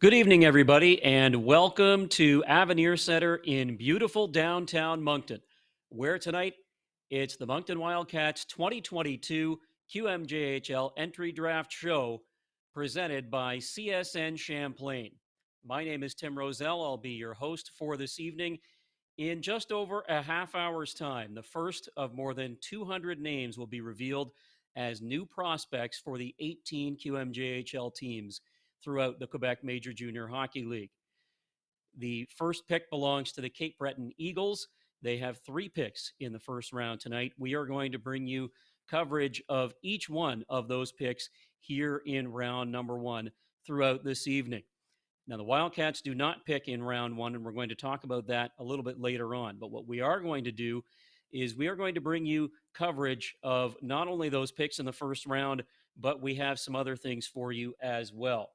Good evening, everybody, and welcome to Avenir Center in beautiful downtown Moncton, where tonight it's the Moncton Wildcats 2022 QMJHL Entry Draft Show presented by CSN Champlain. My name is Tim Roselle. I'll be your host for this evening. In just over a half hour's time, the first of more than 200 names will be revealed as new prospects for the 18 QMJHL teams throughout the Quebec Major Junior Hockey League. The first pick belongs to the Cape Breton Eagles. They have 3 picks in the first round tonight. We are going to bring you coverage of each one of those picks here in round number 1 throughout this evening. Now, the Wildcats do not pick in round 1, and we're going to talk about that a little bit later on. But what we are going to do is we are going to bring you coverage of not only those picks in the first round, but we have some other things for you as well.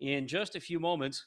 In just a few moments,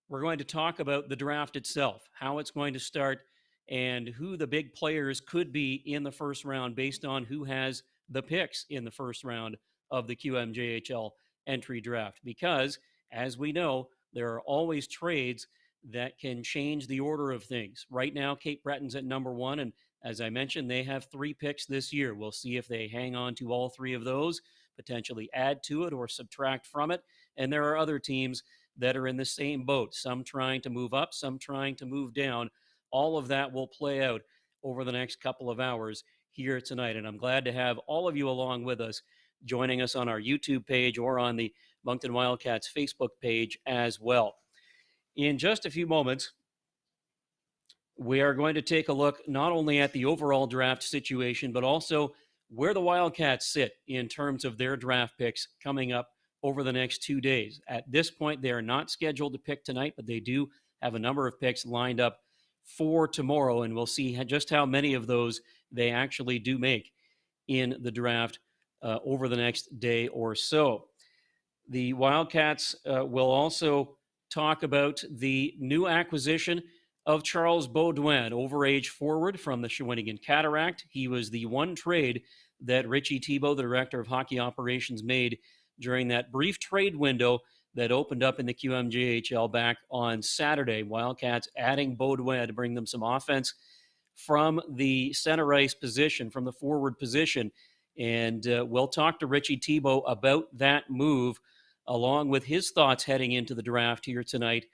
we're going to talk about the draft itself, how it's going to start, and who the big players could be in the first round based on who has the picks in the first round of the QMJHL entry draft. Because, as we know, there are always trades that can change the order of things. Right now, Cape Breton's at number 1, and as I mentioned, they have 3 picks this year. We'll see if they hang on to all 3 of those, potentially add to it or subtract from it. And there are other teams that are in the same boat, some trying to move up, some trying to move down. All of that will play out over the next couple of hours here tonight. And I'm glad to have all of you along with us, joining us on our YouTube page or on the Moncton Wildcats Facebook page as well. In just a few moments, we are going to take a look not only at the overall draft situation, but also where the Wildcats sit in terms of their draft picks coming up over the next 2 days. At this point, they are not scheduled to pick tonight, but they do have a number of picks lined up for tomorrow, and we'll see just how many of those they actually do make in the draft over the next day or so. The Wildcats will also talk about the new acquisition of Charles Beaudoin, overage forward from the Shawinigan Cataract. He was the one trade that Richie Thibeau, the director of hockey operations, made during that brief trade window that opened up in the QMJHL back on Saturday. Wildcats adding Beaudoin to bring them some offense from the center ice position, from the forward position. And we'll talk to Richie Thibeau about that move, along with his thoughts heading into the draft here tonight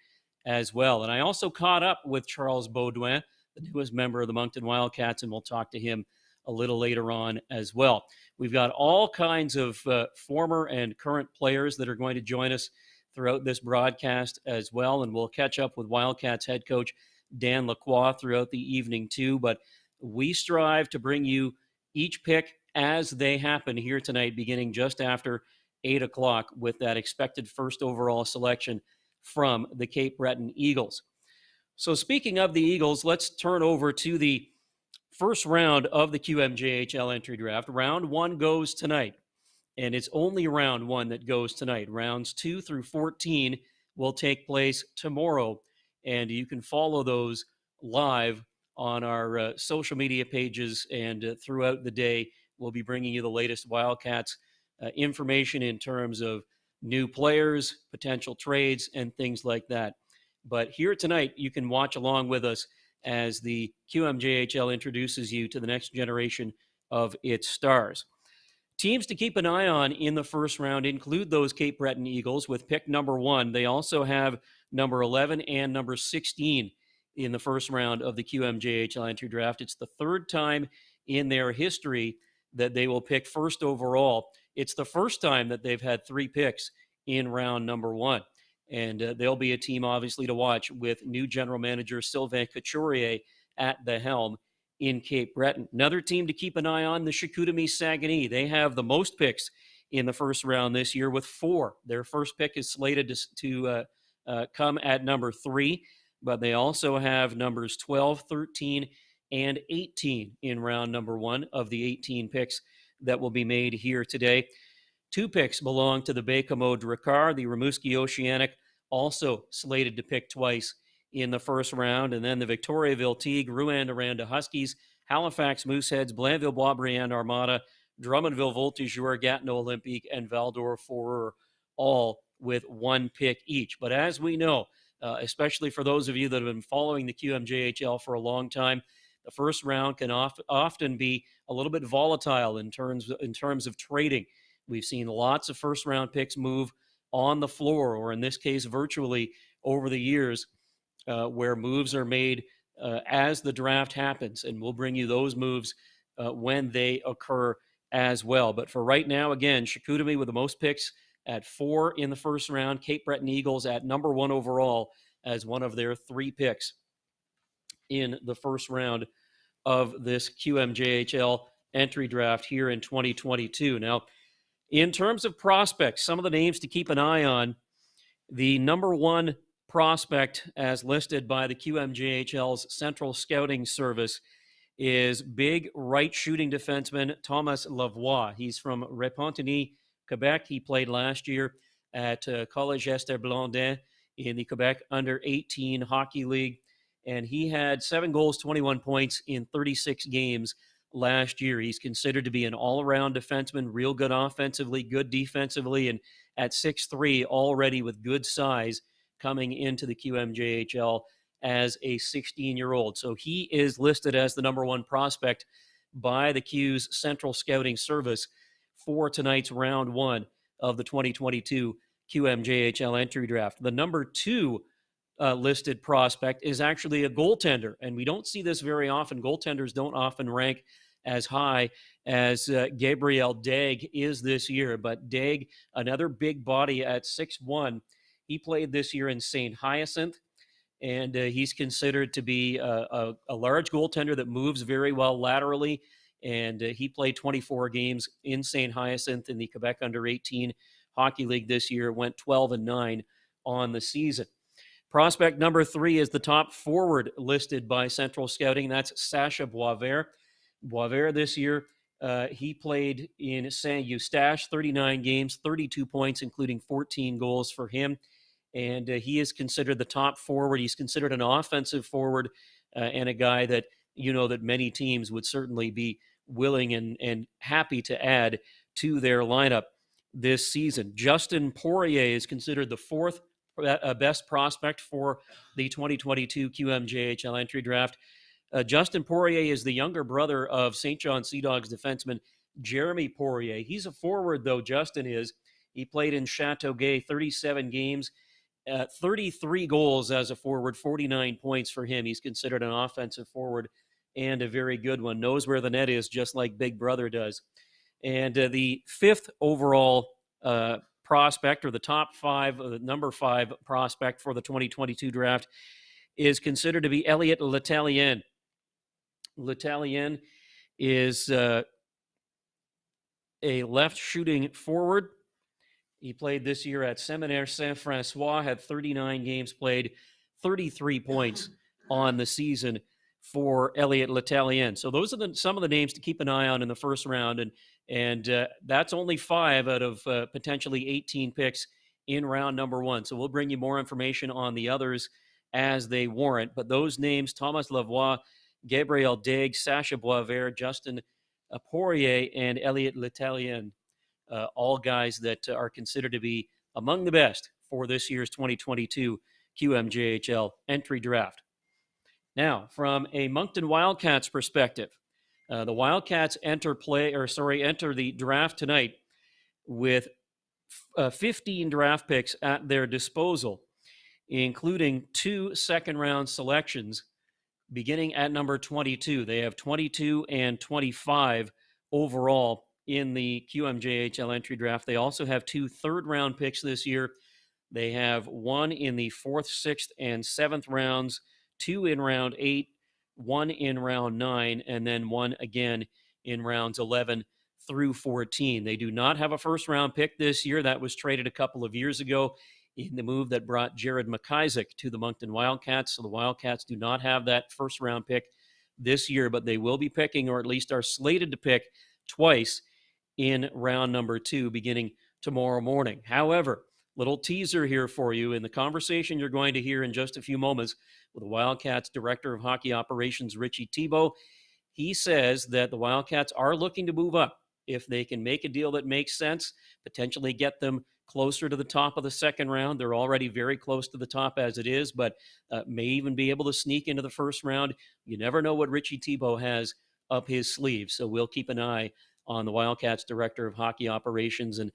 as well. And I also caught up with Charles Beaudoin, the newest member of the Moncton Wildcats, and we'll talk to him a little later on as well. We've got all kinds of former and current players that are going to join us throughout this broadcast as well, and we'll catch up with Wildcats head coach Dan Lacroix throughout the evening too. But we strive to bring you each pick as they happen here tonight, beginning just after 8 o'clock with that expected first overall selection from the Cape Breton Eagles. So speaking of the Eagles, let's turn over to the first round of the QMJHL entry draft. Round 1 goes tonight, and it's only round 1 that goes tonight. Rounds 2 through 14 will take place tomorrow, and you can follow those live on our social media pages, and throughout the day, we'll be bringing you the latest Wildcats information in terms of new players, potential trades, and things like that. But here tonight, you can watch along with us as the QMJHL introduces you to the next generation of its stars. Teams to keep an eye on in the first round include those Cape Breton Eagles with pick number 1. They also have number 11 and number 16 in the first round of the QMJHL entry draft. It's the 3rd time in their history that they will pick first overall. It's the first time that they've had 3 picks in round number 1. And they'll be a team, obviously, to watch with new general manager Sylvain Couturier at the helm in Cape Breton. Another team to keep an eye on, the Chicoutimi Saguenay. They have the most picks in the first round this year with 4. Their first pick is slated to come at number 3, but they also have numbers 12, 13, and 18 in round number 1 of the 18 picks that will be made here today. 2 picks belong to the Baie-Comeau-Drakkar. The Rimouski Oceanic also slated to pick twice in the first round. And then the Victoriaville Tigre, Rouyn-Noranda Huskies, Halifax Mooseheads, Blainville-Boisbriand Armada, Drummondville Voltigeur, Gatineau Olympique, and Val-d'Or Foreur all with one pick each. But as we know, especially for those of you that have been following the QMJHL for a long time, the first round can often be a little bit volatile in terms of trading. We've seen lots of first round picks move on the floor, or in this case, virtually over the years, where moves are made as the draft happens, and we'll bring you those moves when they occur as well. But for right now, again, Chicoutimi with the most picks at 4 in the first round, Cape Breton Eagles at number 1 overall as one of their 3 picks in the first round of this QMJHL entry draft here in 2022. Now, in terms of prospects, some of the names to keep an eye on: the number 1 prospect, as listed by the QMJHL's Central Scouting Service, is big right shooting defenseman Thomas Lacroix. He's from Repentigny, Quebec. He played last year at Collège Esther Blondin in the Quebec Under-18 Hockey League, and he had 7 goals, 21 points in 36 games last year. He's considered to be an all-around defenseman, real good offensively, good defensively, and at 6'3", already with good size coming into the QMJHL as a 16-year-old. So he is listed as the number 1 prospect by the Q's Central Scouting Service for tonight's round 1 of the 2022 QMJHL entry draft. The number 2 listed prospect is actually a goaltender, and we don't see this very often. Goaltenders don't often rank as high as Gabriel Daig is this year, but Daig, another big body at 6'1", he played this year in St. Hyacinthe, and he's considered to be a large goaltender that moves very well laterally, and he played 24 games in St. Hyacinthe in the Quebec Under-18 Hockey League this year, went 12-9 on the season. Prospect number 3 is the top forward listed by Central Scouting. That's Sacha Boisvert. Boisvert this year, he played in Saint-Eustache, 39 games, 32 points, including 14 goals for him. And he is considered the top forward. He's considered an offensive forward and a guy that, that many teams would certainly be willing and happy to add to their lineup this season. Justin Poirier is considered the 4th best prospect for the 2022 QMJHL entry draft. Justin Poirier is the younger brother of St. John Sea Dogs defenseman Jeremy Poirier. He's a forward, though, Justin is. He played in Chateauguay, 37 games, 33 goals as a forward, 49 points for him. He's considered an offensive forward and a very good one. Knows where the net is, just like Big Brother does. And the 5th overall prospect, or the top 5, number 5 prospect for the 2022 draft, is considered to be Elliot Letalien. Letalien is a left shooting forward. He played this year at Seminaire Saint-François, had 39 games played, 33 points on the season for Elliot Letalien. So those are some of the names to keep an eye on in the first round, and that's only 5 out of potentially 18 picks in round number 1. So we'll bring you more information on the others as they warrant. But those names: Thomas Lacroix, Gabriel Daig, Sacha Boisvert, Justin Poirier, and Elliot Letalien. All guys that are considered to be among the best for this year's 2022 QMJHL entry draft. Now, from a Moncton Wildcats perspective, the Wildcats enter the draft tonight with 15 draft picks at their disposal, including 2 second-round selections beginning at number 22. They have 22 and 25 overall in the QMJHL entry draft. They also have 2 third-round picks this year. They have 1 in the 4th, 6th, and 7th rounds, 2 in round 8, 1 in round 9, and then 1 again in rounds 11 through 14. They do not have a first-round pick this year. That was traded a couple of years ago in the move that brought Jared McIsaac to the Moncton Wildcats. So the Wildcats do not have that first-round pick this year, but they will be picking, or at least are slated to pick, twice in round number 2 beginning tomorrow morning. However, little teaser here for you in the conversation you're going to hear in just a few moments with the Wildcats Director of Hockey Operations, Richie Thibeau. He says that the Wildcats are looking to move up if they can make a deal that makes sense, potentially get them closer to the top of the second round. They're already very close to the top as it is, but may even be able to sneak into the first round. You never know what Richie Thibeau has up his sleeve. So we'll keep an eye on the Wildcats Director of Hockey Operations and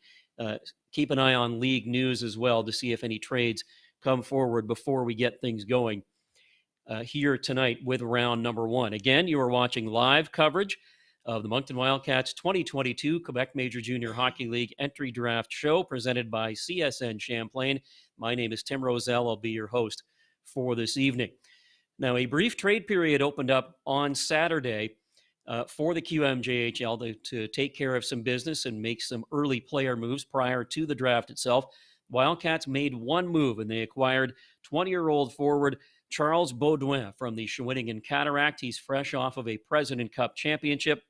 keep an eye on league news as well to see if any trades come forward before we get things going here tonight with round number one. Again, you are watching live coverage of the Moncton Wildcats 2022 Quebec Major Junior Hockey League entry draft show presented by CSN Champlain. My name is Tim Roselle. I'll be your host for this evening. Now, a brief trade period opened up on Saturday for the QMJHL to take care of some business and make some early player moves prior to the draft itself. Wildcats made one move, and they acquired 20-year-old forward Charles Beaudoin from the Shawinigan Cataract. He's fresh off of a President Cup championship.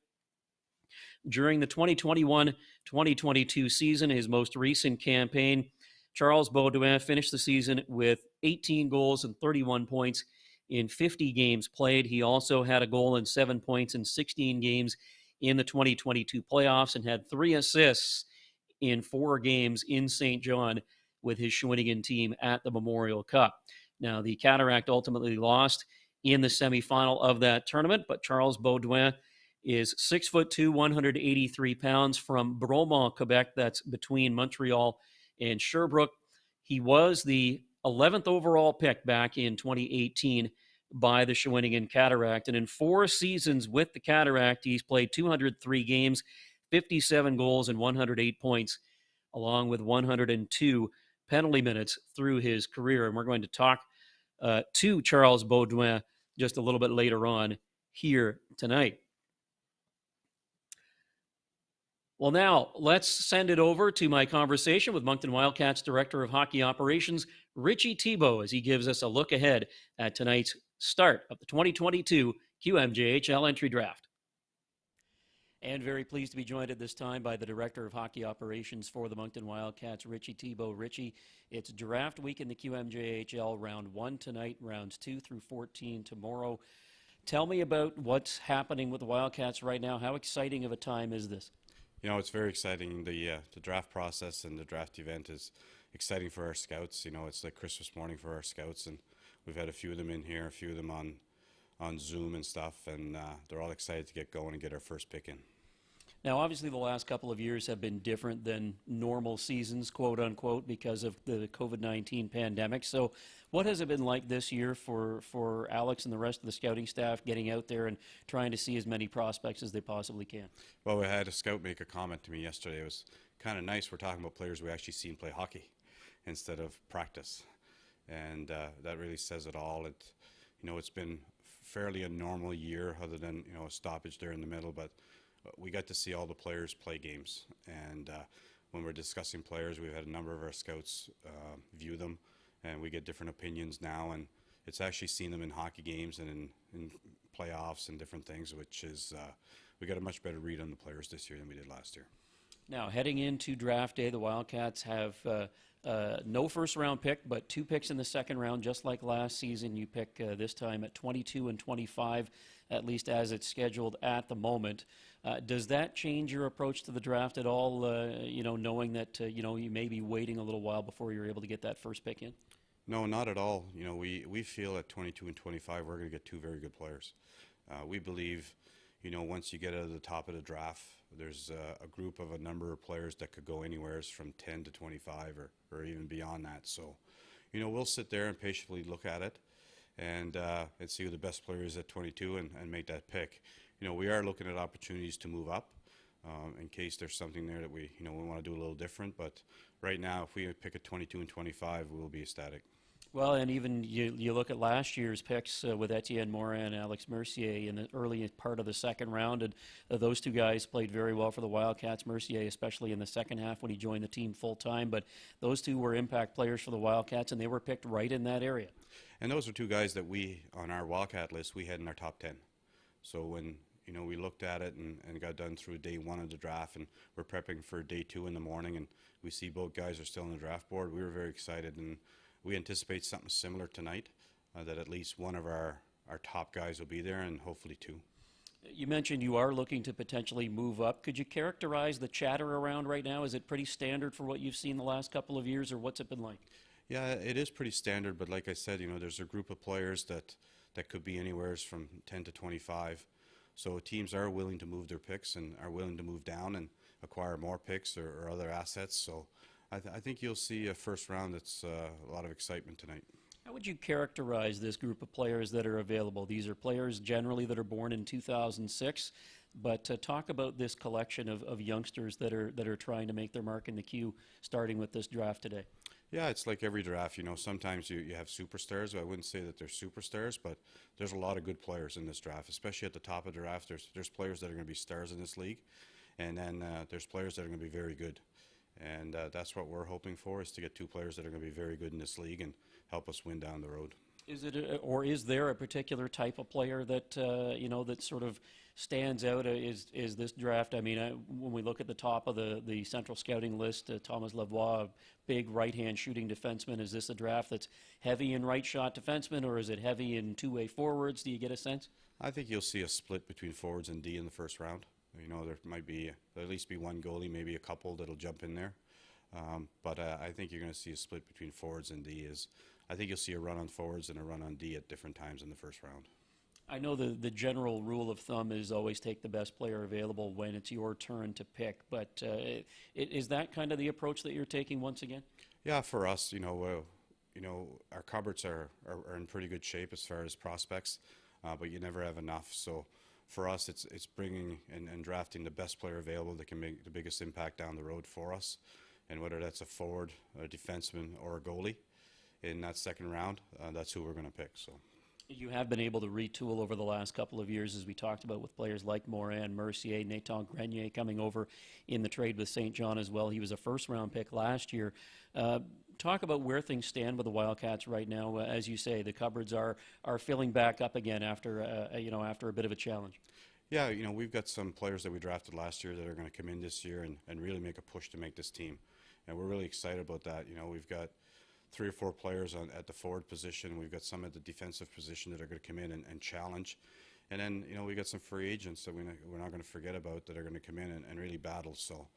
During the 2021-2022 season, his most recent campaign, Charles Beaudoin finished the season with 18 goals and 31 points in 50 games played. He also had a goal and 7 points in 16 games in the 2022 playoffs and had 3 assists in 4 games in St. John with his Shawinigan team at the Memorial Cup. Now, the Cataract ultimately lost in the semifinal of that tournament, but Charles Beaudoin is 6'2", 183 pounds from Bromont, Quebec. That's between Montreal and Sherbrooke. He was the 11th overall pick back in 2018 by the Shawinigan Cataract. And in 4 seasons with the Cataract, he's played 203 games, 57 goals, and 108 points, along with 102 penalty minutes through his career. And we're going to talk to Charles Beaudoin just a little bit later on here tonight. Well, now let's send it over to my conversation with Moncton Wildcats Director of Hockey Operations, Richie Thibeau, as he gives us a look ahead at tonight's start of the 2022 QMJHL entry draft. And very pleased to be joined at this time by the Director of Hockey Operations for the Moncton Wildcats, Richie Thibeau. Richie, it's draft week in the QMJHL, round 1 tonight, rounds 2 through 14 tomorrow. Tell me about what's happening with the Wildcats right now. How exciting of a time is this? You know, it's very exciting. The draft process and the draft event is exciting for our scouts. You know, it's like Christmas morning for our scouts, and we've had a few of them in here, a few of them on Zoom and stuff, and they're all excited to get going and get our first pick in. Now, obviously, the last couple of years have been different than normal seasons, quote unquote, because of the COVID-19 pandemic. So what has it been like this year for Alex and the rest of the scouting staff getting out there and trying to see as many prospects as they possibly can? Well, we had a scout make a comment to me yesterday. It was kind of nice. We're talking about players we actually seen play hockey instead of practice. And that really says it all. It's been fairly a normal year other than, a stoppage there in the middle, but we got to see all the players play games. And when we're discussing players, we've had a number of our scouts view them, and we get different opinions now. And it's actually seen them in hockey games and in playoffs and different things, which is we got a much better read on the players this year than we did last year. Now, heading into draft day, the Wildcats have no first-round pick, but 2 picks in the second round, just like last season. You pick this time at 22 and 25, at least as it's scheduled at the moment. Does that change your approach to the draft at all, knowing that, you may be waiting a little while before you're able to get that first pick in? No, not at all. We feel at 22 and 25 we're going to get 2 very good players. We believe, once you get out of the top of the draft, there's a group of a number of players that could go anywhere from 10 to 25 or even beyond that. So, we'll sit there and patiently look at it and see who the best player is at 22 and make that pick. We are looking at opportunities to move up in case there's something there that we want to do a little different. But right now, if we pick at 22 and 25, we'll be ecstatic. Well, and even you look at last year's picks with Etienne Morin and Alex Mercier in the early part of the second round, and those 2 guys played very well for the Wildcats. Mercier, especially in the second half when he joined the team full time, but those 2 were impact players for the Wildcats, and they were picked right in that area. And those are 2 guys that we, on our Wildcat list, we had in our top 10. So when we looked at it and got done through day 1 of the draft, and we're prepping for day 2 in the morning, and we see both guys are still on the draft board, we were very excited, and we anticipate something similar tonight, that at least one of our top guys will be there, and hopefully 2. You mentioned you are looking to potentially move up. Could you characterize the chatter around right now? Is it pretty standard for what you've seen the last couple of years, or what's it been like? Yeah, it is pretty standard, but like I said, there's a group of players that could be anywhere from 10 to 25. So teams are willing to move their picks and are willing to move down and acquire more picks or other assets. So I think you'll see a first round that's a lot of excitement tonight. How would you characterize this group of players that are available? These are players generally that are born in 2006, but talk about this collection of youngsters that are trying to make their mark in the queue, starting with this draft today. Yeah, it's like every draft. Sometimes you have superstars. I wouldn't say that they're superstars, but there's a lot of good players in this draft, especially at the top of the draft. There's players that are going to be stars in this league, and then there's players that are going to be very good. And that's what we're hoping for, is to get two players that are going to be very good in this league and help us win down the road. Or is there a particular type of player that that sort of stands out? Is this draft? I mean, when we look at the top of the central scouting list, Thomas Lavoie, big right-hand shooting defenseman. Is this a draft that's heavy in right shot defensemen, or is it heavy in two-way forwards? Do you get a sense? I think you'll see a split between forwards and D in the first round. There might be there'll at least be one goalie, maybe a couple that'll jump in there. But I think you're going to see a split between forwards and D. I think you'll see a run on forwards and a run on D at different times in the first round. I know the general rule of thumb is always take the best player available when it's your turn to pick, but is that kind of the approach that you're taking once again? Yeah, for us, our cupboards are in pretty good shape as far as prospects, but you never have enough. So for us, it's bringing and drafting the best player available that can make the biggest impact down the road for us. And whether that's a forward, a defenseman, or a goalie in that second round, that's who we're going to pick. So you have been able to retool over the last couple of years, as we talked about, with players like Morin, Mercier, Nathan Grenier coming over in the trade with St. John as well. He was a first-round pick last year. Talk about where things stand with the Wildcats right now. As you say, the cupboards are filling back up again after a bit of a challenge. Yeah, we've got some players that we drafted last year that are going to come in this year and really make a push to make this team. And we're really excited about that. We've got 3 or 4 players at the forward position. We've got some at the defensive position that are going to come in and challenge. And then, we got some free agents that we're not going to forget about that are going to come in and really battle. So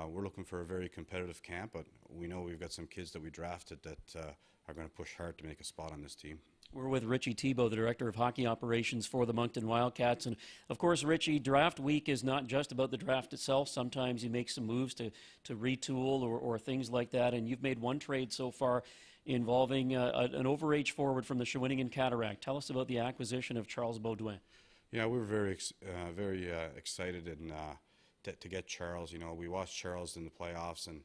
we're looking for a very competitive camp, but we know we've got some kids that we drafted that are going to push hard to make a spot on this team. We're with Richie Thibeau, the Director of Hockey Operations for the Moncton Wildcats. And, of course, Richie, draft week is not just about the draft itself. Sometimes you make some moves to retool or things like that. And you've made one trade so far involving an overage forward from the Shawinigan Cataract. Tell us about the acquisition of Charles Beaudoin. Yeah, we were very excited and to get Charles. We watched Charles in the playoffs and,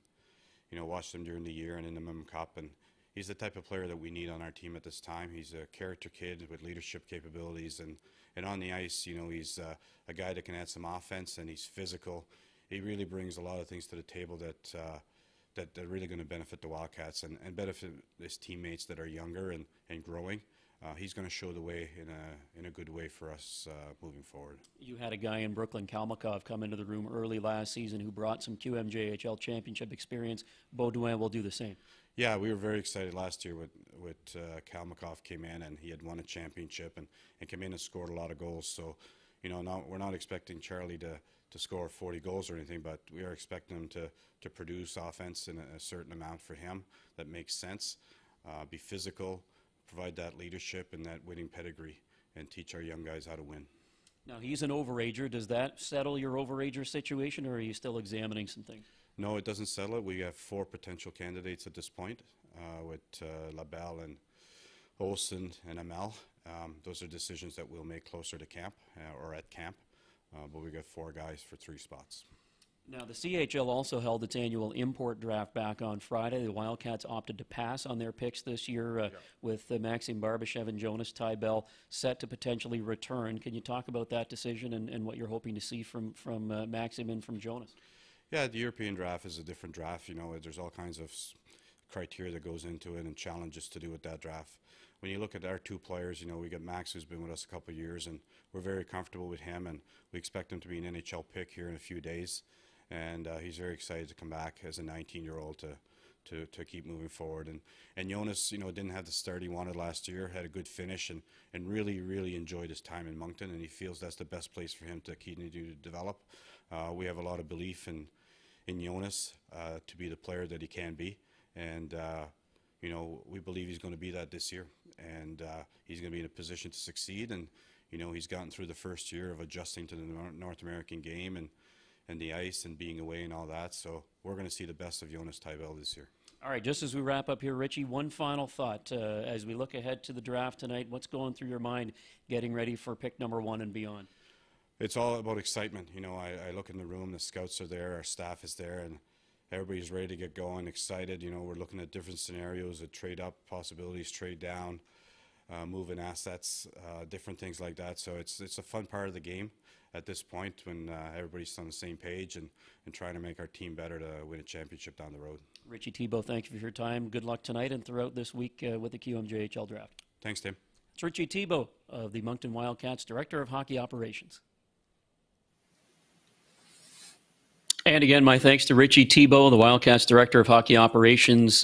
watched him during the year and in the Mem Cup. And he's the type of player that we need on our team at this time. He's a character kid with leadership capabilities, and on the ice, he's a guy that can add some offense, and he's physical. He really brings a lot of things to the table that are really going to benefit the Wildcats and benefit his teammates that are younger and growing. He's going to show the way in a good way for us moving forward. You had a guy in Brooklyn, Kalmakov, come into the room early last season who brought some QMJHL championship experience. Beaudoin will do the same. Yeah, we were very excited last year with Kalmakov came in, and he had won a championship and came in and scored a lot of goals. So, we're not expecting Charlie to score 40 goals or anything, but we are expecting him to produce offense in a certain amount for him that makes sense, be physical, provide that leadership and that winning pedigree, and teach our young guys how to win. Now, he's an overager. Does that settle your overager situation, or are you still examining some things? No, it doesn't settle it. We have 4 potential candidates at this point with LaBelle and Olsen and Hamel. Those are decisions that we'll make closer to camp or at camp, but we got 4 guys for 3 spots. Now, the CHL also held its annual import draft back on Friday. The Wildcats opted to pass on their picks this year with Maxim Barbashev and Jonas Thibeau set to potentially return. Can you talk about that decision and what you're hoping to see from Maxim and from Jonas? Yeah, the European draft is a different draft. There's all kinds of criteria that goes into it and challenges to do with that draft. When you look at our 2 players, we got Max, who's been with us a couple of years, and we're very comfortable with him, and we expect him to be an NHL pick here in a few days. And he's very excited to come back as a 19-year-old to keep moving forward. And Jonas, didn't have the start he wanted last year, had a good finish, and really enjoyed his time in Moncton, and he feels that's the best place for him to continue to develop. We have a lot of belief in Jonas to be the player that he can be, and we believe he's going to be that this year, and he's going to be in a position to succeed. And he's gotten through the first year of adjusting to the North American game and the ice and being away and all that. So we're going to see the best of Jonas Thibeau this year. All right, just as we wrap up here, Richie, one final thought. As we look ahead to the draft tonight, what's going through your mind getting ready for pick number 1 and beyond? It's all about excitement. I look in the room, the scouts are there, our staff is there, and everybody's ready to get going, excited. We're looking at different scenarios, a trade up possibilities, trade down, moving assets, different things like that. So it's a fun part of the game at this point when everybody's on the same page and trying to make our team better to win a championship down the road. Richie Thibeau, thank you for your time. Good luck tonight and throughout this week with the QMJHL draft. Thanks, Tim. It's Richie Thibeau of the Moncton Wildcats, Director of Hockey Operations. And again, my thanks to Richie Thibeau, the Wildcats Director of Hockey Operations.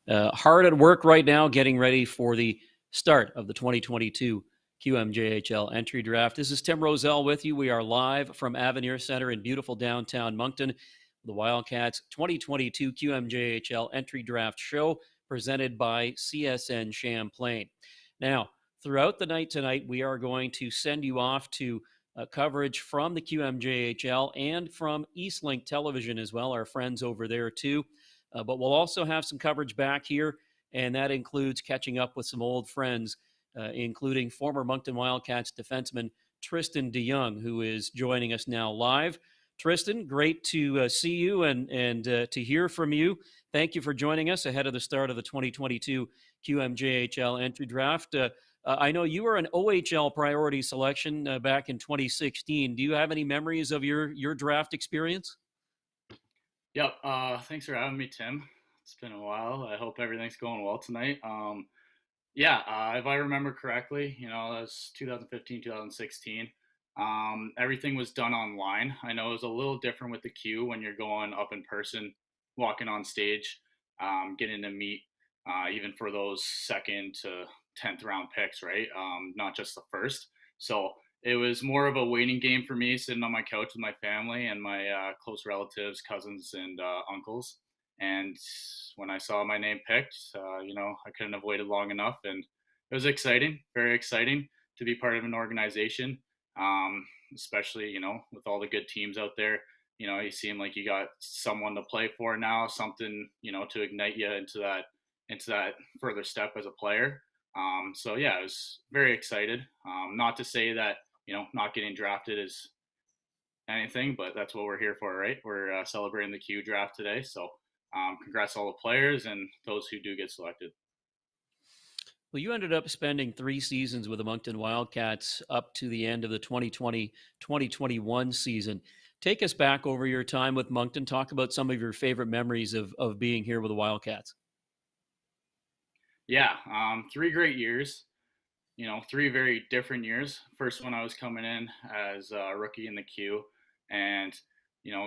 Hard at work right now, getting ready for the start of the 2022 QMJHL entry draft. This is Tim Roselle with you. We are live from Avenir Center in beautiful downtown Moncton. The Wildcats 2022 QMJHL entry draft show presented by CSN Champlain. Now, throughout the night tonight, we are going to send you off to coverage from the QMJHL and from Eastlink Television as well, our friends over there too. But we'll also have some coverage back here, and that includes catching up with some old friends, including former Moncton Wildcats defenseman Tristan DeYoung, who is joining us now live. Tristan, great to see you and to hear from you. Thank you for joining us ahead of the start of the 2022 QMJHL entry draft. I know you were an OHL priority selection back in 2016. Do you have any memories of your draft experience? Yep. Thanks for having me, Tim. It's been a while. I hope everything's going well tonight. If I remember correctly, that was 2015, 2016. Everything was done online. I know it was a little different with the Q when you're going up in person, walking on stage, getting to meet even for those second to 10th round picks, right? Not just the first. So it was more of a waiting game for me, sitting on my couch with my family and my close relatives, cousins, and uncles. And when I saw my name picked, I couldn't have waited long enough. And it was exciting, very exciting to be part of an organization, especially, with all the good teams out there. You seem like you got someone to play for now, something, to ignite you into that further step as a player. I was very excited. Not to say that, not getting drafted is anything, but that's what we're here for, right? We're celebrating the Q draft today. So congrats to all the players and those who do get selected. Well, you ended up spending 3 seasons with the Moncton Wildcats up to the end of the 2020-2021 season. Take us back over your time with Moncton. Talk about some of your favorite memories of being here with the Wildcats. Yeah, 3 great years, 3 very different years. First one, I was coming in as a rookie in the Q and,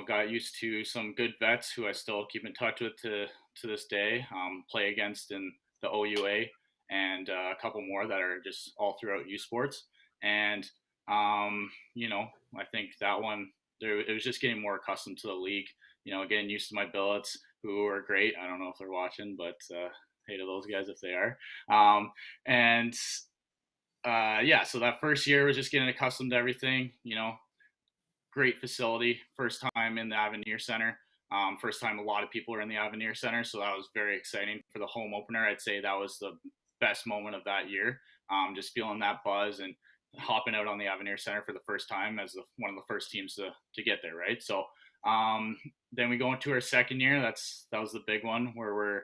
got used to some good vets who I still keep in touch with to this day, play against in the OUA and a couple more that are just all throughout U Sports. And, I think that one, it was just getting more accustomed to the league, getting used to my billets who are great. I don't know if they're watching, but hey to those guys if they are. So that first year was just getting accustomed to everything, great facility, first time in the Avenir Center, first time a lot of people were in the Avenir Center, so that was very exciting for the home opener. I'd say that was the best moment of that year, just feeling that buzz and hopping out on the Avenir Center for the first time as one of the first teams to get there, right? So then we go into our second year. That was the big one where we're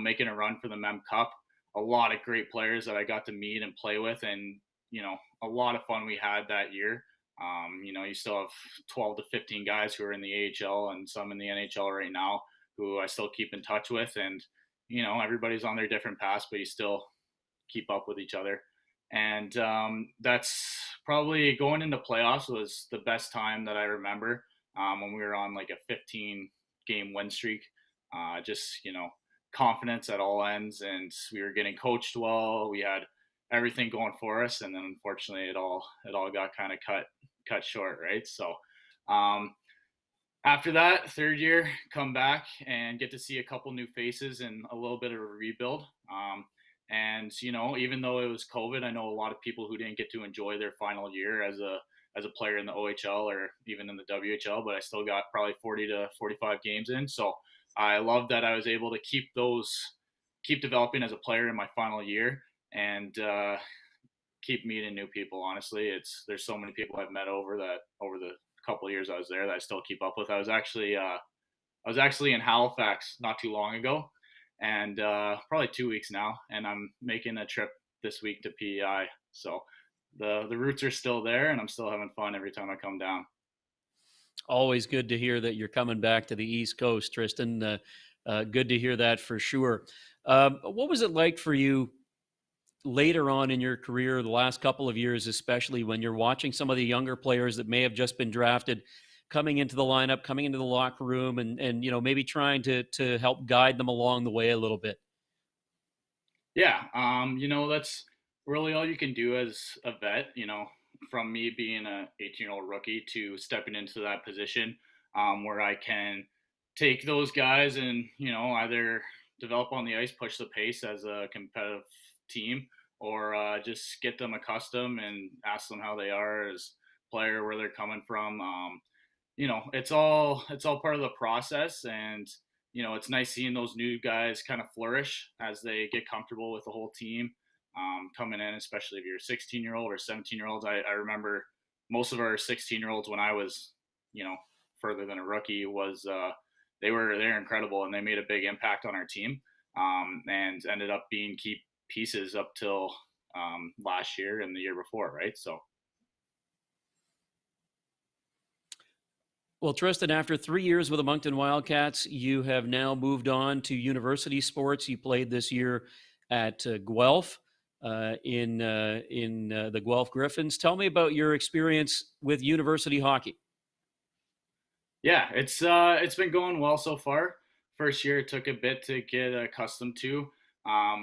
making a run for the Mem Cup. A lot of great players that I got to meet and play with, and a lot of fun we had that year. You still have 12 to 15 guys who are in the AHL and some in the NHL right now who I still keep in touch with, and everybody's on their different paths, but you still keep up with each other. And that's probably going into playoffs was the best time that I remember, when we were on like a 15 game win streak. confidence at all ends, and we were getting coached well. We had everything going for us, and then unfortunately it all got kind of cut short, right? So after that, third year, come back and get to see a couple new faces and a little bit of a rebuild. And even though it was COVID, I know a lot of people who didn't get to enjoy their final year as a player in the OHL or even in the WHL, but I still got probably 40 to 45 games in. So I love that I was able to keep developing as a player in my final year, and keep meeting new people. Honestly, there's so many people I've met over the couple of years I was there that I still keep up with. I was actually in Halifax not too long ago, and probably 2 weeks now, and I'm making a trip this week to PEI. So the roots are still there, and I'm still having fun every time I come down. Always good to hear that you're coming back to the East Coast, Tristan. Good to hear that for sure. What was it like for you later on in your career, the last couple of years, especially when you're watching some of the younger players that may have just been drafted coming into the lineup, coming into the locker room, and maybe trying to help guide them along the way a little bit? Yeah, that's really all you can do as a vet. From me being a 18-year-old rookie to stepping into that position, where I can take those guys and either develop on the ice, push the pace as a competitive team, or just get them accustomed and ask them how they are as a player, where they're coming from. It's all part of the process, and it's nice seeing those new guys kind of flourish as they get comfortable with the whole team coming in, especially if you're a 16-year-old or 17-year-olds. I remember most of our 16-year-olds when I was, further than a rookie was they're incredible, and they made a big impact on our team, and ended up being key pieces up till last year and the year before, right? So. Well, Tristan, after 3 years with the Moncton Wildcats, you have now moved on to university sports. You played this year at Guelph in the Guelph Griffins. Tell me about your experience with university hockey. Yeah, it's been going well so far. First year, it took a bit to get accustomed to.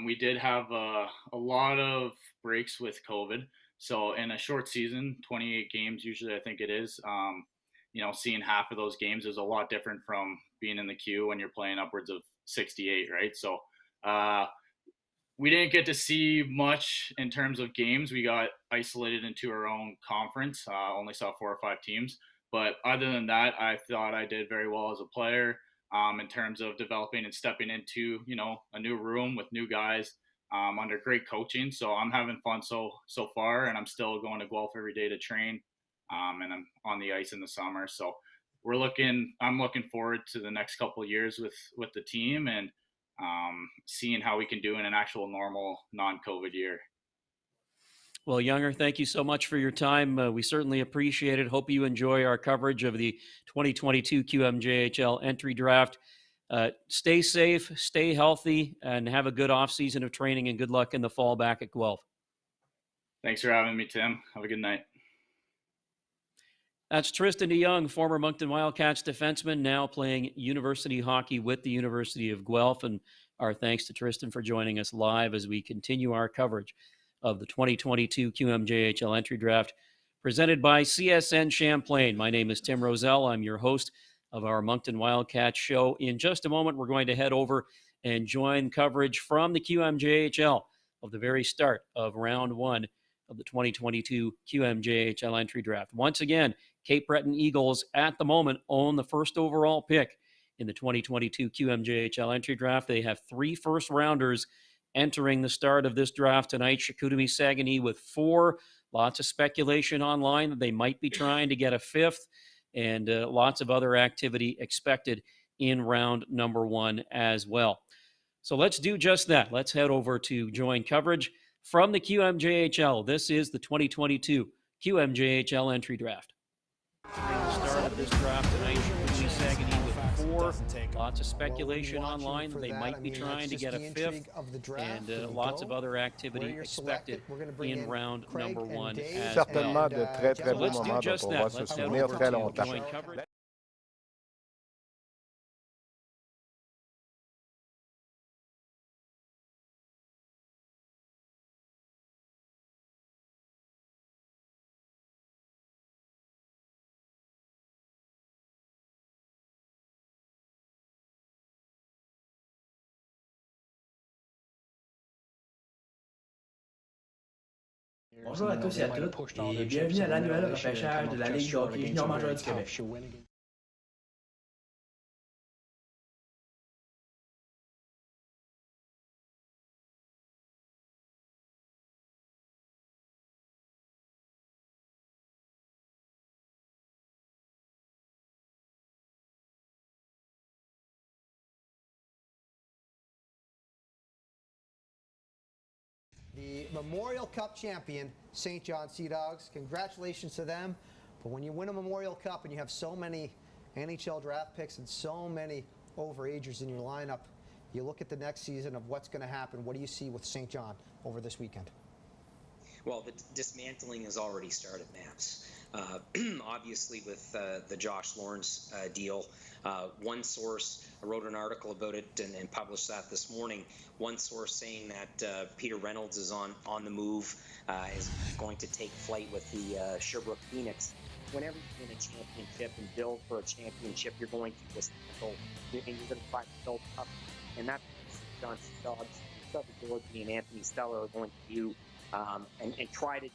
We did have a lot of breaks with COVID. So in a short season, 28 games usually, I think it is, seeing half of those games is a lot different from being in the queue when you're playing upwards of 68, right? So we didn't get to see much in terms of games. We got isolated into our own conference, only saw 4 or 5 teams. But other than that, I thought I did very well as a player in terms of developing and stepping into, a new room with new guys under great coaching. So I'm having fun so far, and I'm still going to Guelph every day to train, and I'm on the ice in the summer. So I'm looking forward to the next couple of years with the team, and seeing how we can do in an actual normal non-COVID year. Well, Younger, thank you so much for your time. We certainly appreciate it. Hope you enjoy our coverage of the 2022 QMJHL entry draft. Stay safe, stay healthy, and have a good offseason of training, and good luck in the fall back at Guelph. Thanks for having me, Tim. Have a good night. That's Tristan DeYoung, former Moncton Wildcats defenseman, now playing university hockey with the University of Guelph. And our thanks to Tristan for joining us live as we continue our coverage of the 2022 QMJHL entry draft presented by CSN Champlain. My name is Tim Roselle. I'm your host of our Moncton Wildcats show. In just a moment, we're going to head over and join coverage from the QMJHL of the very start of round 1 of the 2022 QMJHL entry draft. Once again, Cape Breton Eagles at the moment own the first overall pick in the 2022 QMJHL entry draft. They have 3 first-rounders entering the start of this draft tonight. Chicoutimi Saguenay with 4. Lots of speculation online that they might be trying to get a 5th, and lots of other activity expected in round number 1 as well. So let's do just that. Let's head over to join coverage from the QMJHL. This is the 2022 QMJHL entry draft. During the start of this draft tonight, Chicoutimi Saguenay with 4. Lots of speculation online that they might be trying to get a 5th, and lots of other activity expected in round number 1 as well. Certainement de très, très beaux moments dont on va se souvenir très longtemps. Bonjour à tous et à toutes et bienvenue à l'annuel repêchage de la Ligue de hockey junior majeur du Québec. The Memorial Cup champion, St. John Sea Dogs. Congratulations to them. But when you win a Memorial Cup and you have so many NHL draft picks and so many overagers in your lineup, you look at the next season of what's going to happen. What do you see with St. John over this weekend? Well, the dismantling has already started, Maps. Obviously, with the Josh Lawrence deal, one source wrote an article about it and published that this morning. One source saying that Peter Reynolds is on the move, is going to take flight with the Sherbrooke Phoenix. Whenever you win a championship and build for a championship, you're going to dismantle, and you're going to try to build up. And that's what John Dogs, Trevor Georgie, and Anthony Steller are going to do. And try to do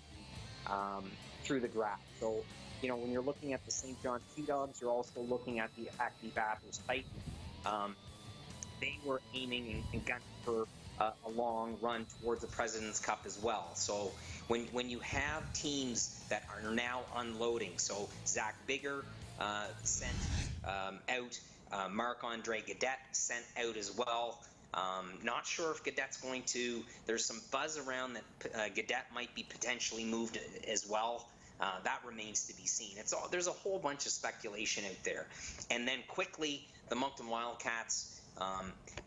through the draft. So, you know, when you're looking at the St. John Sea Dogs, you're also looking at the Acme Bathurst Titans. They were aiming and gunning for a long run towards the President's Cup as well. So when you have teams that are now unloading, so Zach Bigger sent out, Marc-Andre Gaudette sent out as well. Not sure if Gaudette's going to. There's some buzz around that Gaudette might be potentially moved as well. That remains to be seen. There's a whole bunch of speculation out there. And then quickly, the Moncton Wildcats,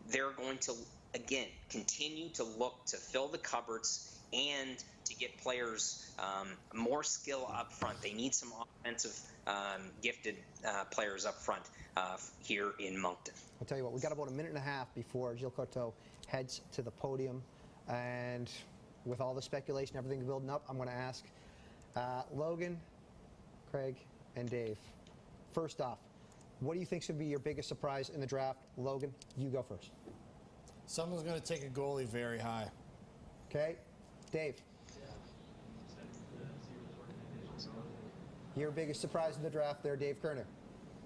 they're going to, again, continue to look to fill the cupboards and to get players more skill up front. They need some offensive gifted players up front here in Moncton. I'll tell you what, we got about a minute and a half before Gilles Courteau heads to the podium. And with all the speculation, everything building up, I'm going to ask Logan, Craig, and Dave. First off, what do you think should be your biggest surprise in the draft? Logan, you go first. Someone's going to take a goalie very high. Okay. Dave. Your biggest surprise in the draft there, Dave Kerner.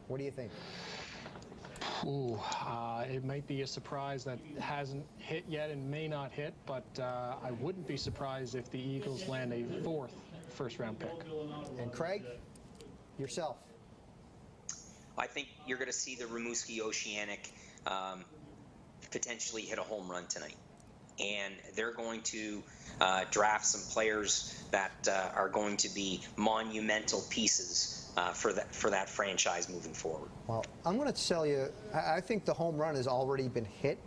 What do you think? It might be a surprise that hasn't hit yet and may not hit, but I wouldn't be surprised if the Eagles land a fourth first-round pick. And Craig, yourself. I think you're going to see the Rimouski Oceanic potentially hit a home run tonight. And they're going to draft some players that are going to be monumental pieces for that franchise moving forward. Well, I'm going to tell you, I think the home run has already been hit,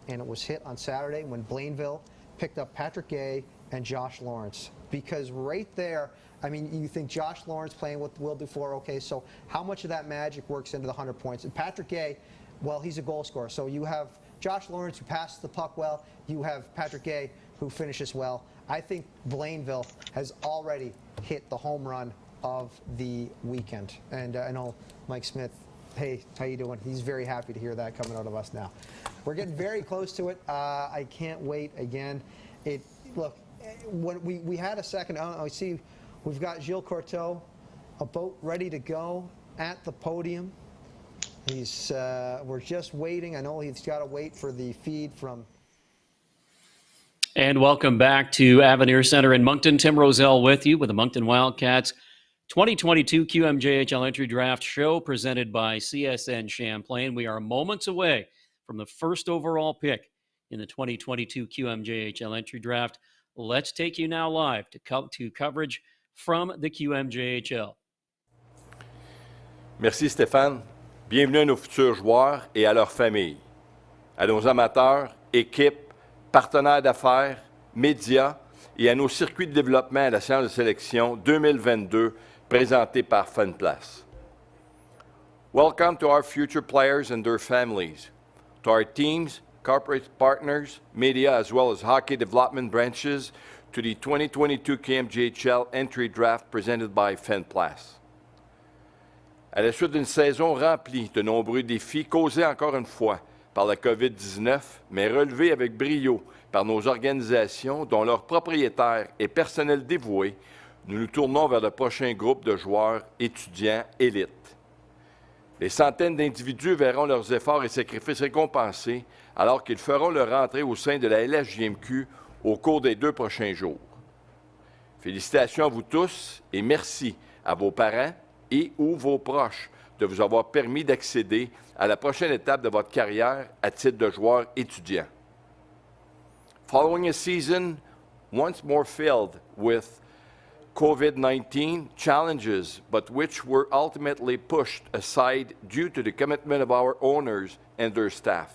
and it was hit on Saturday when Blainville picked up Patrick Gay and Josh Lawrence. Because right there, I mean, you think Josh Lawrence playing with Will Dufour, okay, so how much of that magic works into the 100 points? And Patrick Gay, well, he's a goal scorer. So you have Josh Lawrence, who passes the puck well. You have Patrick Gay, who finishes well. I think Blainville has already hit the home run of the weekend. And I know Mike Smith, hey, how you doing? He's very happy to hear that coming out of us now. We're getting very close to it. I can't wait again. Look, when we had a second, I see we've got Gilles Courteau about ready to go at the podium. We're just waiting. I know he's got to wait for the feed from. And welcome back to Avenir Center in Moncton. Tim Roselle with you with the Moncton Wildcats 2022 QMJHL Entry Draft Show presented by CSN Champlain. We are moments away from the first overall pick in the 2022 QMJHL Entry Draft. Let's take you now live to coverage from the QMJHL. Merci Stéphane. Bienvenue à nos futurs joueurs et à leurs familles, à nos amateurs, équipes, partenaires d'affaires, médias et à nos circuits de développement à la séance de sélection 2022 présentés par FunPlace. Welcome to our future players and their families, to our teams, corporate partners, media, as well as hockey development branches, to the 2022 QMJHL Entry Draft presented by FunPlace. À la suite d'une saison remplie de nombreux défis causés encore une fois par la COVID-19, mais relevés avec brio par nos organisations dont leurs propriétaires et personnel dévoués, nous nous tournons vers le prochain groupe de joueurs étudiants élites. Les centaines d'individus verront leurs efforts et sacrifices récompensés alors qu'ils feront leur entrée au sein de la LHJMQ au cours des 2 prochains jours. Félicitations à vous tous et merci à vos parents et ou vos proches de vous avoir permis d'accéder à la prochaine étape de votre carrière à titre de joueur étudiant. Following a season once more filled with COVID-19 challenges, but which were ultimately pushed aside due to the commitment of our owners and their staff,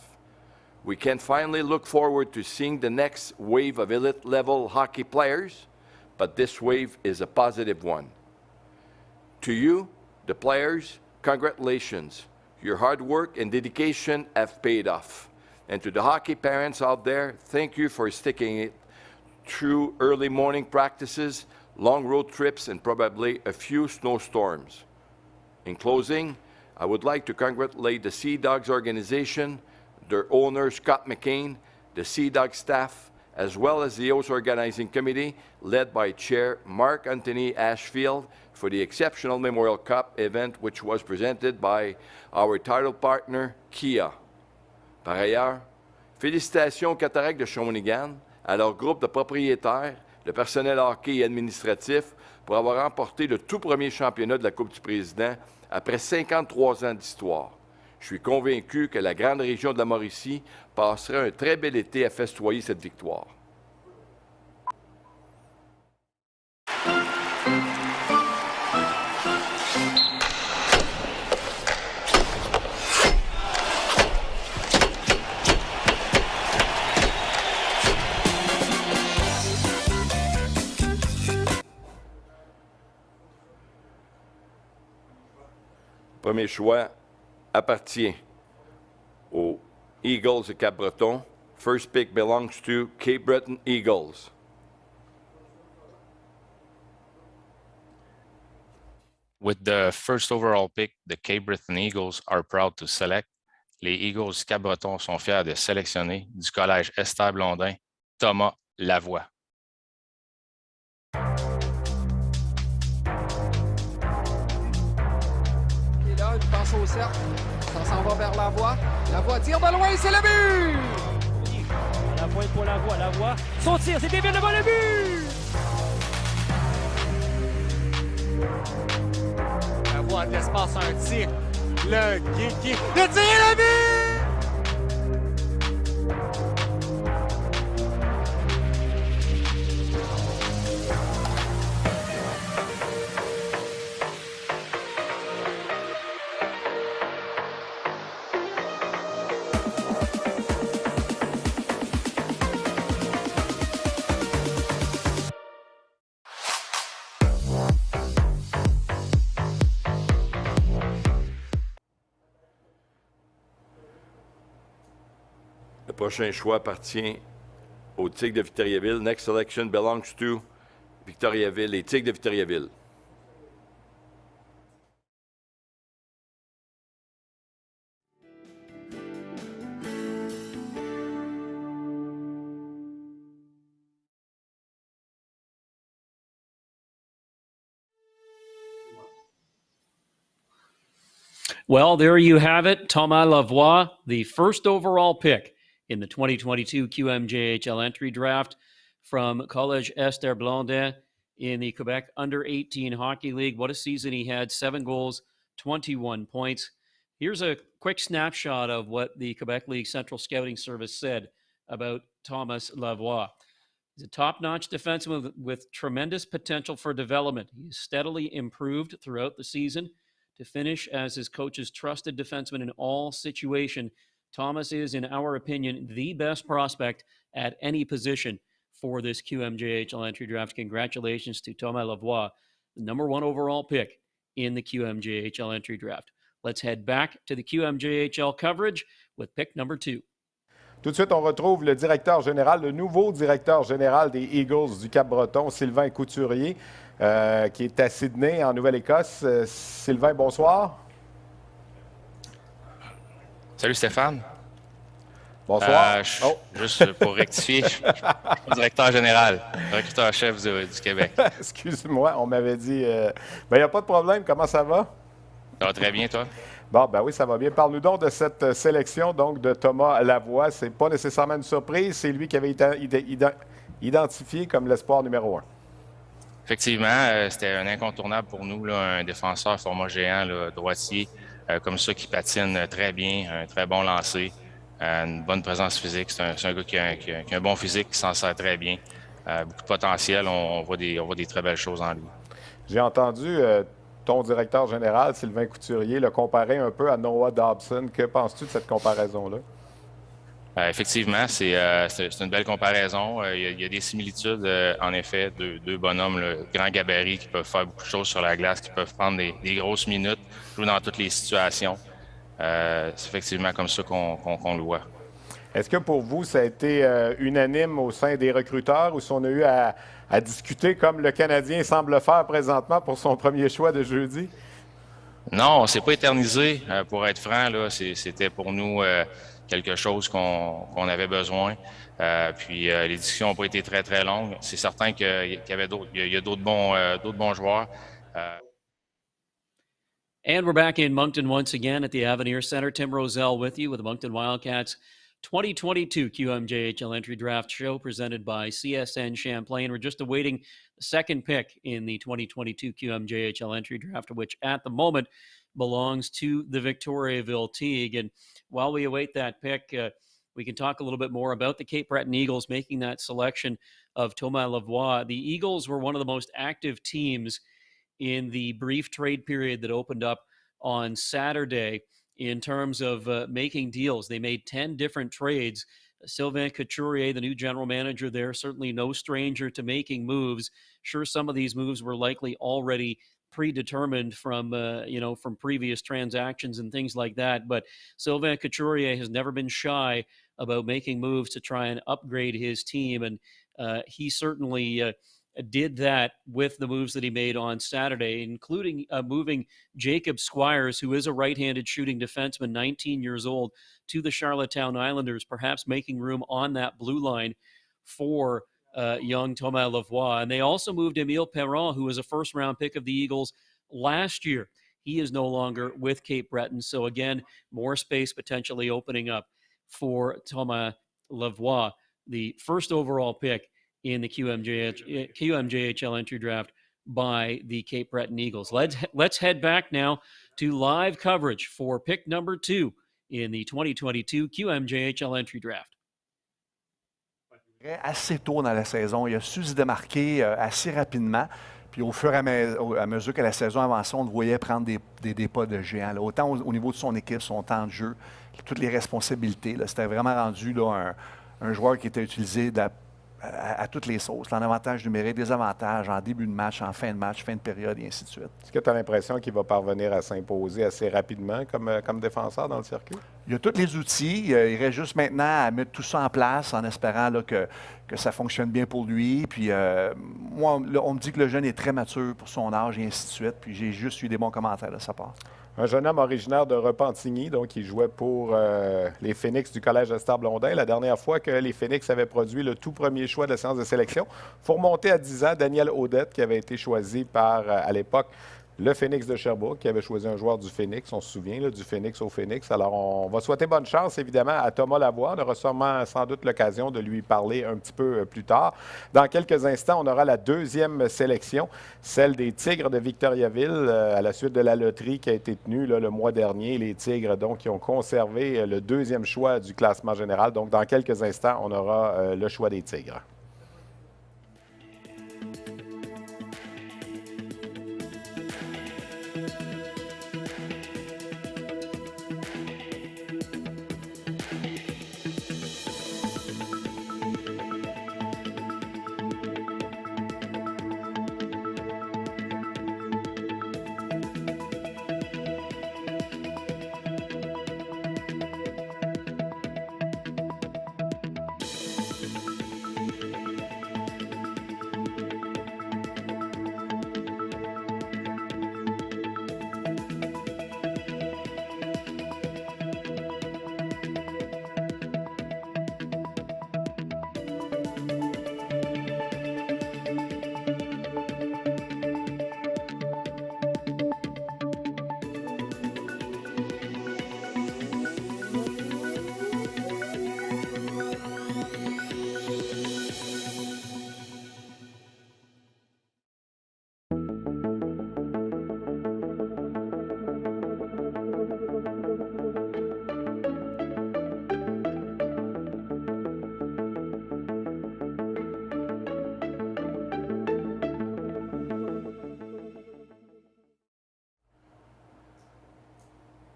we can finally look forward to seeing the next wave of elite-level hockey players, but this wave is a positive one. To you, the players, congratulations. Your hard work and dedication have paid off. And to the hockey parents out there, thank you for sticking it through early morning practices, long road trips, and probably a few snowstorms. In closing, I would like to congratulate the Sea Dogs organization, their owner, Scott McCain, the Sea Dogs staff, as well as the host organizing committee led by Chair Mark Anthony Ashfield for the exceptional Memorial Cup event which was presented by our title partner, Kia. Par ailleurs, félicitations aux Cataractes de Shawinigan, à leur groupe de propriétaires, le personnel hockey et administratif pour avoir remporté le tout premier championnat de la Coupe du Président après 53 ans d'histoire. Je suis convaincu que la grande région de la Mauricie passera un très bel été à festoyer cette victoire. Premier choix appartient aux Eagles de Cap-Breton. First pick belongs to Cape Breton Eagles. With the first overall pick, the Cape Breton Eagles are proud to select. Les Eagles du Cap-Breton sont fiers de sélectionner du Collège Esther Blondin, Thomas Lavoie. Il passe au cercle, ça s'en va vers Lavoie. Lavoie tire de loin, c'est le but! La pointe pour Lavoie. Son tir, c'est bien devant le but! Lavoie de l'espace, un tir. Le qui le tir et le but! Le prochain choix appartient aux Tigres de Victoriaville. Next selection belongs to Victoriaville, les Tigres de Victoriaville. Well, there you have it. Thomas Lavoie, the first overall pick in the 2022 QMJHL entry draft from Collège Esther Blondin in the Quebec Under-18 Hockey League. What a season he had. 7 goals, 21 points. Here's a quick snapshot of what the Quebec League Central Scouting Service said about Thomas Lavoie. He's a top-notch defenseman with tremendous potential for development. He's steadily improved throughout the season to finish as his coach's trusted defenseman in all situations. Thomas is, in our opinion, the best prospect at any position for this QMJHL entry draft. Congratulations to Thomas Lavoie, the number 1 overall pick in the QMJHL entry draft. Let's head back to the QMJHL coverage with pick number 2. Tout de suite, on retrouve le directeur général, le nouveau directeur général des Eagles du Cap-Breton, Sylvain Couturier, qui est à Sydney, en Nouvelle-Écosse. Sylvain, bonsoir. Salut Stéphane. Bonsoir. Juste pour rectifier, je suis directeur général, recruteur-chef du Québec. Excuse-moi, on m'avait dit... il n'y a pas de problème. Comment ça va? Ça va très bien, toi? Bon, ben oui, ça va bien. Parle-nous donc de cette sélection donc de Thomas Lavoie. C'est pas nécessairement une surprise. C'est lui qui avait été identifié comme l'espoir numéro 1. Effectivement, c'était un incontournable pour nous, là, un défenseur format géant, là, droitier, comme ça, qui patine très bien, un très bon lancer, une bonne présence physique. C'est un gars qui a un bon physique, qui s'en sert très bien. Beaucoup de potentiel. On voit des très belles choses en lui. J'ai entendu ton directeur général, Sylvain Couturier, le comparer un peu à Noah Dobson. Que penses-tu de cette comparaison-là? Effectivement, c'est une belle comparaison. Il y a des similitudes, en effet, deux bonhommes, grand gabarit, qui peuvent faire beaucoup de choses sur la glace, qui peuvent prendre des grosses minutes, jouer dans toutes les situations. C'est effectivement comme ça qu'on le voit. Est-ce que pour vous, ça a été unanime au sein des recruteurs ou si on a eu à discuter comme le Canadien semble faire présentement pour son premier choix de jeudi? Non, on ne s'est pas éternisé. Pour être franc, là, c'était pour nous quelque chose qu'on avait besoin. Puis les discussions n'ont pas été très, très longues. C'est certain qu'il y a d'autres bons joueurs. And we're back in Moncton once again at the Avenir Center. Tim Roselle with you with the Moncton Wildcats 2022 QMJHL Entry Draft Show presented by CSN Champlain. We're just awaiting the second pick in the 2022 QMJHL Entry Draft, which at the moment belongs to the Victoriaville Teague. And while we await that pick, we can talk a little bit more about the Cape Breton Eagles making that selection of Thomas Lavoie. The Eagles were one of the most active teams in the brief trade period that opened up on Saturday in terms of making deals. They made 10 different trades. Sylvain Couturier, the new general manager there, certainly no stranger to making moves. Sure, some of these moves were likely already predetermined from previous transactions and things like that. But Sylvain Couturier has never been shy about making moves to try and upgrade his team. And he certainly did that with the moves that he made on Saturday, including moving Jacob Squires, who is a right-handed shooting defenseman, 19 years old, to the Charlottetown Islanders, perhaps making room on that blue line for young Thomas Lavoie. And they also moved Emile Perron, who was a first-round pick of the Eagles last year. He is no longer with Cape Breton. So again, more space potentially opening up for Thomas Lavoie, the first overall pick in the QMJHL entry draft by the Cape Breton Eagles. Let's head back now to live coverage for pick number 2 in the 2022 QMJHL entry draft. Assez tôt dans la saison, il a su se démarquer assez rapidement. Puis au fur et à mesure que la saison avançait, on le voyait prendre des pas de géant. Là. Autant au niveau de son équipe, son temps de jeu, toutes les responsabilités. C'était vraiment rendu là, un joueur qui était utilisé à toutes les sauces. En avantage numérique, des avantages en début de match, en fin de match, fin de période, et ainsi de suite. Est-ce que tu as l'impression qu'il va parvenir à s'imposer assez rapidement comme défenseur dans le circuit? Il a tous les outils. Il reste juste maintenant à mettre tout ça en place en espérant là, que ça fonctionne bien pour lui. Puis moi, là, on me dit que le jeune est très mature pour son âge et ainsi de suite. Puis j'ai juste eu des bons commentaires de sa part. Un jeune homme originaire de Repentigny, donc il jouait pour les Phoenix du Collège Esther-Blondin. La dernière fois que les Phoenix avaient produit le tout premier choix de la séance de sélection, il faut remonter à 10 ans, Daniel Audette, qui avait été choisi par, à l'époque, le Phoenix de Sherbrooke, qui avait choisi un joueur du Phoenix, on se souvient, là, du Phoenix au Phoenix. Alors, on va souhaiter bonne chance, évidemment, à Thomas Lavoie. On aura sans doute l'occasion de lui parler un petit peu plus tard. Dans quelques instants, on aura la deuxième sélection, celle des Tigres de Victoriaville, à la suite de la loterie qui a été tenue là, le mois dernier. Les Tigres, donc, qui ont conservé le deuxième choix du classement général. Donc, dans quelques instants, on aura le choix des Tigres.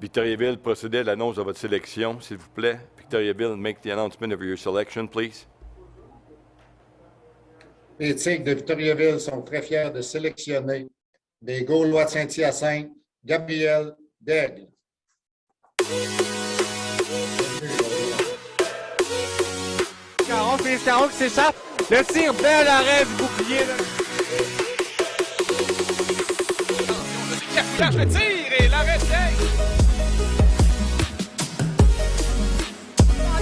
Victoriaville, procédez à l'annonce de votre sélection, s'il vous plaît. Victoriaville, make the announcement of your selection, please. Les Tigres de Victoriaville sont très fiers de sélectionner des Gaulois de Saint-Hyacinthe, Gabriel Daigle. Caron, Félix Caron qui s'échappe. Le tir, bel arrêt du bouclier. Attention, le tir et l'arrêt de Daigle.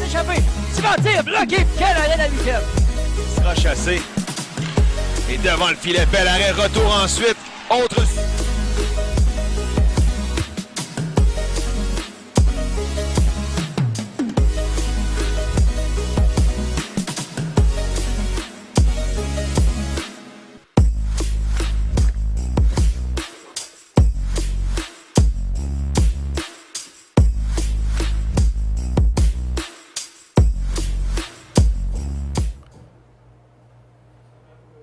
Échappé. Super tir, bloqué. Quel arrêt la huitième. Il sera chassé. Et devant le filet, bel arrêt. Retour ensuite. Autre.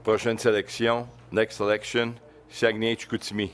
Prochaine sélection, next selection, Saguenay-Chicoutimi.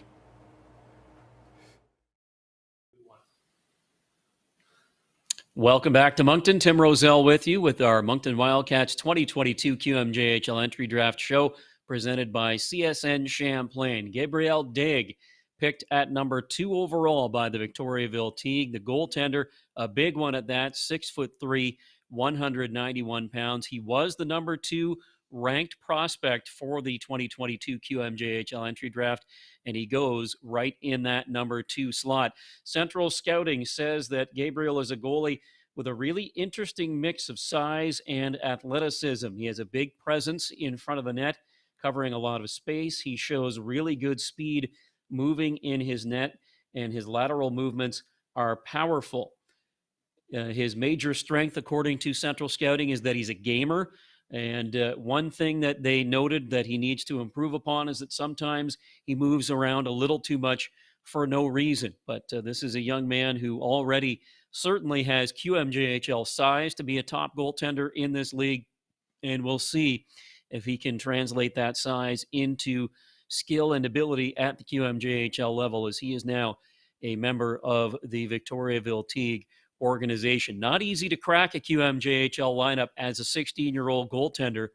Welcome back to Moncton. Tim Roselle with you with our Moncton Wildcats 2022 QMJHL entry draft show presented by CSN Champlain. Gabriel Daigle picked at number 2 overall by the Victoriaville Teague. The goaltender, a big one at that, 6'3", 191 pounds. He was the number 2 ranked prospect for the 2022 QMJHL entry draft, and he goes right in that number 2 slot. Central Scouting says that Gabriel is a goalie with a really interesting mix of size and athleticism. He has a big presence in front of the net, covering a lot of space. He shows really good speed moving in his net, and his lateral movements are powerful. His major strength, according to Central Scouting, is that he's a gamer. And one thing that they noted that he needs to improve upon is that sometimes he moves around a little too much for no reason. But this is a young man who already certainly has QMJHL size to be a top goaltender in this league. And we'll see if he can translate that size into skill and ability at the QMJHL level, as he is now a member of the Victoriaville Teague organization. Not easy to crack a QMJHL lineup as a 16-year-old goaltender.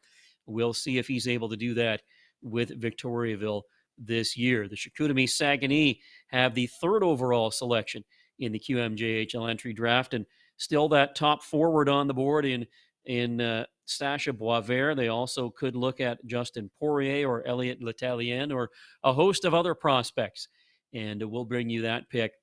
We'll see if he's able to do that with Victoriaville this year. The Chicoutimi Saguenay have the 3rd overall selection in the QMJHL entry draft, and still that top forward on the board in Sasha Boisvert. They also could look at Justin Poirier or Elliot Letalien or a host of other prospects, and we'll bring you that pick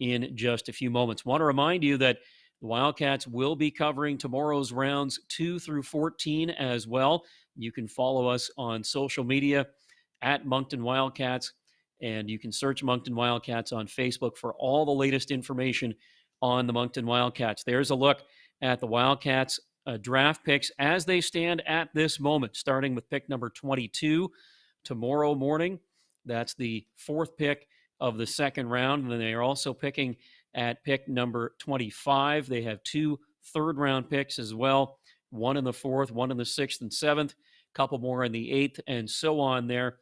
in just a few moments. Want to remind you that the Wildcats will be covering tomorrow's rounds 2 through 14 as well. You can follow us on social media at Moncton Wildcats, and you can search Moncton Wildcats on Facebook for all the latest information on the Moncton Wildcats. There's a look at the Wildcats draft picks as they stand at this moment, starting with pick number 22 tomorrow morning. That's the 4th pick of the 2nd round, and then they are also picking at pick number 25. They have 2 third-round picks as well, one in the 4th, one in the 6th and 7th, a couple more in the 8th, and so on there.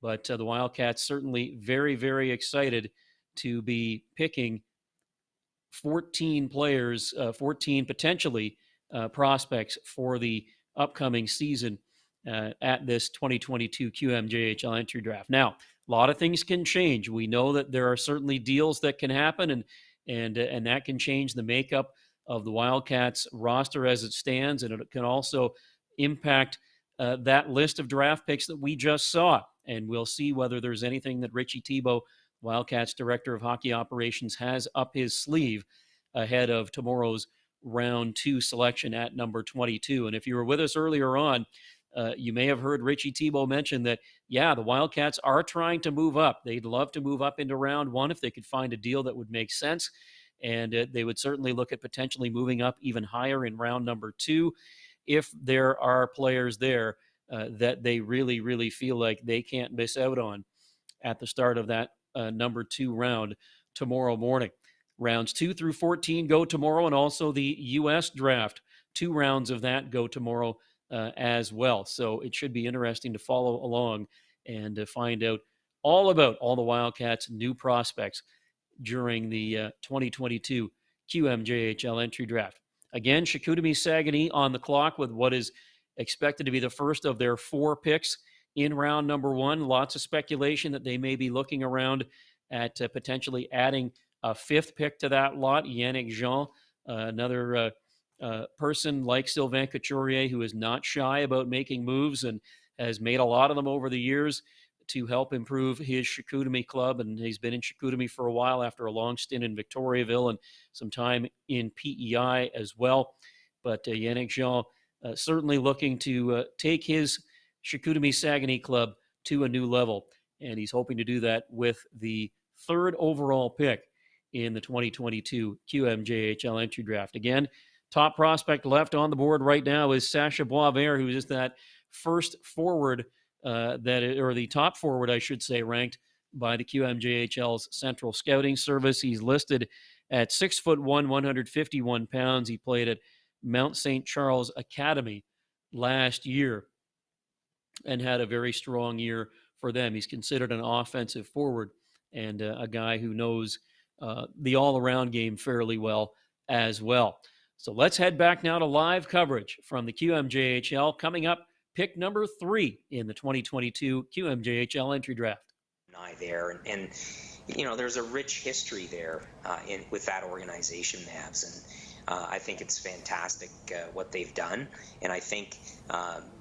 But the Wildcats certainly very, very excited to be picking 14 players, 14 potentially prospects for the upcoming season at this 2022 QMJHL entry draft. Now, a lot of things can change. We know that there are certainly deals that can happen, and that can change the makeup of the Wildcats roster as it stands, and it can also impact that list of draft picks that we just saw. And we'll see whether there's anything that Richie Thibeau, Wildcats Director of Hockey Operations, has up his sleeve ahead of tomorrow's round 2 selection at number 22. And if you were with us earlier on, you may have heard Richie Thibeau mention that, yeah, the Wildcats are trying to move up. They'd love to move up into round 1 if they could find a deal that would make sense. And they would certainly look at potentially moving up even higher in round number 2 if there are players there that they really, really feel like they can't miss out on at the start of that number 2 round tomorrow morning. Rounds 2 through 14 go tomorrow, and also the U.S. draft. 2 rounds of that go tomorrow as well. So it should be interesting to follow along and to find out all about all the Wildcats' new prospects during the 2022 QMJHL entry draft. Again, Chicoutimi Saguenay on the clock with what is expected to be the first of their 4 picks in round number 1. Lots of speculation that they may be looking around at potentially adding a 5th pick to that lot. Yannick Jean, another person like Sylvain Couturier, who is not shy about making moves and has made a lot of them over the years to help improve his Chicoutimi club. And he's been in Chicoutimi for a while after a long stint in Victoriaville and some time in PEI as well. But Yannick Jean certainly looking to take his Chicoutimi Saguenay club to a new level. And he's hoping to do that with the 3rd overall pick in the 2022 QMJHL entry draft. Again, top prospect left on the board right now is Sacha Boisvert, who is that first forward or the top forward, I should say, ranked by the QMJHL's Central Scouting Service. He's listed at 6'1", 151 pounds. He played at Mount St. Charles Academy last year and had a very strong year for them. He's considered an offensive forward and a guy who knows the all-around game fairly well as well. So let's head back now to live coverage from the QMJHL. Coming up, pick number 3 in the 2022 QMJHL entry draft. There, and you know, there's a rich history there with that organization, Mavs, and I think it's fantastic what they've done. And I think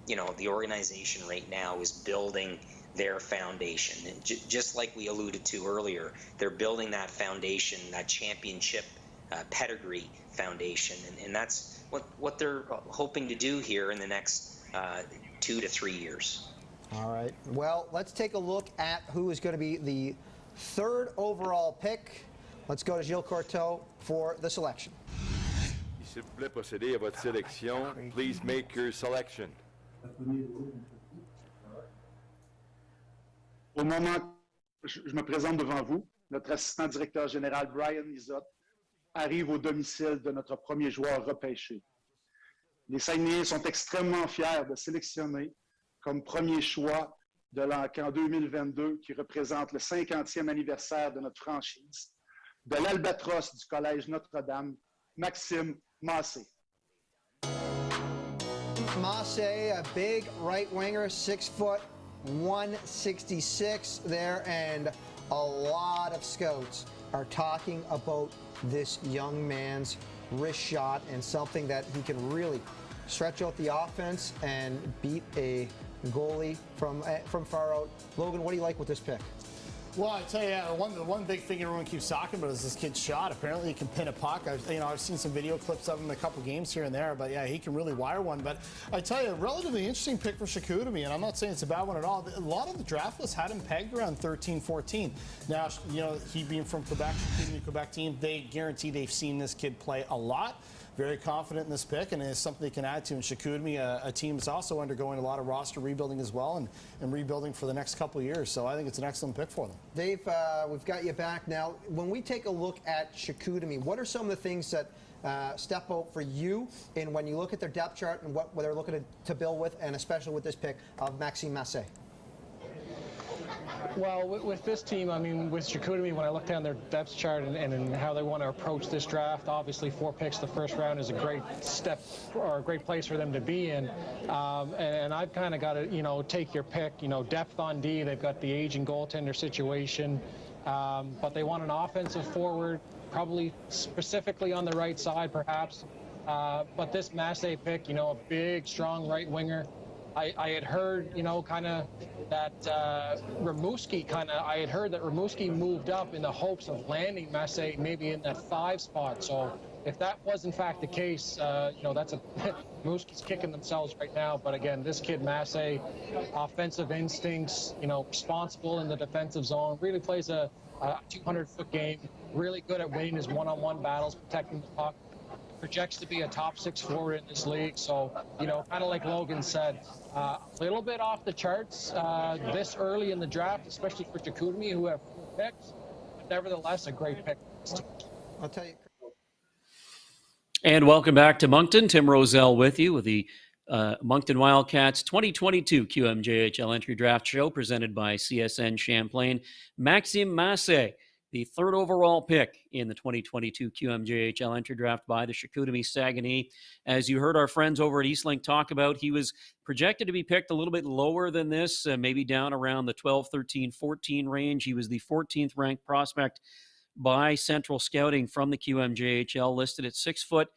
you know, the organization right now is building their foundation, and just like we alluded to earlier, they're building that foundation, that championship pedigree foundation, and that's what they're hoping to do here in the next 2 to 3 years. All right. Well, let's take a look at who is going to be the 3rd overall pick. Let's go to Gilles Courteau for the selection. S'il vous plaît, procédez à votre sélection. Please make your selection. Au moment où je me présente devant vous, notre assistant directeur général Brian Lizotte arrive au domicile de notre premier joueur repêché. Les Saguenayens sont extrêmement fiers de sélectionner comme premier choix de l'encan 2022 qui représente le 50e anniversaire de notre franchise, de l'Albatros du Collège Notre-Dame, Maxime Massé. Massé, a big right winger, 6', 166 there, and a lot of scouts are talking about this young man's wrist shot and something that he can really stretch out the offense and beat a goalie from far out. Logan, what do you like with this pick? Well, I tell you, the one big thing everyone keeps talking about is this kid's shot. Apparently, he can pin a puck. I've seen some video clips of him in a couple games here and there, but yeah, he can really wire one. But I tell you, a relatively interesting pick for Chicoutimi, and I'm not saying it's a bad one at all. A lot of the draft lists had him pegged around 13, 14. Now, you know, he being from Quebec, Chicoutimi, Quebec team, they guarantee they've seen this kid play a lot. Very confident in this pick, and it's something they can add to in Chicoutimi, a team that's also undergoing a lot of roster rebuilding as well, and rebuilding for the next couple of years. So I think it's an excellent pick for them. Dave, we've got you back now. When we take a look at Chicoutimi, what are some of the things that step out for you and when you look at their depth chart and what they're looking to build with, and especially with this pick of Maxime Massé? Well, with this team, I mean, with Chicoutimi, when I look down their depth chart and how they want to approach this draft, obviously 4 picks the first round is a great step or a great place for them to be in. And I've kind of got to, you know, take your pick, you know, depth on D. They've got the aging goaltender situation, but they want an offensive forward, probably specifically on the right side, perhaps. But this Massé pick, you know, a big, strong right winger. I had heard, you know, kind of that Rimouski I had heard that Rimouski moved up in the hopes of landing Massé maybe in that 5 spot. So if that was in fact the case, you know, that's Rimouski's kicking themselves right now. But again, this kid Massé, offensive instincts, you know, responsible in the defensive zone, really plays a 200-foot game, really good at winning his one-on-one battles, protecting the puck. Projects to be a top 6 forward in this league. So, you know, kind of like Logan said, a little bit off the charts this early in the draft, especially for Chicoutimi, who have 4 picks, but nevertheless, a great pick. I'll tell you. And welcome back to Moncton. Tim Roselle with you with the Moncton Wildcats 2022 QMJHL entry draft show presented by CSN Champlain. Maxime Massé the third overall pick in the 2022 QMJHL entry draft by the Chicoutimi Saguenay. As you heard our friends over at Eastlink talk about, he was projected to be picked a little bit lower than this, maybe down around the 12, 13, 14 range. He was the 14th ranked prospect by Central Scouting from the QMJHL, listed at 6 foot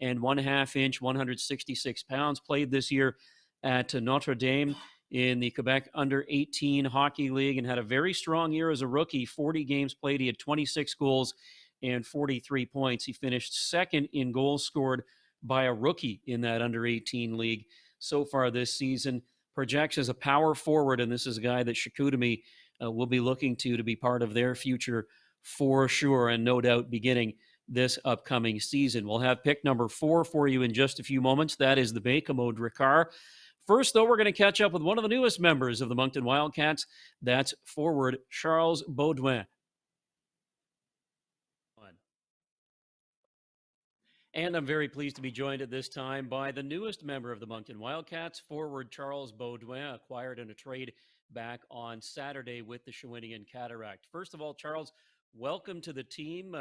and 1/2 inch, 166 pounds, played this year at Notre Dame in the Quebec Under-18 Hockey League and had a very strong year as a rookie. 40 games played. He had 26 goals and 43 points. He finished second in goals scored by a rookie in that Under-18 league so far this season. Projects as a power forward, and this is a guy that Chicoutimi will be looking to be part of their future for sure, and no doubt beginning this upcoming season. We'll have pick number 4 for you in just a few moments. That is the Bécamo Ricard. First, though, we're going to catch up with one of the newest members of the Moncton Wildcats. That's forward Charles Beaudoin. And I'm very pleased to be joined at this time by the newest member of the Moncton Wildcats, forward Charles Beaudoin, acquired in a trade back on Saturday with the Shawinigan Cataract. First of all, Charles, welcome to the team.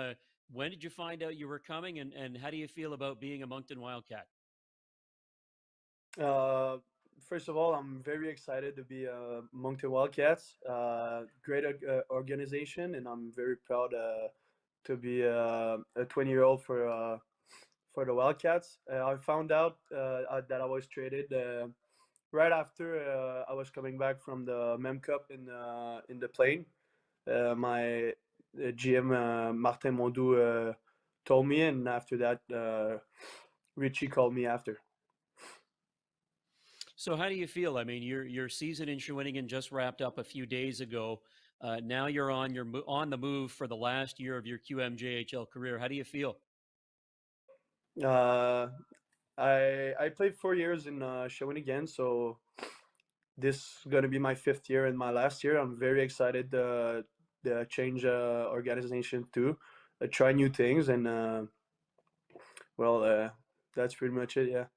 When did you find out you were coming, and how do you feel about being a Moncton Wildcat? First of all, I'm very excited to be a Moncton Wildcats. Great organization, and I'm very proud to be a 20-year-old for the Wildcats. I found out that I was traded right after I was coming back from the Mem Cup in the plane. My GM Martin Mondou told me, and after that, Richie called me after. So how do you feel? I mean, your season in Shawinigan just wrapped up a few days ago. Now you're on the move for the last year of your QMJHL career. How do you feel? I played 4 years in Shawinigan, so this is going to be my 5th year and my last year. I'm very excited to change organization too, try new things, and that's pretty much it. Yeah.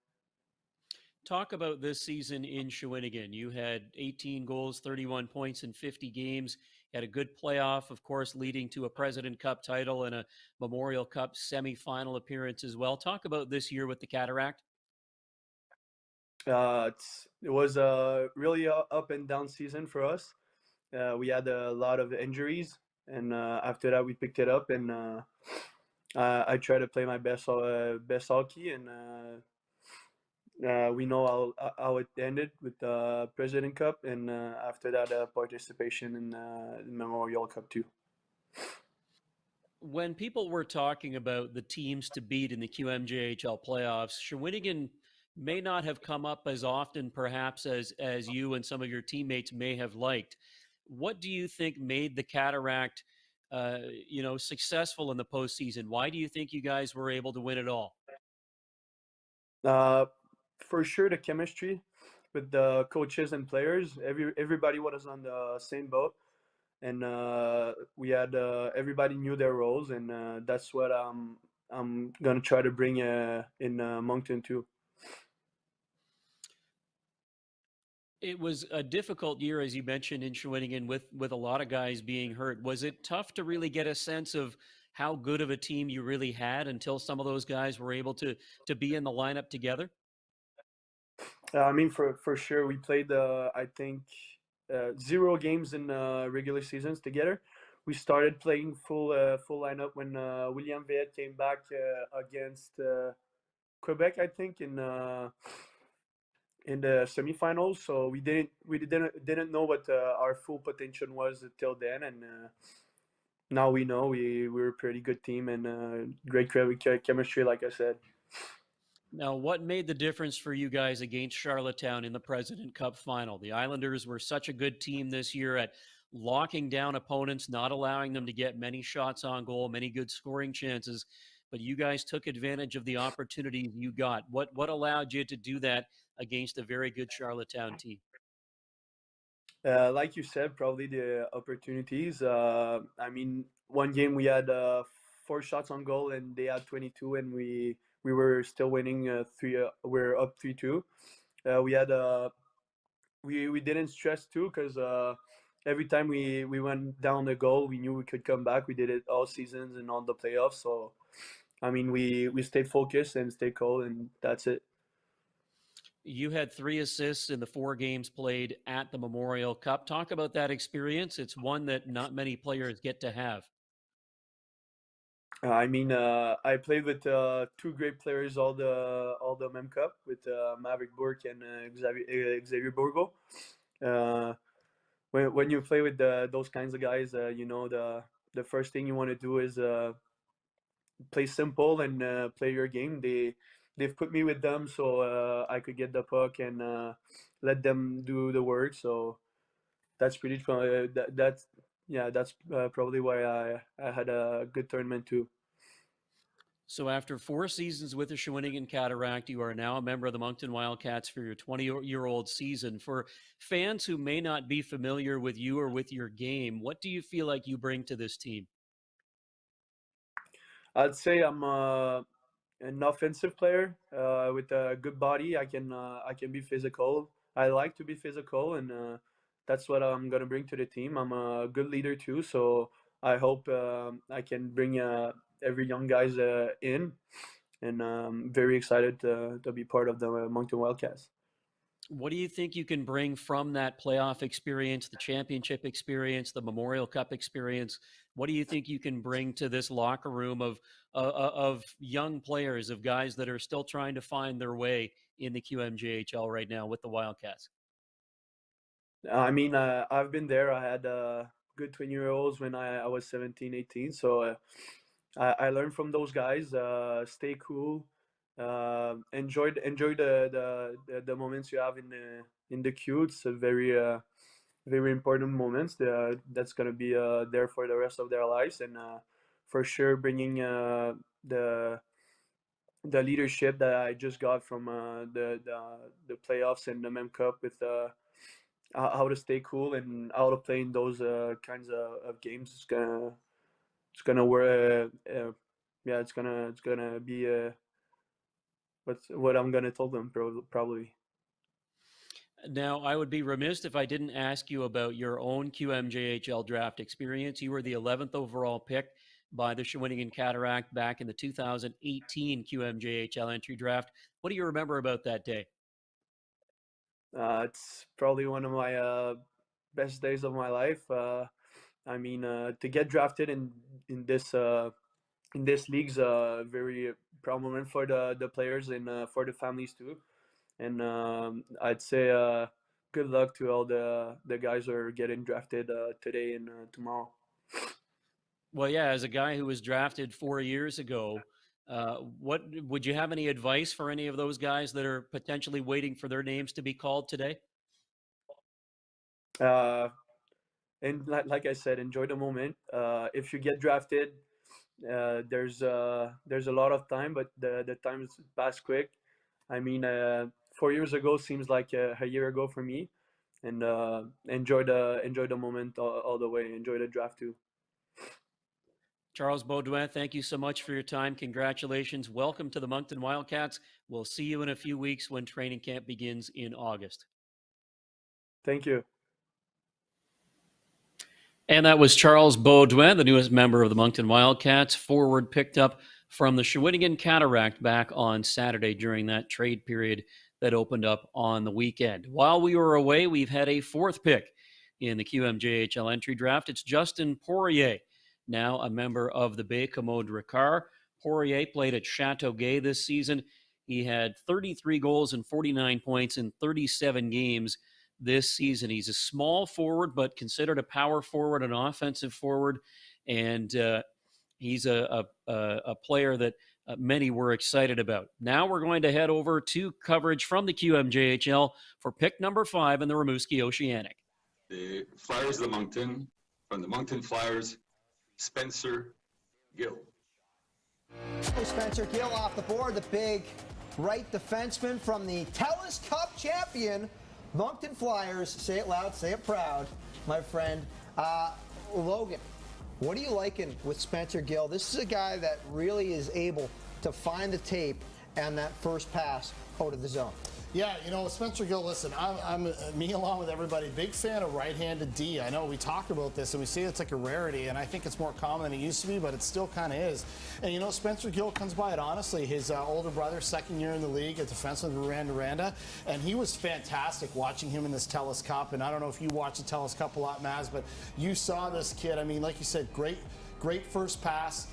Talk about this season in Shawinigan. You had 18 goals, 31 points in 50 games. You had a good playoff, of course, leading to a President Cup title and a Memorial Cup semifinal appearance as well. Talk about this year with the Cataract. It was a really up and down season for us. We had a lot of injuries, and after that we picked it up, and I tried to play my best hockey, and we know how it ended with the President Cup, and after that participation in the Memorial Cup too. When people were talking about the teams to beat in the QMJHL playoffs, Shawinigan may not have come up as often perhaps as you and some of your teammates may have liked. What do you think made the Cataract successful in the postseason? Why do you think you guys were able to win it all? For sure, the chemistry with the coaches and players. Everybody was on the same boat, and we had everybody knew their roles, and that's what I'm gonna try to bring in Moncton too. It was a difficult year, as you mentioned, in Shawinigan with a lot of guys being hurt. Was it tough to really get a sense of how good of a team you really had until some of those guys were able to be in the lineup together? I mean, for sure, we played I think 0 games in regular seasons together. We started playing full lineup when William Veillette came back against Quebec, I think, in the semifinals. So we didn't know what our full potential was till then, and now we know we're a pretty good team and great chemistry, like I said. Now, what made the difference for you guys against Charlottetown in the President Cup final? The Islanders were such a good team this year at locking down opponents, not allowing them to get many shots on goal, many good scoring chances, but you guys took advantage of the opportunities you got. What allowed you to do that against a very good Charlottetown team? Like you said, probably the opportunities. I mean, one game we had 4 shots on goal and they had 22, and we were still winning 3. We're up 3-2. We didn't stress too because every time we went down the goal, we knew we could come back. We did it all seasons and on the playoffs. So, I mean, we stayed focused and stayed cool, and that's it. You had 3 assists in the 4 games played at the Memorial Cup. Talk about that experience. It's one that not many players get to have. I mean, I played with 2 great players all the Mem Cup with Maverick Burke and Xavier Bourgo. When you play with those kinds of guys, you know the first thing you want to do is play simple and play your game. They've put me with them so I could get the puck and let them do the work. So that's pretty that's probably why I had a good tournament too. So after 4 seasons with the Shawinigan Cataract, you are now a member of the Moncton Wildcats for your 20-year-old season. For fans who may not be familiar with you or with your game, what do you feel like you bring to this team? I'd say I'm an offensive player with a good body. I can be physical. I like to be physical, and that's what I'm gonna bring to the team. I'm a good leader too, so I hope I can bring every young guys in, and I'm very excited to be part of the Moncton Wildcats. What do you think you can bring from that playoff experience, the championship experience, the Memorial Cup experience? What do you think you can bring to this locker room of young players, of guys that are still trying to find their way in the QMJHL right now with the Wildcats? I mean, I've been there. I had good 20-year-olds when I was 17, 18. So I learned from those guys. Stay cool. Enjoy the moments you have in the queue. It's a very important moments. That's gonna be there for the rest of their lives, and for sure bringing the leadership that I just got from the playoffs and the Mem Cup with how to stay cool and how to play in those kinds of games. It's gonna work. Yeah, it's gonna be what I'm gonna tell them probably. Now, I would be remiss if I didn't ask you about your own QMJHL draft experience. You were the 11th overall pick by the Shawinigan Cataract back in the 2018 QMJHL entry draft. What do you remember about that day? It's probably one of my best days of my life. I mean, to get drafted in this league's very proud moment for the players and for the families too. And I'd say good luck to all the guys who are getting drafted today and tomorrow. Well, yeah, as a guy who was drafted 4 years ago, what would you have any advice for any of those guys that are potentially waiting for their names to be called today? And like I said, enjoy the moment. If you get drafted, there's a lot of time, but the time pass quick. I mean, 4 years ago seems like a year ago for me, and enjoy the moment all the way. Enjoy the draft too. Charles Beaudoin, thank you so much for your time. Congratulations. Welcome to the Moncton Wildcats. We'll see you in a few weeks when training camp begins in August. Thank you. And that was Charles Beaudoin, the newest member of the Moncton Wildcats, forward picked up from the Shawinigan Cataract back on Saturday during that trade period that opened up on the weekend. While we were away, we've had a 4th pick in the QMJHL entry draft. It's Justin Poirier, now a member of the Baie-Commode Ricard. Poirier played at Chateauguay this season. He had 33 goals and 49 points in 37 games this season. He's a small forward, but considered a power forward, an offensive forward, and he's a player that many were excited about. Now we're going to head over to coverage from the QMJHL for pick number 5 in the Rimouski Oceanic. The Flyers of the Moncton, from the Moncton Flyers, Spencer Gill. Spencer Gill off the board, the big right defenseman from the TELUS Cup champion Moncton Flyers. Say it loud, say it proud, my friend. Logan, what are you liking with Spencer Gill? This is a guy that really is able to find the tape and that first pass out of the zone. Yeah, you know, Spencer Gill, listen, I'm me along with everybody, big fan of right-handed D. I know we talk about this and we say it's like a rarity, and I think it's more common than it used to be, but it still kind of is. And, you know, Spencer Gill comes by it honestly. His older brother, second year in the league, a defenseman with Randa, and he was fantastic watching him in this TELUS Cup. And I don't know if you watch the TELUS Cup a lot, Maz, but you saw this kid. I mean, like you said, great first pass.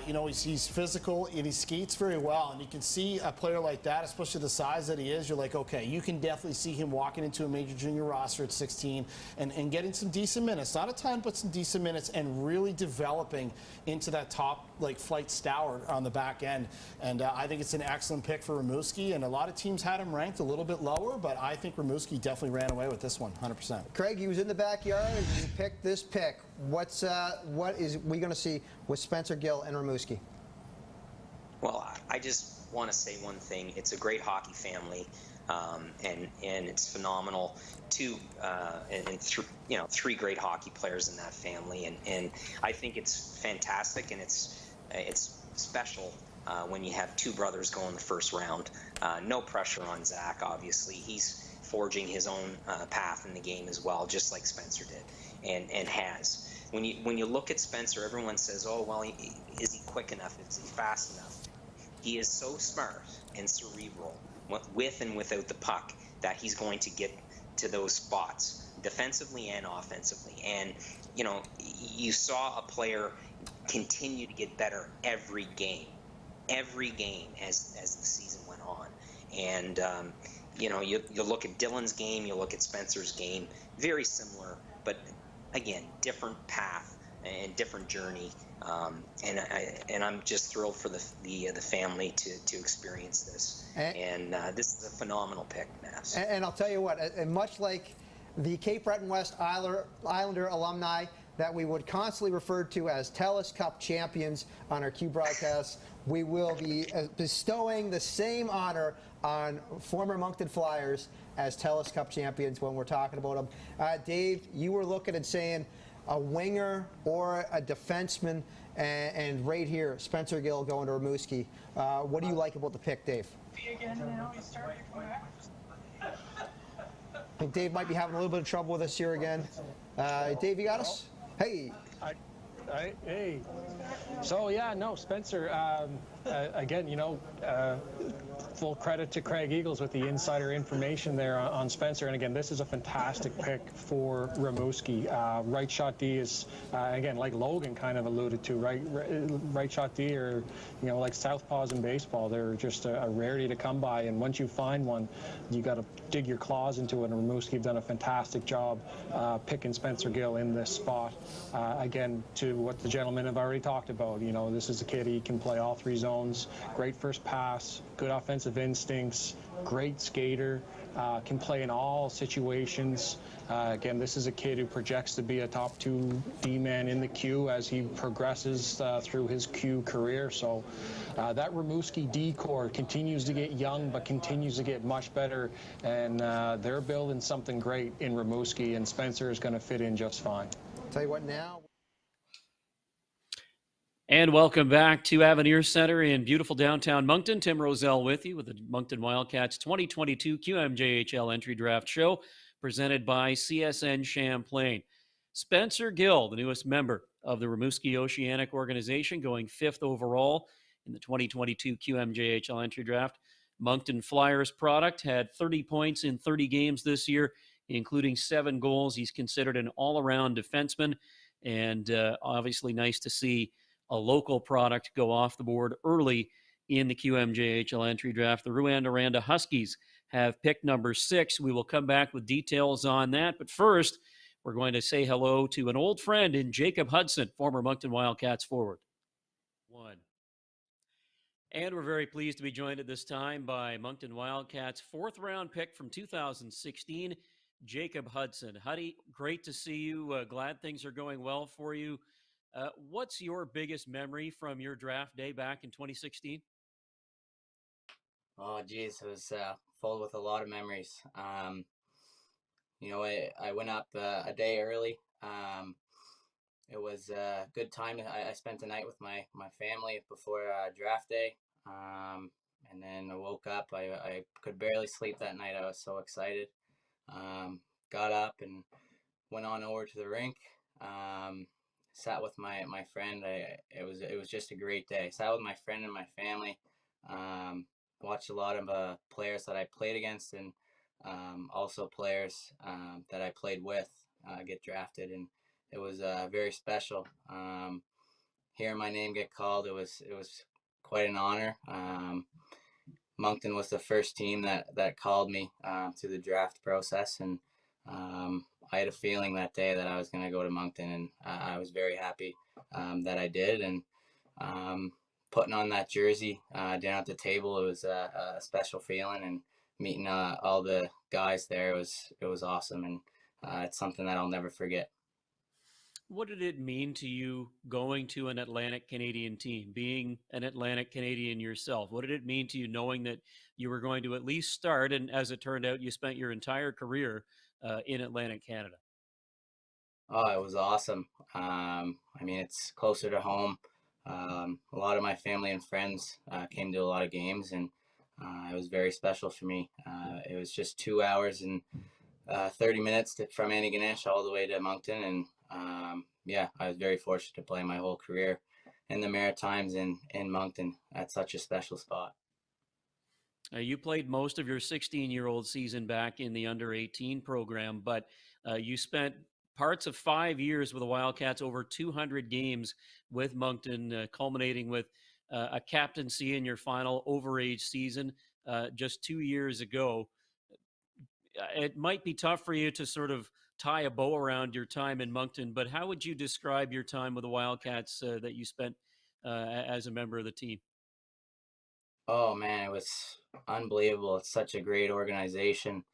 You know, he's physical and he skates very well. And you can see a player like that, especially the size that he is, you're like, okay, you can definitely see him walking into a major junior roster at 16 and getting some decent minutes. Not a ton, but some decent minutes, and really developing into that top, like, flight star on the back end. And I think it's an excellent pick for Rimouski. And a lot of teams had him ranked a little bit lower, but I think Rimouski definitely ran away with this one, 100%. Craig, he was in the backyard and you picked this pick. What is we going to see with Spencer Gill and Rimouski? Well, I just want to say one thing. It's a great hockey family, and it's phenomenal. Three great hockey players in that family, and I think it's fantastic, and it's special when you have two brothers go in the first round. No pressure on Zach, obviously. He's forging his own path in the game as well, just like Spencer did, and has. When you look at Spencer, everyone says, oh, well, is he quick enough? Is he fast enough? He is so smart and cerebral with and without the puck that he's going to get to those spots defensively and offensively. And, you know, you saw a player continue to get better every game as the season went on. And, you know, you look at Dylan's game, you look at Spencer's game, very similar, but again, different path and different journey, and I'm just thrilled for the family to experience this. And this is a phenomenal pick, Mavs. And I'll tell you what, and much like the Cape Breton West Islander alumni that we would constantly refer to as TELUS Cup champions on our Q broadcasts, we will be bestowing the same honor on former Moncton Flyers as TELUS Cup champions when we're talking about them. Dave, you were looking and saying a winger or a defenseman, and right here, Spencer Gill going to Rimouski. What do you like about the pick, Dave? I think Dave might be having a little bit of trouble with us here again. Dave, you got us? Hey. Hey. So, yeah, no, Spencer, again, you know, full credit to Craig Eagles with the insider information there on Spencer. And again, this is a fantastic pick for Rimouski. Right shot D is, again, like Logan kind of alluded to, right shot D are, you know, like southpaws in baseball. They're just a rarity to come by. And once you find one, you got to dig your claws into it. And Rimouski have done a fantastic job picking Spencer Gill in this spot. Again, to what the gentlemen have already talked about, you know, this is a kid, he can play all three zones, great first pass, good offensive instincts, great skater, can play in all situations. Again, this is a kid who projects to be a top 2 D-man in the Q as he progresses through his Q career. So that Rimouski D-core continues to get young, but continues to get much better. And they're building something great in Rimouski, and Spencer is going to fit in just fine. Tell you what now. And welcome back to Avenir Center in beautiful downtown Moncton. Tim Roselle with you with the Moncton Wildcats 2022 QMJHL Entry Draft Show presented by CSN Champlain. Spencer Gill, the newest member of the Rimouski Oceanic organization, going 5th overall in the 2022 QMJHL Entry Draft. Moncton Flyers product, had 30 points in 30 games this year, including 7 goals. He's considered an all-around defenseman, and obviously nice to see a local product go off the board early in the QMJHL entry draft. The Rouyn-Noranda Huskies have pick number 6. We will come back with details on that. But first, we're going to say hello to an old friend in Jacob Hudson, former Moncton Wildcats forward. And we're very pleased to be joined at this time by Moncton Wildcats 4th-round pick from 2016, Jacob Hudson. Huddy, great to see you. Glad things are going well for you. What's your biggest memory from your draft day back in 2016? Oh, geez, it was full with a lot of memories. You know, I went up a day early. It was a good time. I spent the night with my family before draft day. And then I woke up. I could barely sleep that night. I was so excited. Got up and went on over to the rink. Sat with my friend. It was just a great day. Sat with my friend and my family. Watched a lot of players that I played against, and also players that I played with get drafted, and it was very special. Hearing my name get called, it was quite an honor. Moncton was the first team that called me to the draft process, and I had a feeling that day that I was going to go to Moncton, and I was very happy that I did. And putting on that jersey down at the table, it was a special feeling, and meeting all the guys there, it was awesome, and it's something that I'll never forget. What did it mean to you going to an Atlantic Canadian team, being an Atlantic Canadian yourself? What did it mean to you knowing that you were going to at least start, and as it turned out, you spent your entire career in Atlantic Canada? Oh, it was awesome. I mean, it's closer to home. A lot of my family and friends came to a lot of games, and it was very special for me. It was just 2 hours and 30 minutes from Antigonish all the way to Moncton, and yeah, I was very fortunate to play my whole career in the Maritimes in Moncton at such a special spot. You played most of your 16-year-old season back in the under-18 program, but you spent parts of 5 years with the Wildcats, over 200 games with Moncton, culminating with a captaincy in your final overage season just 2 years ago. It might be tough for you to sort of tie a bow around your time in Moncton, but how would you describe your time with the Wildcats that you spent as a member of the team? Oh man, it was unbelievable. It's such a great organization.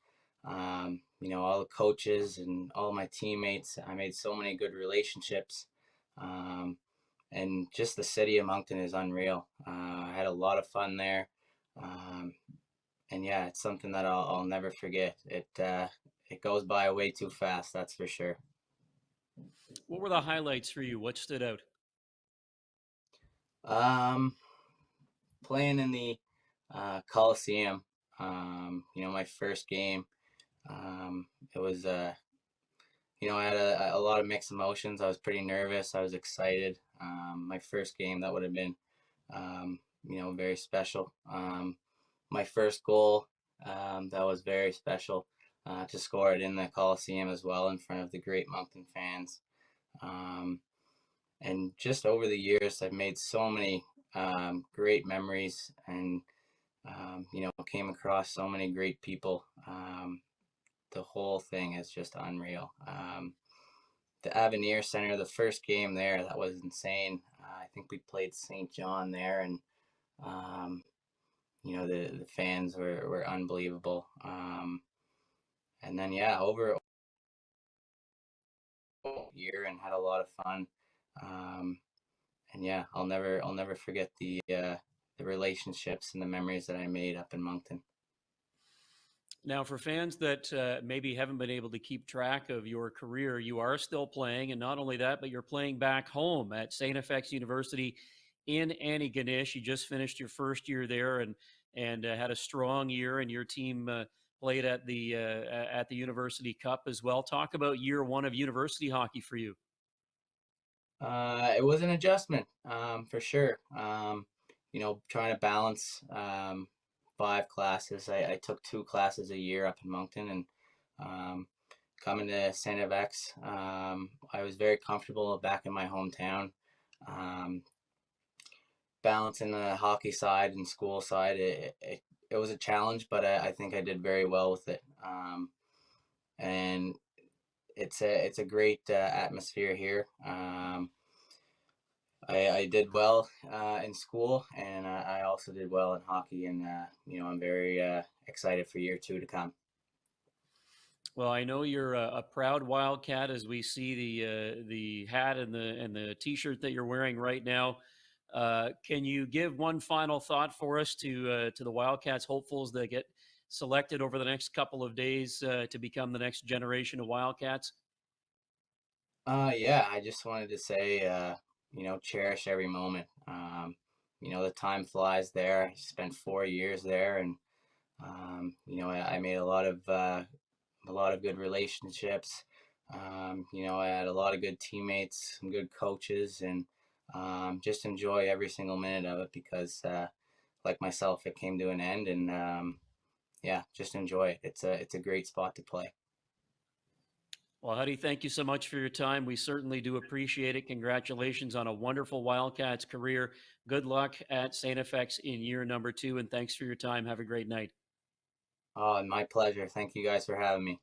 You know, all the coaches and all my teammates. I made so many good relationships. And just the city of Moncton is unreal. I had a lot of fun there. And yeah, it's something that I'll never forget. It goes by way too fast, that's for sure. What were the highlights for you? What stood out? Playing in the Coliseum, you know, my first game, it was, you know, I had a lot of mixed emotions. I was pretty nervous. I was excited. My first game, that would have been, you know, very special. My first goal, that was very special to score it in the Coliseum as well, in front of the great Moncton fans. And just over the years, I've made so many great memories, and you know, came across so many great people. The whole thing is just unreal. The Avenir Center, the first game there, that was insane. I think we played St. John there, and you know, the fans were unbelievable. And then yeah, over a year, and had a lot of fun. And yeah, I'll never forget the relationships and the memories that I made up in Moncton. Now, for fans that maybe haven't been able to keep track of your career, you are still playing, and not only that, but you're playing back home at St. FX University in Antigonish. You just finished your first year there, and had a strong year, and your team played at the University Cup as well. Talk about year one of university hockey for you. It was an adjustment, for sure. You know, trying to balance 5 classes. I took 2 classes a year up in Moncton, and coming to St. FX, I was very comfortable back in my hometown. Balancing the hockey side and school side, it was a challenge, but I think I did very well with it. And it's a great atmosphere here. I did well in school, and I also did well in hockey, and you know, I'm very excited for year 2 to come. Well, I know you're a proud Wildcat, as we see the hat and the T-shirt that you're wearing right now. Can you give one final thought for us to the Wildcats hopefuls that get selected over the next couple of days to become the next generation of Wildcats? Yeah, I just wanted to say, you know, cherish every moment. the time flies there. I spent 4 years there, and I made a lot of good relationships. I had a lot of good teammates, some good coaches, and just enjoy every single minute of it because, like myself, it came to an end, and just enjoy it. It's a great spot to play. Well, Huddy, thank you so much for your time. We certainly do appreciate it. Congratulations on a wonderful Wildcats career. Good luck at St. FX in year number 2, and thanks for your time. Have a great night. Oh, my pleasure. Thank you guys for having me.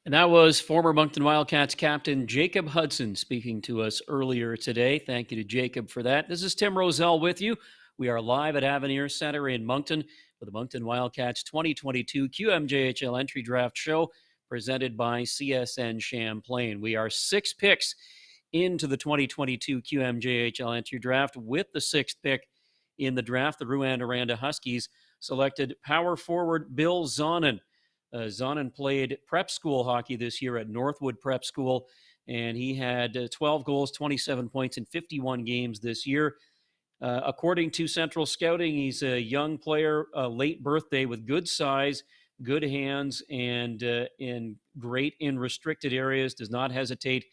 And that was former Moncton Wildcats captain Jacob Hudson speaking to us earlier today. Thank you to Jacob for that. This is Tim Roselle with you. We are live at Avenir Center in Moncton for the Moncton Wildcats 2022 QMJHL Entry Draft Show presented by CSN Champlain. We are 6 picks into the 2022 QMJHL Entry Draft. With the 6th pick in the draft, the Rouyn-Noranda Huskies selected power forward Bill Zonin. Zonin played prep school hockey this year at Northwood Prep School, and he had 12 goals, 27 points in 51 games this year. According to Central Scouting, he's a young player, late birthday with good size, good hands, and great in restricted areas. Does not hesitate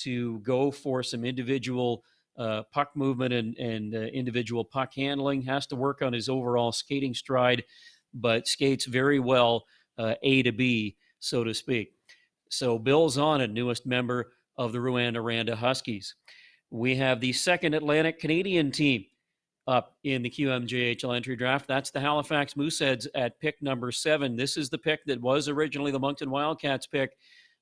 to go for some individual puck movement and individual puck handling. Has to work on his overall skating stride, but skates very well A to B, so to speak. So Bill Zonin, newest member of the Rouyn-Noranda Huskies. We have the second Atlantic Canadian team up in the QMJHL entry draft. That's the Halifax Mooseheads at pick number 7. This is the pick that was originally the Moncton Wildcats pick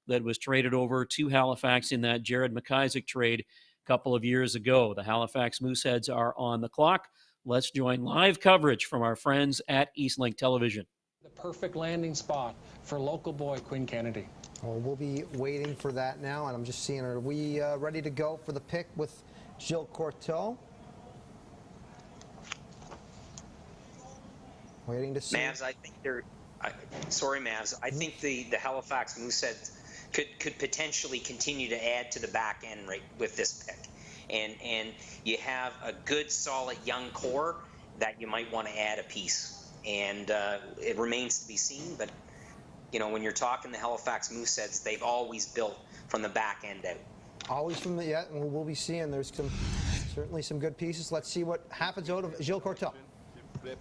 that was traded over to Halifax in that Jared McIsaac trade a couple of years ago. The Halifax Mooseheads are on the clock. Let's join live coverage from our friends at Eastlink Television. The perfect landing spot for local boy Quinn Kennedy. Well, we'll be waiting for that now, and I'm just seeing, are we ready to go for the pick with Gilles Courteau? Waiting to see. Mavs, I think they're. Sorry, Mavs. I think the Halifax Mooseheads could potentially continue to add to the back end right with this pick, and you have a good, solid young core that you might want to add a piece, and it remains to be seen, but. When you're talking the Halifax Mooseheads, they've always built from the back end out. Always from the, and we'll be seeing there's certainly some good pieces. Let's see what happens out of Gilles Courteau. The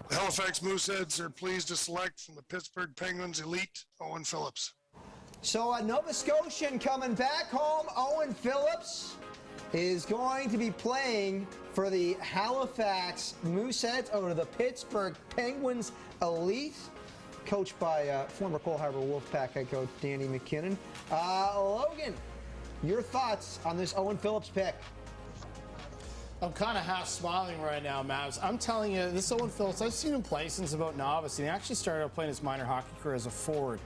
Halifax Mooseheads are pleased to select from the Pittsburgh Penguins elite, Owen Phillips. So a Nova Scotian coming back home, Owen Phillips, is going to be playing for the Halifax Mooseheads over the Pittsburgh Penguins elite, coached by former Cole Harbour Wolfpack head coach Danny McKinnon. Logan, your thoughts on this Owen Phillips pick? I'm kind of half smiling right now, Mavs. I'm telling you, this Owen Phillips, I've seen him play since about novice, and he actually started out playing his minor hockey career as a forward.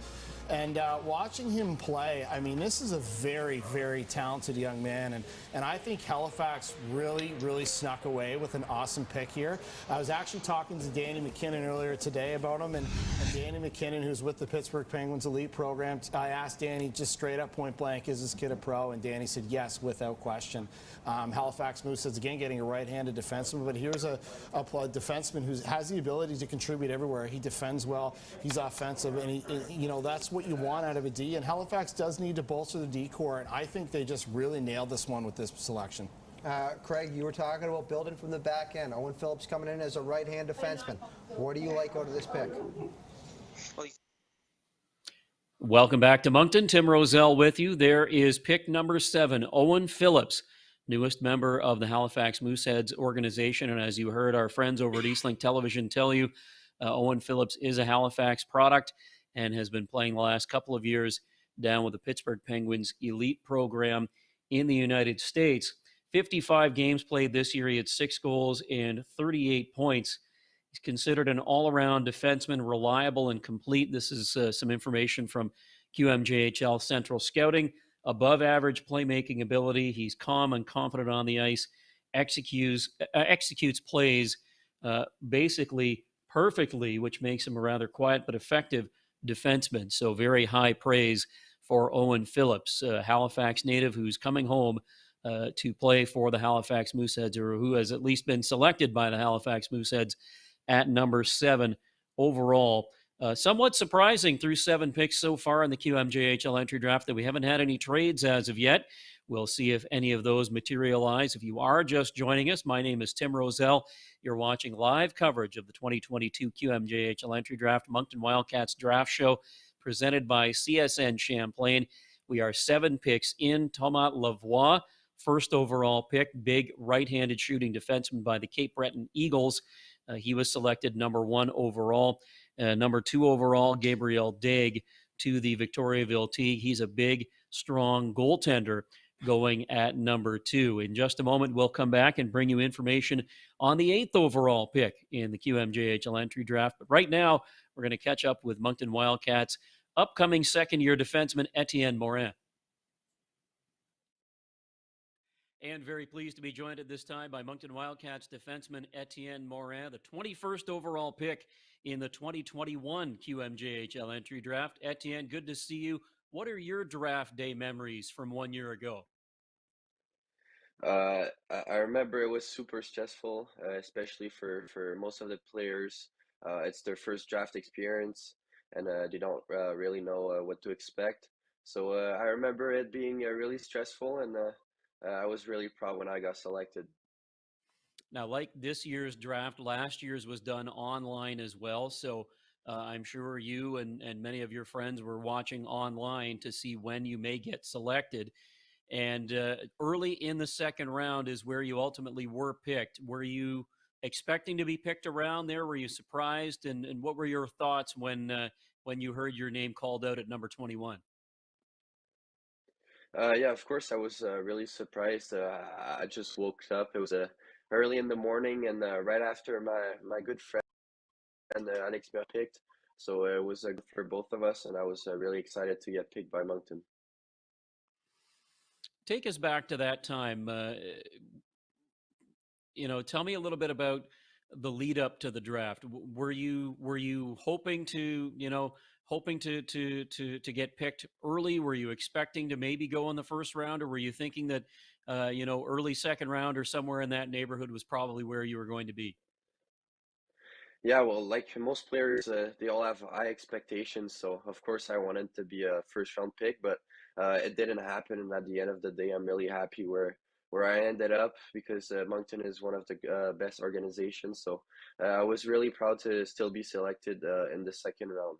And watching him play, I mean, this is a very, very talented young man. And I think Halifax really, really snuck away with an awesome pick here. I was actually talking to Danny McKinnon earlier today about him. And Danny McKinnon, who's with the Pittsburgh Penguins elite program, I asked Danny just straight up point blank, is this kid a pro? And Danny said yes, without question. Halifax Mooseheads, again, getting a right-handed defenseman. But here's a defenseman who has the ability to contribute everywhere. He defends well. He's offensive. And, that's what you want out of a D, and Halifax does need to bolster the D core, and I think they just really nailed this one with this selection. Craig, you were talking about building from the back end. Owen Phillips coming in as a right-hand defenseman. What do you like out of this pick? Welcome back to Moncton. Tim Roselle with you. There is pick number 7, Owen Phillips, newest member of the Halifax Mooseheads organization, and as you heard our friends over at Eastlink Television tell you, Owen Phillips is a Halifax product and has been playing the last couple of years down with the Pittsburgh Penguins elite program in the United States. 55 games played this year. He had 6 goals and 38 points. He's considered an all-around defenseman, reliable and complete. This is some information from QMJHL Central Scouting. Above average playmaking ability. He's calm and confident on the ice, executes plays basically perfectly, which makes him a rather quiet but effective defenseman. So very high praise for Owen Phillips, a Halifax native who's coming home to play for the Halifax Mooseheads, or who has at least been selected by the Halifax Mooseheads at number 7 overall. Somewhat surprising through 7 picks so far in the QMJHL entry draft that we haven't had any trades as of yet. We'll see if any of those materialize. If you are just joining us, my name is Tim Roselle. You're watching live coverage of the 2022 QMJHL entry draft, Moncton Wildcats draft show, presented by CSN Champlain. We are 7 picks in. Thomas Lavoie, first overall pick, big right-handed shooting defenseman by the Cape Breton Eagles. He was selected number 1 overall. Number 2 overall, Gabriel Daig to the Victoriaville Tea. He's a big, strong goaltender going at number 2. In just a moment, we'll come back and bring you information on the 8th overall pick in the QMJHL entry draft. But right now, we're going to catch up with Moncton Wildcats' upcoming second-year defenseman, Etienne Morin. And very pleased to be joined at this time by Moncton Wildcats defenseman Etienne Morin, the 21st overall pick in the 2021 QMJHL entry draft. Etienne, good to see you. What are your draft day memories from 1 year ago? I remember it was super stressful, especially for most of the players. It's their first draft experience, and they don't really know what to expect. So I remember it being really stressful, and I was really proud when I got selected. Now, like this year's draft, last year's was done online as well. So I'm sure you and many of your friends were watching online to see when you may get selected. And early in the second round is where you ultimately were picked. Were you expecting to be picked around there? Were you surprised? And what were your thoughts when you heard your name called out at number 21? Yeah, of course, I was really surprised. I just woke up. It was early in the morning, and right after my good friend Alex got picked. So it was good for both of us, and I was really excited to get picked by Moncton. Take us back to that time. Tell me a little bit about the lead up to the draft. Were you hoping to get picked early? Were you expecting to maybe go in the first round, or were you thinking that early second round or somewhere in that neighborhood was probably where you were going to be? Yeah, well, like most players, they all have high expectations. So of course, I wanted to be a first round pick, but it didn't happen. And at the end of the day, I'm really happy where I ended up, because Moncton is one of the best organizations. So I was really proud to still be selected in the second round.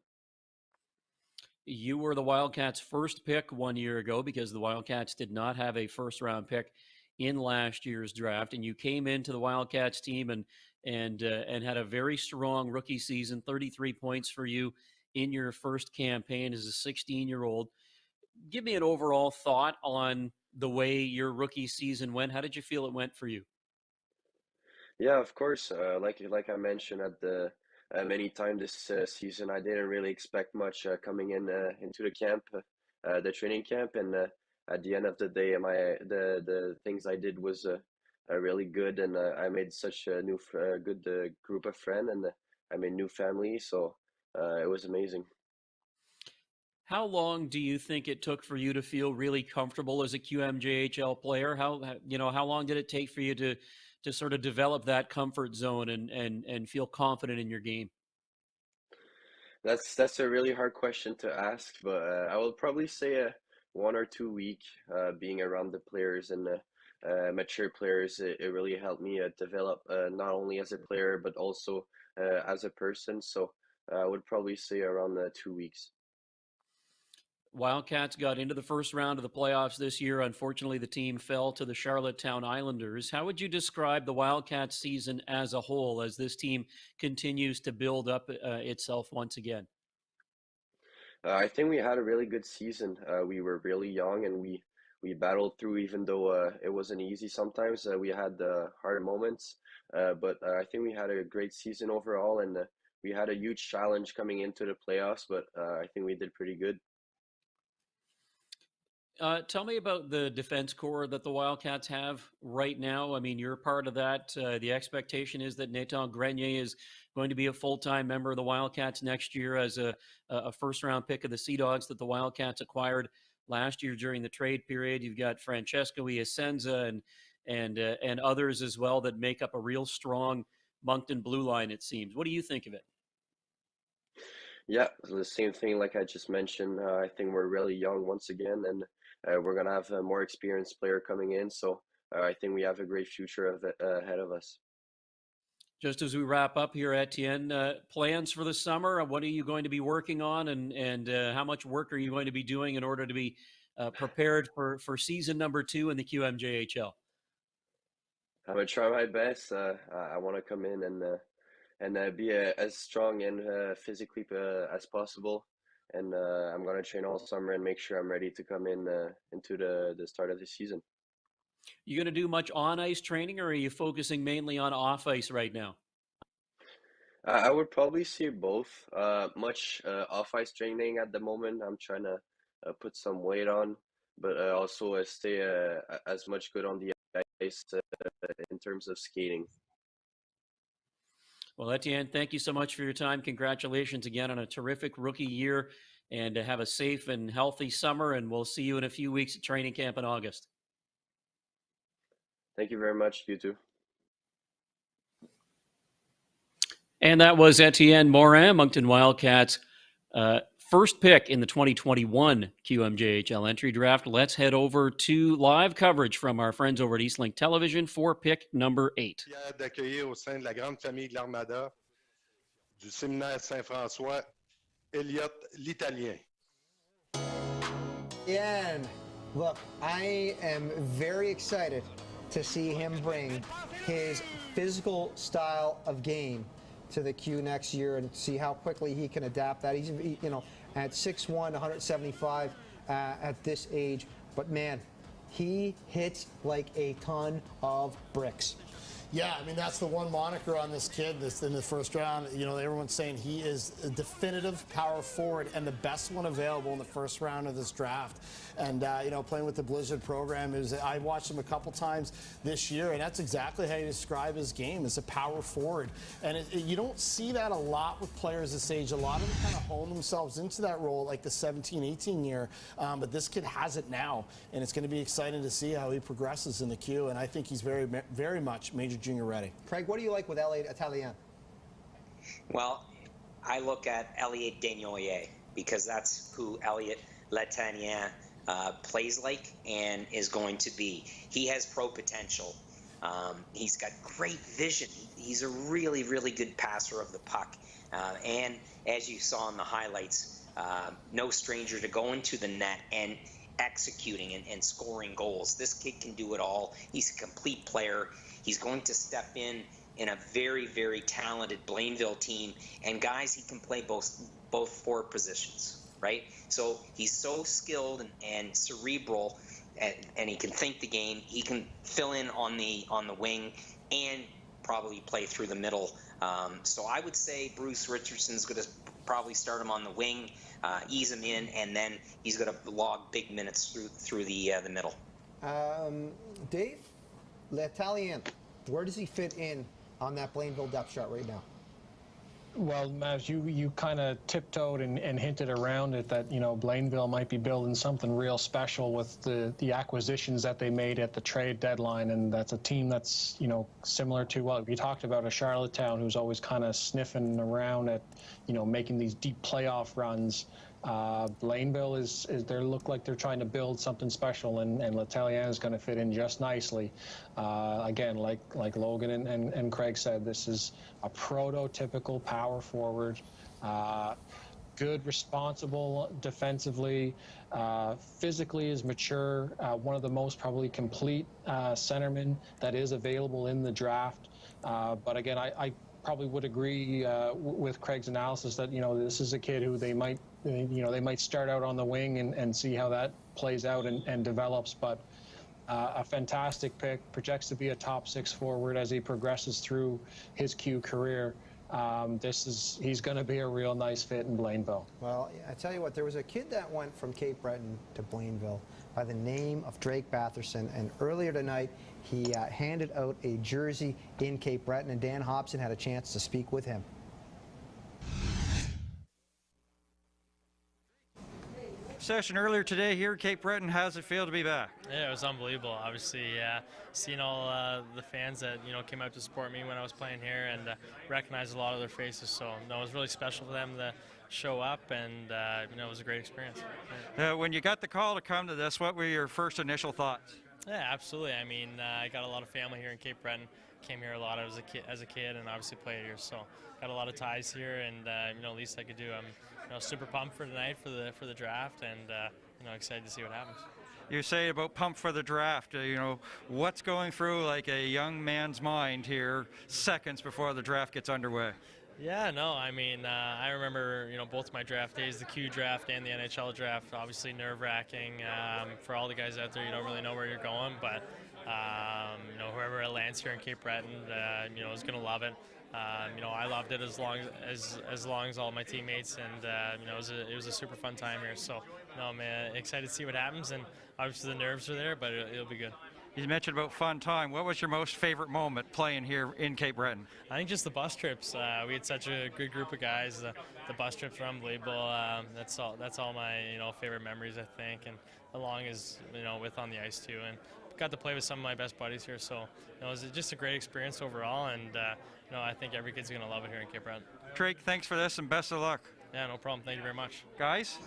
You were the Wildcats' first pick 1 year ago, because the Wildcats did not have a first round pick in last year's draft, and you came into the Wildcats team and had a very strong rookie season. 33 points for you in your first campaign as a 16-year-old. Give me an overall thought on the way your rookie season went. How did you feel it went for you? Yeah, of course. Like I mentioned at the many times this season, I didn't really expect much coming into the camp, the training camp, and at the end of the day, the things I did was really good, and I made such a good group of friends, and I made new family, so it was amazing. How long do you think it took for you to feel really comfortable as a QMJHL player? How long did it take for you to sort of develop that comfort zone and feel confident in your game? That's a really hard question to ask, but I will probably say 1 or 2 week being around the players and mature players. It really helped me develop not only as a player but also as a person. So I would probably say around 2 weeks. Wildcats got into the first round of the playoffs this year. Unfortunately, the team fell to the Charlottetown Islanders. How would you describe the Wildcats season as a whole, as this team continues to build up itself once again? I think we had a really good season. We were really young, and we battled through, even though it wasn't easy sometimes. We had hard moments, but I think we had a great season overall, and we had a huge challenge coming into the playoffs, but I think we did pretty good. Tell me about the defense core that the Wildcats have right now. I mean, you're part of that. The expectation is that Nathan Grenier is going to be a full-time member of the Wildcats next year as a first-round pick of the Sea Dogs that the Wildcats acquired last year during the trade period. You've got Francesco Iasenza and others as well that make up a real strong Moncton blue line, it seems. What do you think of it? Yeah, the same thing like I just mentioned. I think we're really young once again, and we're going to have a more experienced player coming in. So I think we have a great future ahead of us. Just as we wrap up here, Etienne, plans for the summer? What are you going to be working on, and how much work are you going to be doing in order to be prepared for season number 2 in the QMJHL? I'm going to try my best. I want to come in and be as strong and physically as possible. And I'm going to train all summer and make sure I'm ready to come in into the start of the season. You going to do much on-ice training, or are you focusing mainly on off-ice right now? I would probably say both. Much off-ice training at the moment. I'm trying to put some weight on, but also stay as much good on the ice in terms of skating. Well, Etienne, thank you so much for your time. Congratulations again on a terrific rookie year, and have a safe and healthy summer, and we'll see you in a few weeks at training camp in August. Thank you very much. You too. And that was Etienne Morin, Moncton Wildcats' first pick in the 2021 QMJHL entry draft. Let's head over to live coverage from our friends over at Eastlink Television for pick number 8. Fier d'accueillir au sein de la grande famille de l'Armada du séminaire Saint-François, Elliott l'Italien. And look, I am very excited to see him bring his physical style of game to the Q next year and see how quickly he can adapt that. He's, you know, at 6'1", 175 at this age, but man, he hits like a ton of bricks. Yeah, I mean, that's the one moniker on this kid that's in the first round. You know, everyone's saying he is a definitive power forward and the best one available in the first round of this draft. And, you know, playing with the Blizzard program, I watched him a couple times this year, and that's exactly how you describe his game, as a power forward. And you don't see that a lot with players this age. A lot of them kind of hone themselves into that role like the 17, 18 year. But this kid has it now, and it's going to be exciting to see how he progresses in the Q. And I think he's very, very much major junior ready. Craig, what do you like with Elliott Italien? Well, I look at Elliott Desnoyers because that's who Elliott Italien plays like and is going to be. He has pro potential. He's got great vision. He's a really, really good passer of the puck. And as you saw in the highlights, no stranger to going to the net and executing and scoring goals. This kid can do it all. He's a complete player. He's going to step in a very, very talented Blainville team. And guys, he can play both forward positions, right? So he's so skilled and cerebral, and he can think the game. He can fill in on the wing and probably play through the middle. So I would say Bruce Richardson's going to probably start him on the wing, ease him in, and then he's going to log big minutes through the middle. Dave, L'Italien, where does he fit in on that Blainville depth chart right now? Well, Mavs, you kind of tiptoed and hinted around it that, you know, Blainville might be building something real special with the acquisitions that they made at the trade deadline, and that's a team that's, you know, similar to what we talked about, a Charlottetown who's always kind of sniffing around at, you know, making these deep playoff runs. Blainville they look like they're trying to build something special, and L'Italien is going to fit in just nicely. Again, like Logan and Craig said, this is a prototypical power forward, good, responsible defensively, physically is mature, one of the most probably complete centermen that is available in the draft. But again, I probably would agree with Craig's analysis that, you know, this is a kid who they might start out on the wing and see how that plays out and develops, but a fantastic pick, projects to be a top 6 forward as he progresses through his Q career. He's going to be a real nice fit in Blainville. Well, I tell you what, there was a kid that went from Cape Breton to Blainville by the name of Drake Batherson. And earlier tonight, he handed out a jersey in Cape Breton, and Dan Hobson had a chance to speak with him. Session earlier today here at Cape Breton. How's it feel to be back? Yeah, it was unbelievable. Obviously, seeing all the fans that came out to support me when I was playing here, and recognized a lot of their faces. So it was really special for them to show up, and it was a great experience. When you got the call to come to this, what were your first initial thoughts? Yeah, absolutely. I mean, I got a lot of family here in Cape Breton. Came here a lot as a kid, and obviously played here. So got a lot of ties here, and least I could do. I'm super pumped for tonight for the draft, and excited to see what happens. You say about pumped for the draft. What's going through like a young man's mind here seconds before the draft gets underway? Yeah, no, I mean, I remember, both my draft days, the Q draft and the NHL draft, obviously nerve-wracking. For all the guys out there, you don't really know where you're going, but, whoever lands here in Cape Breton, is going to love it. I loved it as long as all my teammates, and, it was a super fun time here. So, I'm excited to see what happens, and obviously the nerves are there, but it'll be good. You mentioned about fun time. What was your most favorite moment playing here in Cape Breton? I think just the bus trips. We had such a good group of guys. The bus trips were unbelievable. That's all my favorite memories, I think, and along as with on the ice too. And got to play with some of my best buddies here. So it was just a great experience overall, and I think every kid's gonna love it here in Cape Breton. Drake, thanks for this and best of luck. Yeah, no problem. Thank you very much, guys.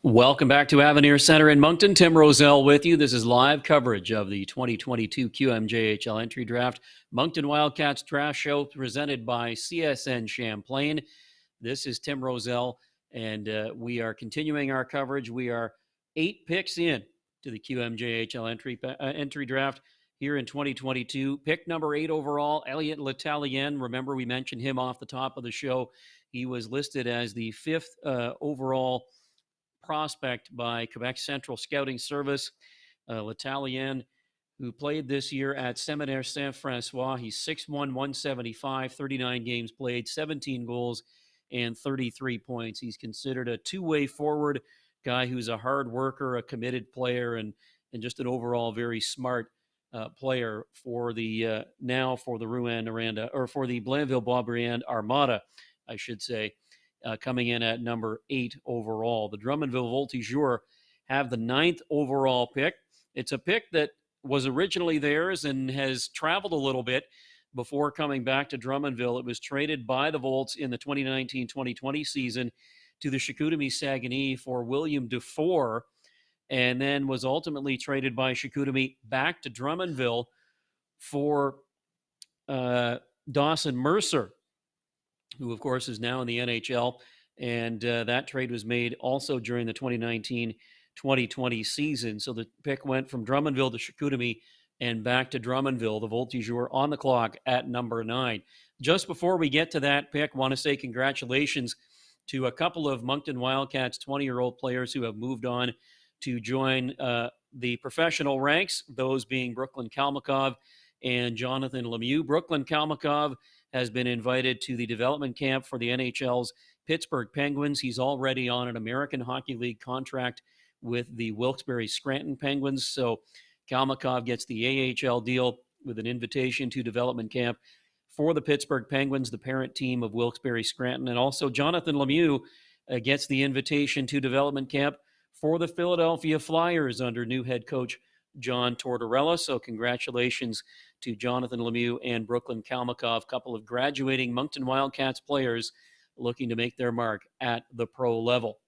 Welcome back to Avenir Center in Moncton. Tim Roselle with you. This is live coverage of the 2022 QMJHL entry draft. Moncton Wildcats draft show presented by CSN Champlain. This is Tim Roselle, and we are continuing our coverage. We are 8 picks in to the QMJHL entry draft here in 2022. Pick number 8 overall, Elliot Letalien. Remember, we mentioned him off the top of the show. He was listed as the 5th overall prospect by Quebec Central Scouting Service. Letalien, who played this year at Seminaire Saint-François. He's 6'1", 175, 39 games played, 17 goals, and 33 points. He's considered a two-way forward guy who's a hard worker, a committed player, and just an overall very smart player for the for the Rouyn-Noranda, or for the Blainville-Boisbriand Armada, I should say. Coming in at number 8 overall. The Drummondville Voltigeurs have the 9th overall pick. It's a pick that was originally theirs and has traveled a little bit before coming back to Drummondville. It was traded by the Volts in the 2019-2020 season to the Chicoutimi Saguenay for William Dufour, and then was ultimately traded by Chicoutimi back to Drummondville for Dawson Mercer, who, of course, is now in the NHL. And that trade was made also during the 2019-2020 season. So the pick went from Drummondville to Chicoutimi and back to Drummondville. The Voltigeurs on the clock at number 9. Just before we get to that pick, I want to say congratulations to a couple of Moncton Wildcats 20-year-old players who have moved on to join the professional ranks, those being Brooklyn Kalmakov and Jonathan Lemieux. Brooklyn Kalmakov has been invited to the development camp for the NHL's Pittsburgh Penguins. He's already on an American Hockey League contract with the Wilkes-Barre Scranton Penguins. So Kalmakov gets the AHL deal with an invitation to development camp for the Pittsburgh Penguins, the parent team of Wilkes-Barre Scranton. And also Jonathan Lemieux gets the invitation to development camp for the Philadelphia Flyers under new head coach John Tortorella. So congratulations to Jonathan Lemieux and Brooklyn Kalmakov, couple of graduating Moncton Wildcats players looking to make their mark at the pro level.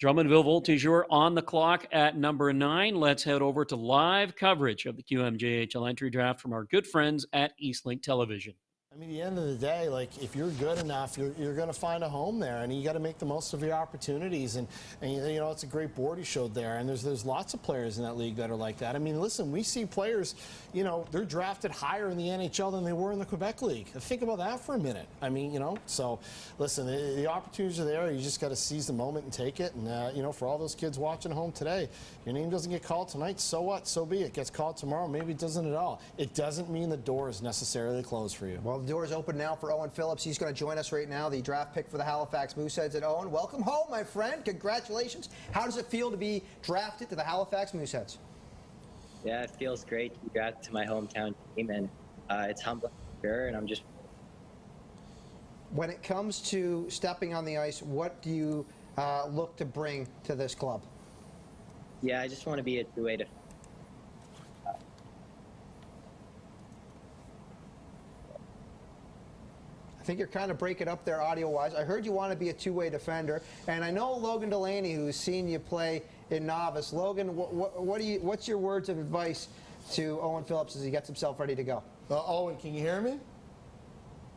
Drummondville Voltigeurs on the clock at number 9. Let's head over to live coverage of the QMJHL entry draft from our good friends at Eastlink Television. I mean, at the end of the day, like, if you're good enough, you're going to find a home there, and you got to make the most of your opportunities. And it's a great board he showed there, and there's lots of players in that league that are like that. I mean, listen, we see players, they're drafted higher in the NHL than they were in the Quebec League. Think about that for a minute. I mean, so listen, the opportunities are there. You just got to seize the moment and take it. And for all those kids watching home today, your name doesn't get called tonight, so what? So be it. Gets called tomorrow, maybe it doesn't at all. It doesn't mean the door is necessarily closed for you. Well, the doors open now for Owen Phillips. He's going to join us right now, the draft pick for the Halifax Mooseheads. And Owen, welcome home, my friend. Congratulations. How does it feel to be drafted to the Halifax Mooseheads? Yeah, it feels great. Congrats to my hometown team, and it's humbling, sure, and I'm just... When it comes to stepping on the ice, what do you look to bring to this club? Yeah, I just want to be a two-way defender. I think you're kind of breaking up there audio-wise. I heard you want to be a two-way defender, and I know Logan Delaney, who's seen you play in novice. Logan, what's your words of advice to Owen Phillips as he gets himself ready to go? Owen, can you hear me?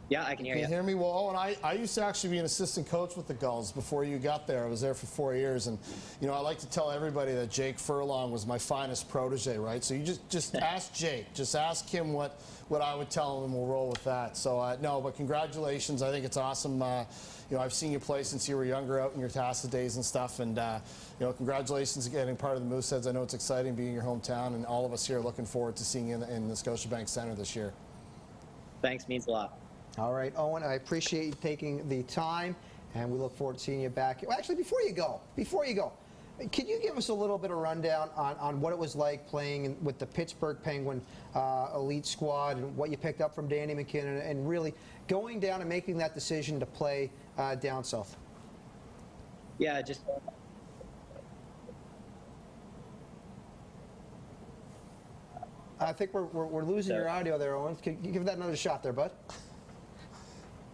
Yeah, I can hear you. Can you hear me? Well, Owen, I used to actually be an assistant coach with the Gulls before you got there. I was there for 4 years, and I like to tell everybody that Jake Furlong was my finest protege, right? So you just ask Jake, just ask him what I would tell him, and we'll roll with that. So no, but congratulations. I think it's awesome. I've seen you play since you were younger out in your Tassa days and stuff, and congratulations on getting part of the Mooseheads. I know it's exciting being in your hometown, and all of us here are looking forward to seeing you in the Scotiabank Centre this year. Thanks, means a lot. All right, Owen, I appreciate you taking the time, and we look forward to seeing you back. Well, actually, before you go, can you give us a little bit of rundown on what it was like playing with the Pittsburgh Penguin elite squad and what you picked up from Danny McKinnon and really going down and making that decision to play down south? Yeah, just... I think we're losing your audio there, Owen. Can you give that another shot there, bud?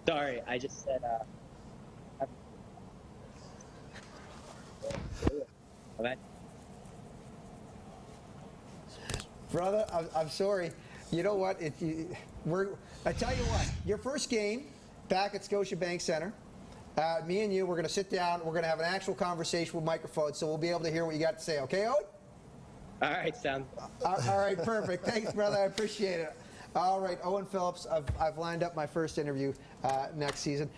Sorry, I just said... Brother, I'm sorry. You know what? I tell you what, your first game back at Scotiabank Centre, me and you, we're going to sit down, we're going to have an actual conversation with microphones, so we'll be able to hear what you got to say. Okay, Owen? All right, sounds good. All right, perfect. Thanks, brother. I appreciate it. All right, Owen Phillips, I've lined up my first interview next season.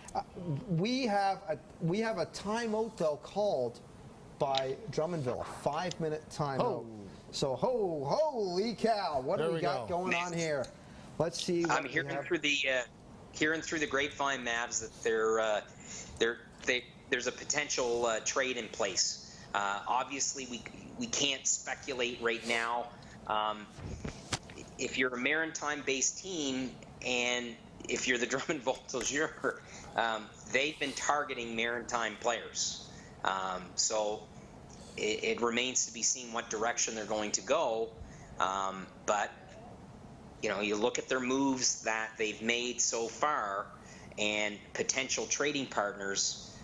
We have a timeout, though, called by Drummondville, a 5-minute timeout. Oh. So, holy cow, what do we got going on here? Let's see. I'm hearing through the grapevine, Mavs, that there's a potential trade in place. Obviously, we can't speculate right now. If you're a Maritime-based team, and if you're the Drummond Voltigeur, they've been targeting Maritime players. So it remains to be seen what direction they're going to go. But you look at their moves that they've made so far and potential trading partners.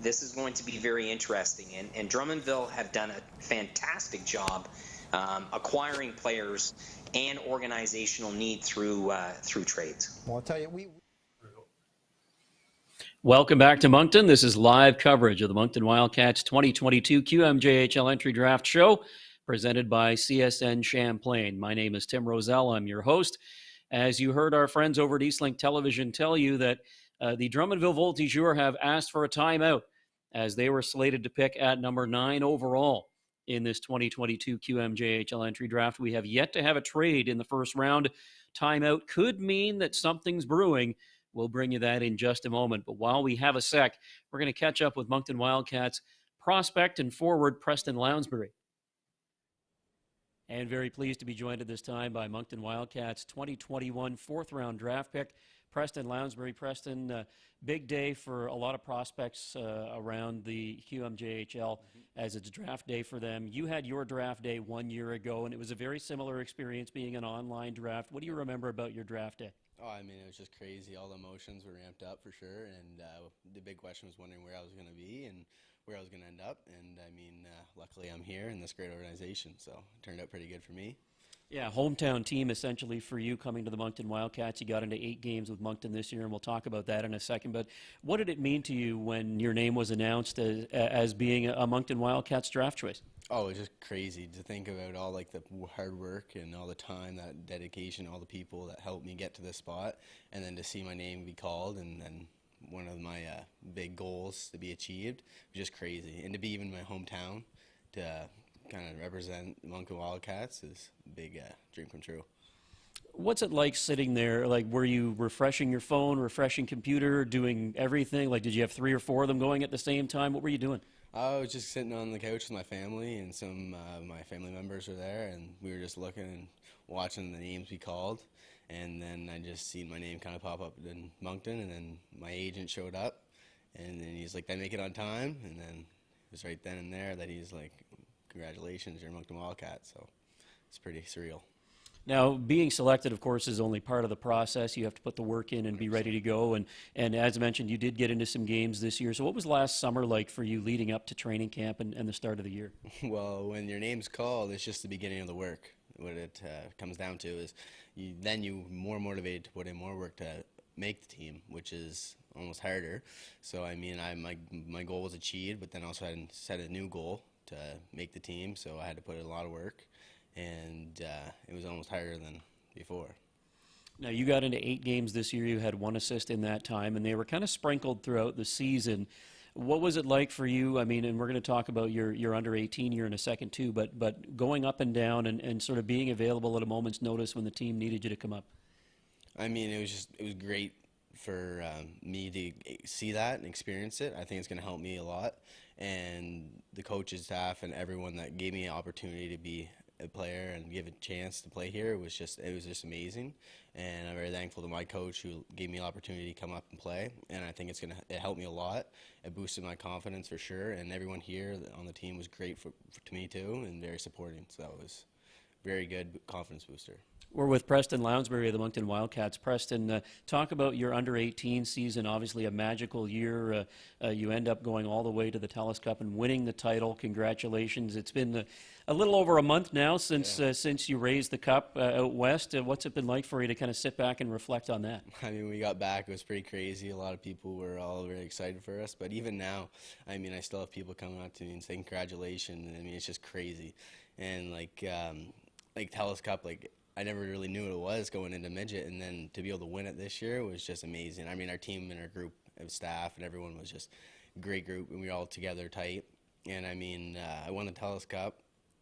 This is going to be very interesting. And Drummondville have done a fantastic job acquiring players and organizational need through trades. Well, I'll tell you, Welcome back to Moncton. This is live coverage of the Moncton Wildcats 2022 QMJHL Entry Draft Show, presented by CSN Champlain. My name is Tim Rosell. I'm your host. As you heard our friends over at Eastlink Television tell you that the Drummondville Voltigeur have asked for a timeout as they were slated to pick at number 9 overall in this 2022 QMJHL Entry Draft. We have yet to have a trade in the first round. Timeout could mean that something's brewing. We'll bring you that in just a moment. But while we have a sec, we're going to catch up with Moncton Wildcats prospect and forward Preston Lounsbury. And very pleased to be joined at this time by Moncton Wildcats 2021 fourth-round draft pick, Preston Lounsbury. Preston, big day for a lot of prospects around the QMJHL as it's draft day for them. You had your draft day 1 year ago, and it was a very similar experience being an online draft. What do you remember about your draft day? Oh, I mean, it was just crazy. All the emotions were ramped up for sure, and the big question was wondering where I was going to be and where I was going to end up. And, I mean, luckily I'm here in this great organization, so it turned out pretty good for me. Yeah, hometown team essentially for you coming to the Moncton Wildcats. You got into 8 games with Moncton this year, and we'll talk about that in a second. But what did it mean to you when your name was announced as being a Moncton Wildcats draft choice? Oh, it was just crazy to think about all like the hard work and all the time, that dedication, all the people that helped me get to this spot, and then to see my name be called and then one of my big goals to be achieved was just crazy. And to be even in my hometown to kind of represent Moncton Wildcats is a big dream come true. What's it like sitting there? Like, were you refreshing your phone, refreshing computer, doing everything? Like, did you have 3 or 4 of them going at the same time? What were you doing? I was just sitting on the couch with my family, and some my family members were there, and we were just looking and watching the names be called. And then I just seen my name kind of pop up in Moncton, and then my agent showed up, and then he's like, "Did I make it on time?" And then it was right then and there that he's like, "Congratulations, you're a Moncton Wildcats." So it's pretty surreal. Now, being selected, of course, is only part of the process. You have to put the work in and be ready to go. And as I mentioned, you did get into some games this year. So what was last summer like for you leading up to training camp and the start of the year? Well, when your name's called, it's just the beginning of the work. What it comes down to is you're more motivated to put in more work to make the team, which is almost harder. So, I mean, my goal was achieved, but then also I had set a new goal to make the team. So I had to put in a lot of work. And it was almost harder than before. Now, you got into 8 games this year. You had 1 assist in that time, and they were kind of sprinkled throughout the season. What was it like for you? I mean, and we're going to talk about your under-18 year in a second too, but going up and down and sort of being available at a moment's notice when the team needed you to come up. I mean, it was great for me to see that and experience it. I think it's going to help me a lot. And the coaches, staff, and everyone that gave me an opportunity to be a player and give a chance to play here, it was just amazing. And I'm very thankful to my coach who gave me an opportunity to come up and play. And I think it helped me a lot. It boosted my confidence for sure. And everyone here on the team was great to me too, and very supporting. So it was a very good confidence booster. We're with Preston Lounsbury of the Moncton Wildcats. Preston, talk about your under-18 season. Obviously a magical year. You end up going all the way to the TELUS Cup and winning the title. Congratulations. It's been a little over a month now since you raised the cup out west. What's it been like for you to kind of sit back and reflect on that? I mean, we got back. It was pretty crazy. A lot of people were all very excited for us. But even now, I mean, I still have people coming up to me and saying congratulations. I mean, it's just crazy. And like TELUS Cup, I never really knew what it was going into midget, and then to be able to win it this year was just amazing. I mean, our team and our group of staff and everyone was just a great group, and we were all together tight. And I mean, I won the TELUS Cup,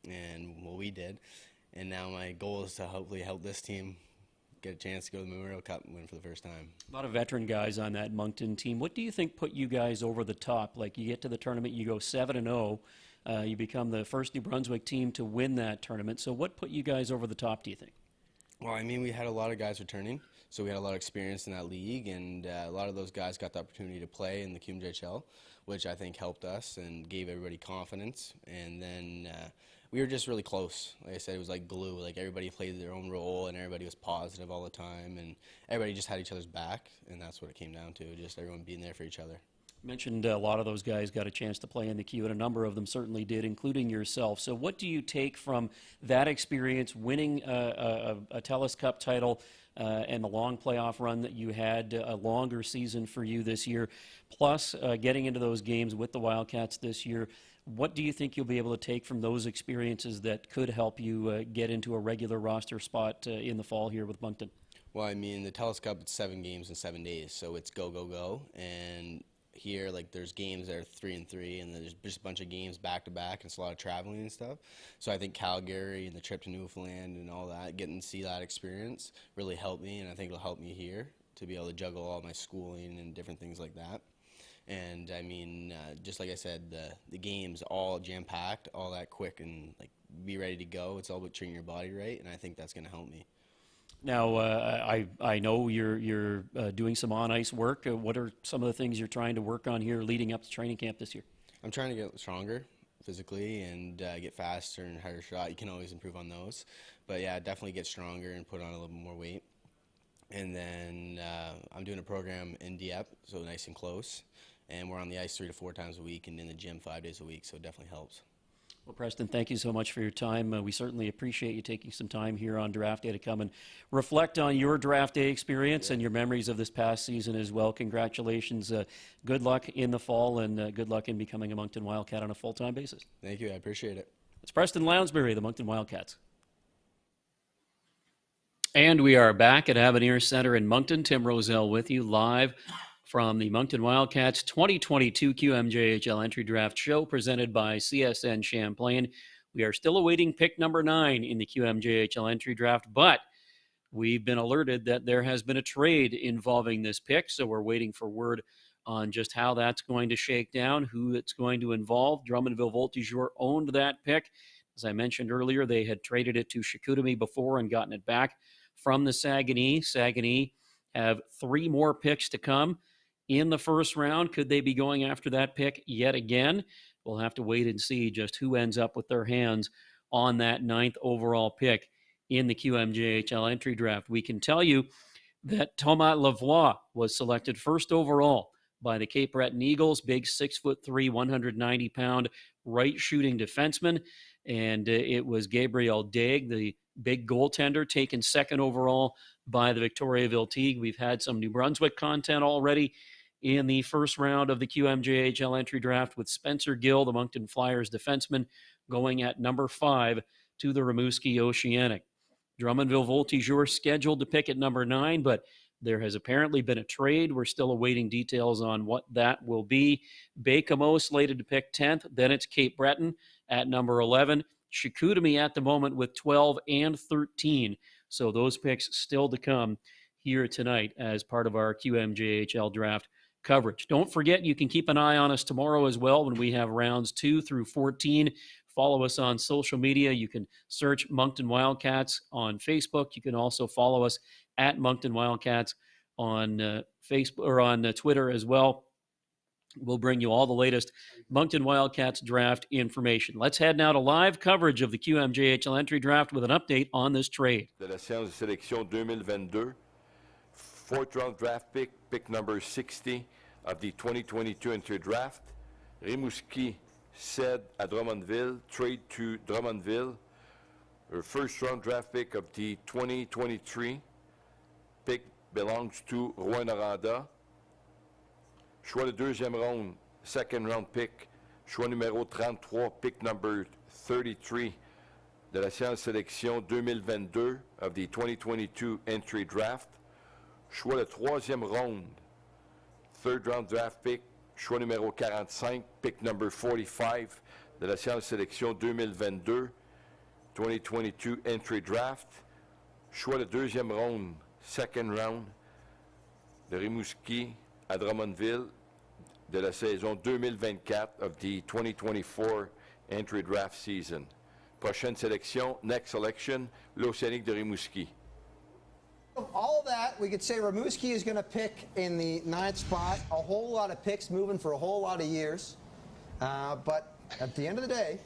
and well, we did. And now my goal is to hopefully help this team get a chance to go to the Memorial Cup and win for the first time. A lot of veteran guys on that Moncton team. What do you think put you guys over the top? Like, you get to the tournament, you go 7-0. You become the first New Brunswick team to win that tournament. So what put you guys over the top, do you think? Well, I mean, we had a lot of guys returning, so we had a lot of experience in that league, and a lot of those guys got the opportunity to play in the QMJHL, which I think helped us and gave everybody confidence. And then we were just really close. Like I said, it was like glue. Like, everybody played their own role, and everybody was positive all the time, and everybody just had each other's back, and that's what it came down to, just everyone being there for each other. Mentioned a lot of those guys got a chance to play in the Q, and a number of them certainly did, including yourself. So what do you take from that experience, winning a TELUS Cup title and the long playoff run that you had, a longer season for you this year, plus getting into those games with the Wildcats this year? What do you think you'll be able to take from those experiences that could help you get into a regular roster spot in the fall here with Moncton? Well, I mean, the TELUS Cup, it's 7 games in 7 days, so it's go, go, go. And here, there's games that are 3-3, and there's just a bunch of games back-to-back, and it's a lot of traveling and stuff. So I think Calgary and the trip to Newfoundland and all that, getting to see that experience really helped me, and I think it'll help me here to be able to juggle all my schooling and different things like that. And, I mean, just like I said, the games all jam-packed, all that quick, and, be ready to go. It's all about treating your body right, and I think that's going to help me. Now, I know you're doing some on-ice work. What are some of the things you're trying to work on here leading up to training camp this year? I'm trying to get stronger physically and get faster and harder shot. You can always improve on those. But, yeah, definitely get stronger and put on a little bit more weight. And then I'm doing a program in Dieppe, so nice and close. And we're on the ice 3 to 4 times a week and in the gym 5 days a week, so it definitely helps. Well, Preston, thank you so much for your time. We certainly appreciate you taking some time here on draft day to come and reflect on your draft day experience and your memories of this past season as well. Congratulations. Good luck in the fall, and good luck in becoming a Moncton Wildcat on a full-time basis. Thank you. I appreciate it. It's Preston Lounsbury, the Moncton Wildcats. And we are back at Avenir Center in Moncton. Tim Roselle with you live from the Moncton Wildcats 2022 QMJHL Entry Draft Show presented by CSN Champlain. We are still awaiting pick number 9 in the QMJHL Entry Draft, but we've been alerted that there has been a trade involving this pick, so we're waiting for word on just how that's going to shake down, who it's going to involve. Drummondville Voltigeur owned that pick. As I mentioned earlier, they had traded it to Chicoutimi before and gotten it back from the Saguenay. Saguenay have 3 more picks to come in the first round. Could they be going after that pick yet again? We'll have to wait and see just who ends up with their hands on that 9th overall pick in the QMJHL entry draft. We can tell you that Thomas Lavoie was selected first overall by the Cape Breton Eagles, big 6'3", 190-pound right shooting defenseman. And it was Gabriel Daig, the big goaltender, taken second overall by the Victoriaville Teague. We've had some New Brunswick content already in the first round of the QMJHL entry draft, with Spencer Gill, the Moncton Flyers defenseman, going at number 5 to the Rimouski Oceanic. Drummondville Voltigeur scheduled to pick at number 9, but there has apparently been a trade. We're still awaiting details on what that will be. Baie-Comeau slated to pick 10th. Then it's Cape Breton at number 11. Chicoutimi at the moment with 12 and 13. So those picks still to come here tonight as part of our QMJHL draft coverage. Don't forget, you can keep an eye on us tomorrow as well when we have rounds 2 through 14. Follow us on social media. You can search Moncton Wildcats on Facebook. You can also follow us at Moncton Wildcats on Facebook or on Twitter as well. We'll bring you all the latest Moncton Wildcats draft information. Let's head now to live coverage of the QMJHL entry draft with an update on this trade. De la séance de sélection 2022, 4th round draft pick, pick number 60 of the 2022 entry draft. Rimouski said at Drummondville, trade to Drummondville. Her first round draft pick of the 2023 pick belongs to Rouyn-Noranda. Choix de deuxième ronde, second round pick, choix numéro 33, pick number 33 de la séance sélection 2022 of the 2022 entry draft. Choix de troisième ronde, third round draft pick, choix numéro 45, pick number 45 de la séance sélection 2022, 2022 entry draft. Choix de deuxième ronde, second round de Rimouski à Drummondville de la saison 2024 of the 2024 entry draft season. Prochaine sélection, next selection, l'Océanique de Rimouski. All of that, we could say Rimouski is going to pick in the 9th spot. A whole lot of picks moving for a whole lot of years. But at the end of the day,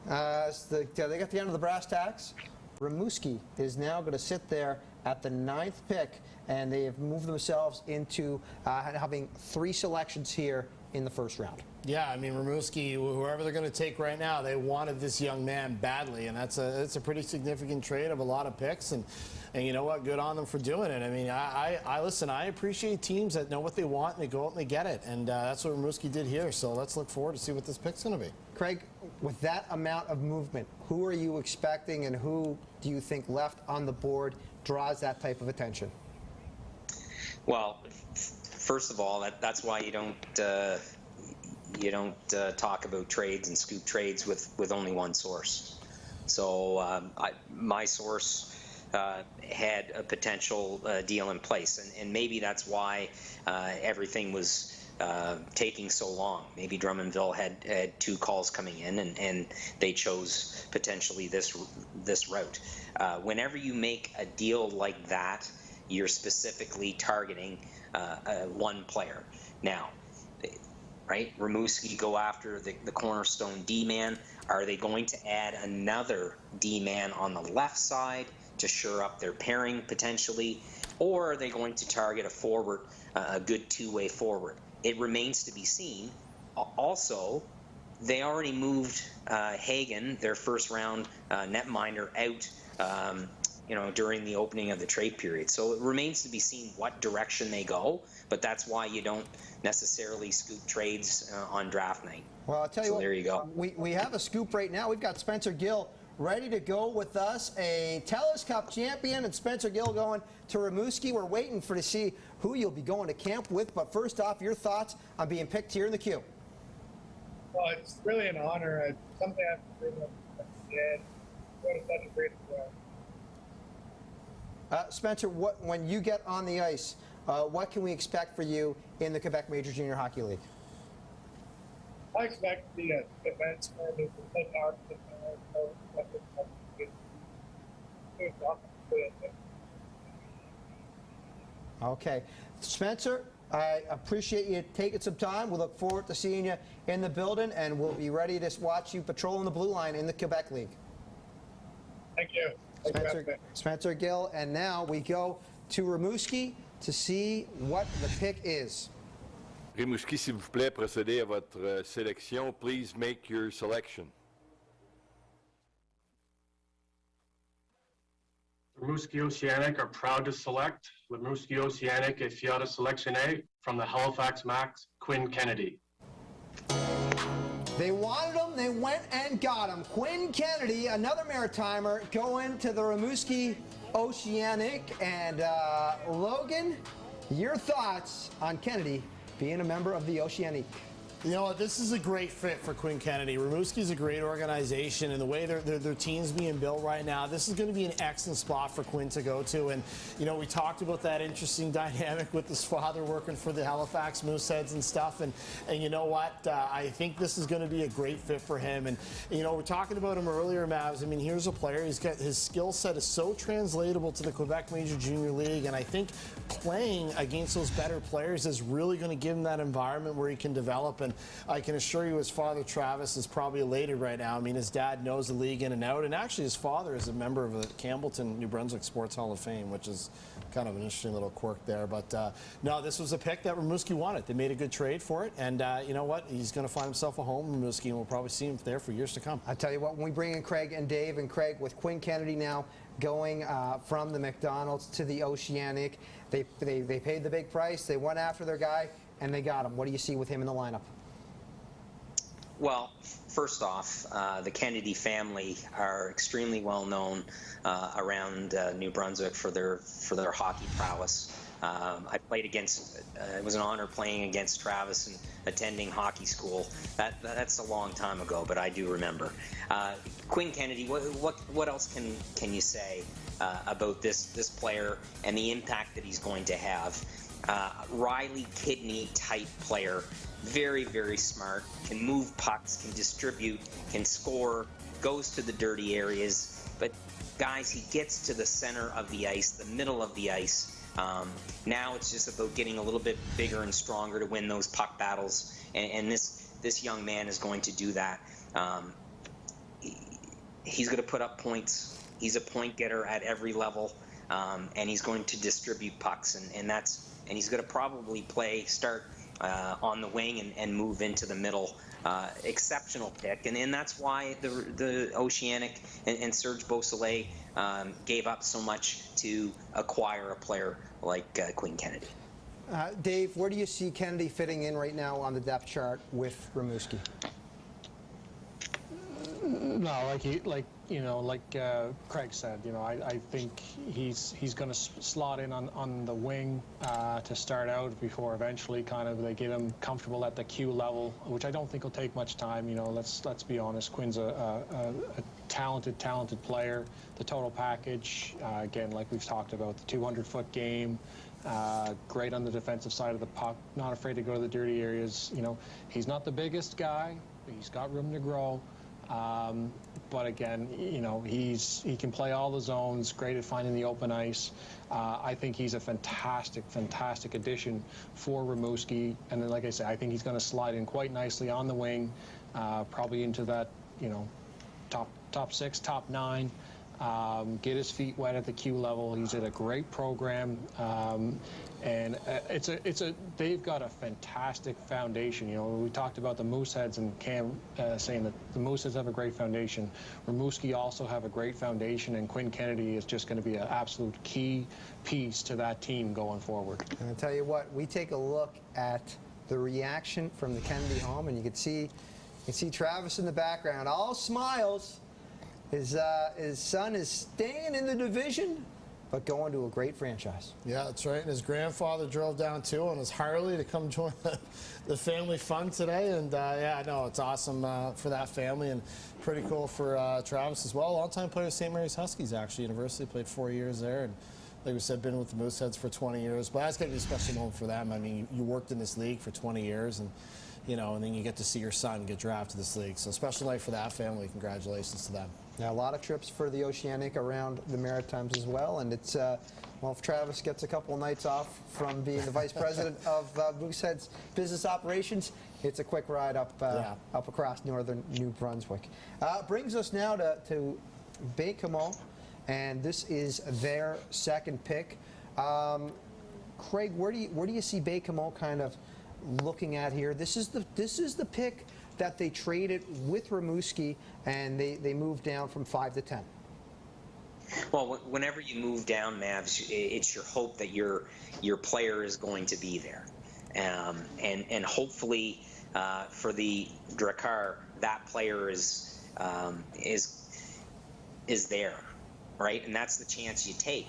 they got the end of the brass tacks. Rimouski is now going to sit there at the 9th pick, and they have moved themselves into having 3 selections here in the first round. Yeah, I mean, Rimouski, whoever they're going to take right now, they wanted this young man badly, and that's a pretty significant trade of a lot of picks, and you know what, good on them for doing it. I mean, I listen, I appreciate teams that know what they want and they go out and they get it, and that's what Rimouski did here, so let's look forward to see what this pick's going to be. Craig, with that amount of movement, who are you expecting and who do you think left on the board draws that type of attention? Well, first of all, that's why you don't talk about trades and scoop trades with only one source. So my source had a potential deal in place, and maybe that's why everything was taking so long. Maybe Drummondville had 2 calls coming in, and they chose potentially this route. Whenever you make a deal like that, you're specifically targeting one player. Now, right, Rimouski go after the cornerstone D-man. Are they going to add another D-man on the left side to shore up their pairing potentially? Or are they going to target a forward, a good 2-way forward? It remains to be seen. Also, they already moved Hagen, their first round netminder, out during the opening of the trade period. So it remains to be seen what direction they go, but that's why you don't necessarily scoop trades on draft night. Well, I'll tell you what, there you go. We have a scoop right now. We've got Spencer Gill ready to go with us, a Telus Cup champion, and Spencer Gill going to Rimouski. We're waiting to see who you'll be going to camp with, but first off, your thoughts on being picked here in the queue. Well, it's really an honor. It's something I've been doing. What a great Spencer, when you get on the ice, what can we expect for you in the Quebec Major Junior Hockey League? I expect to be a defenseman who can play hard. Okay. Spencer, I appreciate you taking some time. We look forward to seeing you in the building, and we'll be ready to watch you patrolling the blue line in the Quebec League. Thank you. Spencer Gill, and now we go to Rimouski to see what the pick is. Rimouski, s'il vous plaît, procédez à votre sélection. Please make your selection. Rimouski Oceanic are proud to select Rimouski Oceanic et fier de sélectionner from the Halifax Max, Quinn Kennedy. They wanted him, they went and got him. Quinn Kennedy, another Maritimer, going to the Rimouski Oceanic. And Logan, your thoughts on Kennedy being a member of the Oceanic? You know what, this is a great fit for Quinn Kennedy. Rimouski's a great organization, and the way their team's being built right now, this is going to be an excellent spot for Quinn to go to. And, you know, we talked about that interesting dynamic with his father working for the Halifax Mooseheads and stuff. And you know what, I think this is going to be a great fit for him. And, you know, we're talking about him earlier, Mavs. I mean, here's a player, he's got his skill set is so translatable to the Quebec Major Junior League. And I think playing against those better players is really going to give him that environment where he can develop. And I can assure you his father, Travis, is probably elated right now. I mean, his dad knows the league in and out, and actually his father is a member of the Campbellton, New Brunswick Sports Hall of Fame, which is kind of an interesting little quirk there. But no, this was a pick that Rimouski wanted. They made a good trade for it, and you know what? He's going to find himself a home in Rimouski, and we'll probably see him there for years to come. I tell you what, when we bring in Craig and Dave, and Craig with Quinn Kennedy now going from the McDonald's to the Oceanic, they paid the big price, they went after their guy, and they got him. What do you see with him in the lineup? Well, first off, the Kennedy family are extremely well known around New Brunswick for their hockey prowess. I played against. It was an honor playing against Travis and attending hockey school. That's a long time ago, but I do remember. Quinn Kennedy. What else can you say about this player and the impact that he's going to have? Riley Kidney type player. Very, very smart, can move pucks, can distribute, can score, goes to the dirty areas. But guys, he gets to the center of the ice, the middle of the ice. Now it's just about getting a little bit bigger and stronger to win those puck battles. And this young man is going to do that. He's going to put up points. He's a point getter at every level, and he's going to distribute pucks. And he's going to probably start on the wing and move into the middle. Exceptional pick, and that's why the Oceanic and Serge Beausoleil gave up so much to acquire a player like Quinn Kennedy. Dave, where do you see Kennedy fitting in right now on the depth chart with Rimouski? No, like Craig said, you know, I think he's going to slot in on the wing to start out before eventually kind of they get him comfortable at the Q level, which I don't think will take much time. You know, let's be honest. Quinn's a talented player. The total package, again, like we've talked about, the 200-foot game. Great on the defensive side of the puck. Not afraid to go to the dirty areas. You know, he's not the biggest guy, but he's got room to grow. But again, you know, he can play all the zones, great at finding the open ice. I think he's a fantastic addition for Rimouski. And then, like I said, I think he's going to slide in quite nicely on the wing, probably into that, you know, top 6, top 9. Get his feet wet at the Q level. He's at a great program, and they've got a fantastic foundation. You know, we talked about the Mooseheads and Cam saying that the Mooseheads have a great foundation. Rimouski also have a great foundation, and Quinn Kennedy is just going to be an absolute key piece to that team going forward. And I'll tell you what, we take a look at the reaction from the Kennedy home, and you can see Travis in the background, all smiles. His son is staying in the division, but going to a great franchise. Yeah, that's right. And his grandfather drove down, too, on his Harley to come join the family fun today. And, yeah, no, it's awesome for that family and pretty cool for Travis as well. Longtime player of St. Mary's Huskies, actually. University, played 4 years there. And like we said, been with the Mooseheads for 20 years. But that's going to be a special moment for them. I mean, you worked in this league for 20 years, and and then you get to see your son get drafted to this league. So special night for that family. Congratulations to them. Yeah, a lot of trips for the Oceanic around the Maritimes as well, and it's well, if Travis gets a couple of nights off from being the vice president of Moosehead's business operations, it's a quick ride up up across northern New Brunswick. Brings us now to Baie-Comeau, and this is their second pick. Craig, where do you see Baie-Comeau kind of looking at here? This is the pick that they traded with Rimouski, and they moved down from 5 to 10. Well, whenever you move down, Mavs, it's your hope that your player is going to be there, and hopefully for the Drakkar, that player is there, right? And that's the chance you take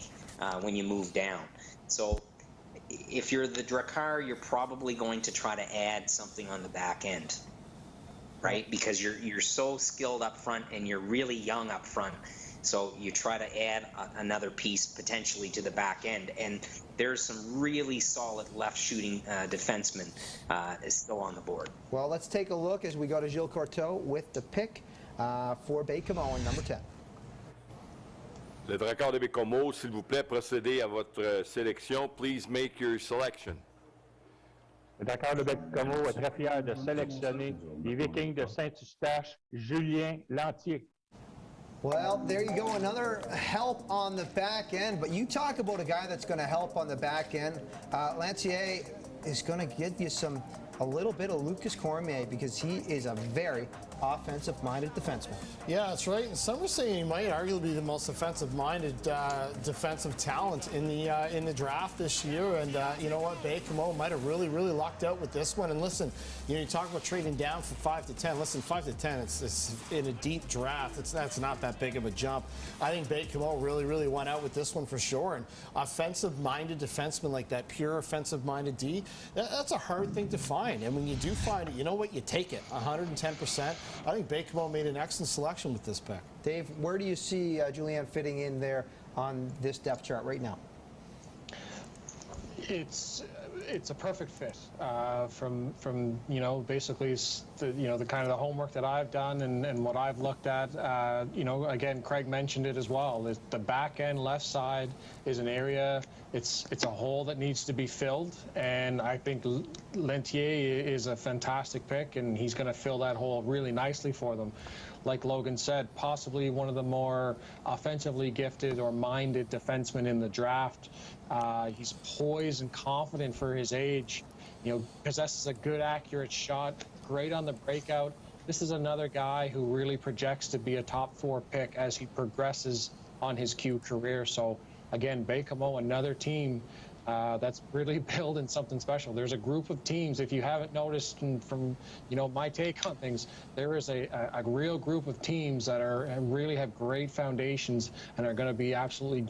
when you move down. So if you're the Drakkar, you're probably going to try to add something on the back end, right? Because you're so skilled up front and you're really young up front. So you try to add another piece potentially to the back end. And there's some really solid left shooting defensemen still on the board. Well, let's take a look as we go to Gilles Courteau with the pick for Baie-Comeau in number 10. Le Drakkar de Baie-Comeau, s'il vous plaît, procédez à votre sélection. Please make your selection. Le Drakkar de Baie-Comeau est très fier de sélectionner les Vikings de Saint-Eustache, Julien Lantier. Well, there you go, another help on the back end. But you talk about a guy that's going to help on the back end. Lantier is going to give you a little bit of Lucas Cormier, because he is a very offensive-minded defenseman. Yeah, that's right. And some are saying he might arguably be the most offensive-minded defensive talent in the draft this year. And you know what, Baie-Comeau might have really lucked out with this one. And listen, you talk about trading down from 5 to 10. Listen, 5 to 10, it's in a deep draft. That's not that big of a jump. I think Baie-Comeau really went out with this one for sure. And offensive-minded defenseman like that, pure offensive-minded D, that's a hard thing to find. And when you do find it, you know what? You take it 110%. I think Baie-Comeau made an excellent selection with this pick. Dave, where do you see Julien fitting in there on this depth chart right now? It's a perfect fit from basically the kind of the homework that I've done and what I've looked at. Again, Craig mentioned it as well. The back end left side is an area. It's a hole that needs to be filled, and I think Lantier is a fantastic pick, and he's going to fill that hole really nicely for them. Like Logan said, possibly one of the more offensively gifted or minded defensemen in the draft. He's poised and confident for his age. Possesses a good, accurate shot, great on the breakout. This is another guy who really projects to be a top 4 pick as he progresses on his Q career. So again, Baie-Comeau, another team that's really building something special. There's a group of teams, if you haven't noticed from my take on things, there is a real group of teams that really have great foundations and are going to be absolutely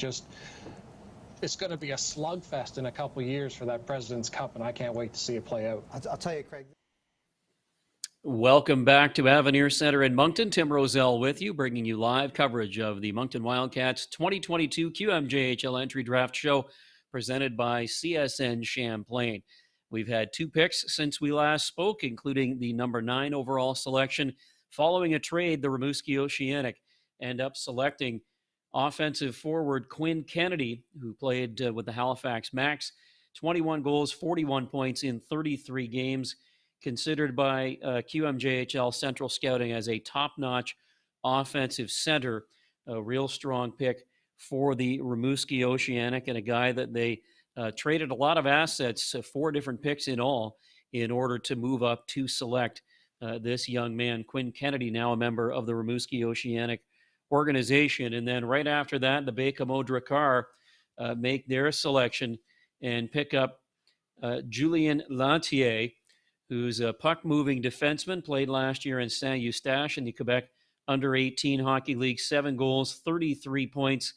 it's going to be a slugfest in a couple of years for that President's Cup, and I can't wait to see it play out. I'll tell you, Craig. Welcome back to Avenir Center in Moncton. Tim Roselle with you, bringing you live coverage of the Moncton Wildcats 2022 QMJHL Entry Draft Show, presented by CSN Champlain. We've had 2 picks since we last spoke, including the number 9 overall selection. Following a trade, the Rimouski Oceanic end up selecting offensive forward Quinn Kennedy, who played with the Halifax Max, 21 goals, 41 points in 33 games, considered by QMJHL Central Scouting as a top-notch offensive center, a real strong pick for the Rimouski Oceanic, and a guy that they traded a lot of assets, 4 different picks in all, in order to move up to select this young man, Quinn Kennedy, now a member of the Rimouski Oceanic organization. And then right after that, the Baie-Comeau Drakkar make their selection and pick up Julien Lantier, who's a puck-moving defenseman, played last year in Saint-Eustache in the Quebec Under-18 Hockey League, 7 goals, 33 points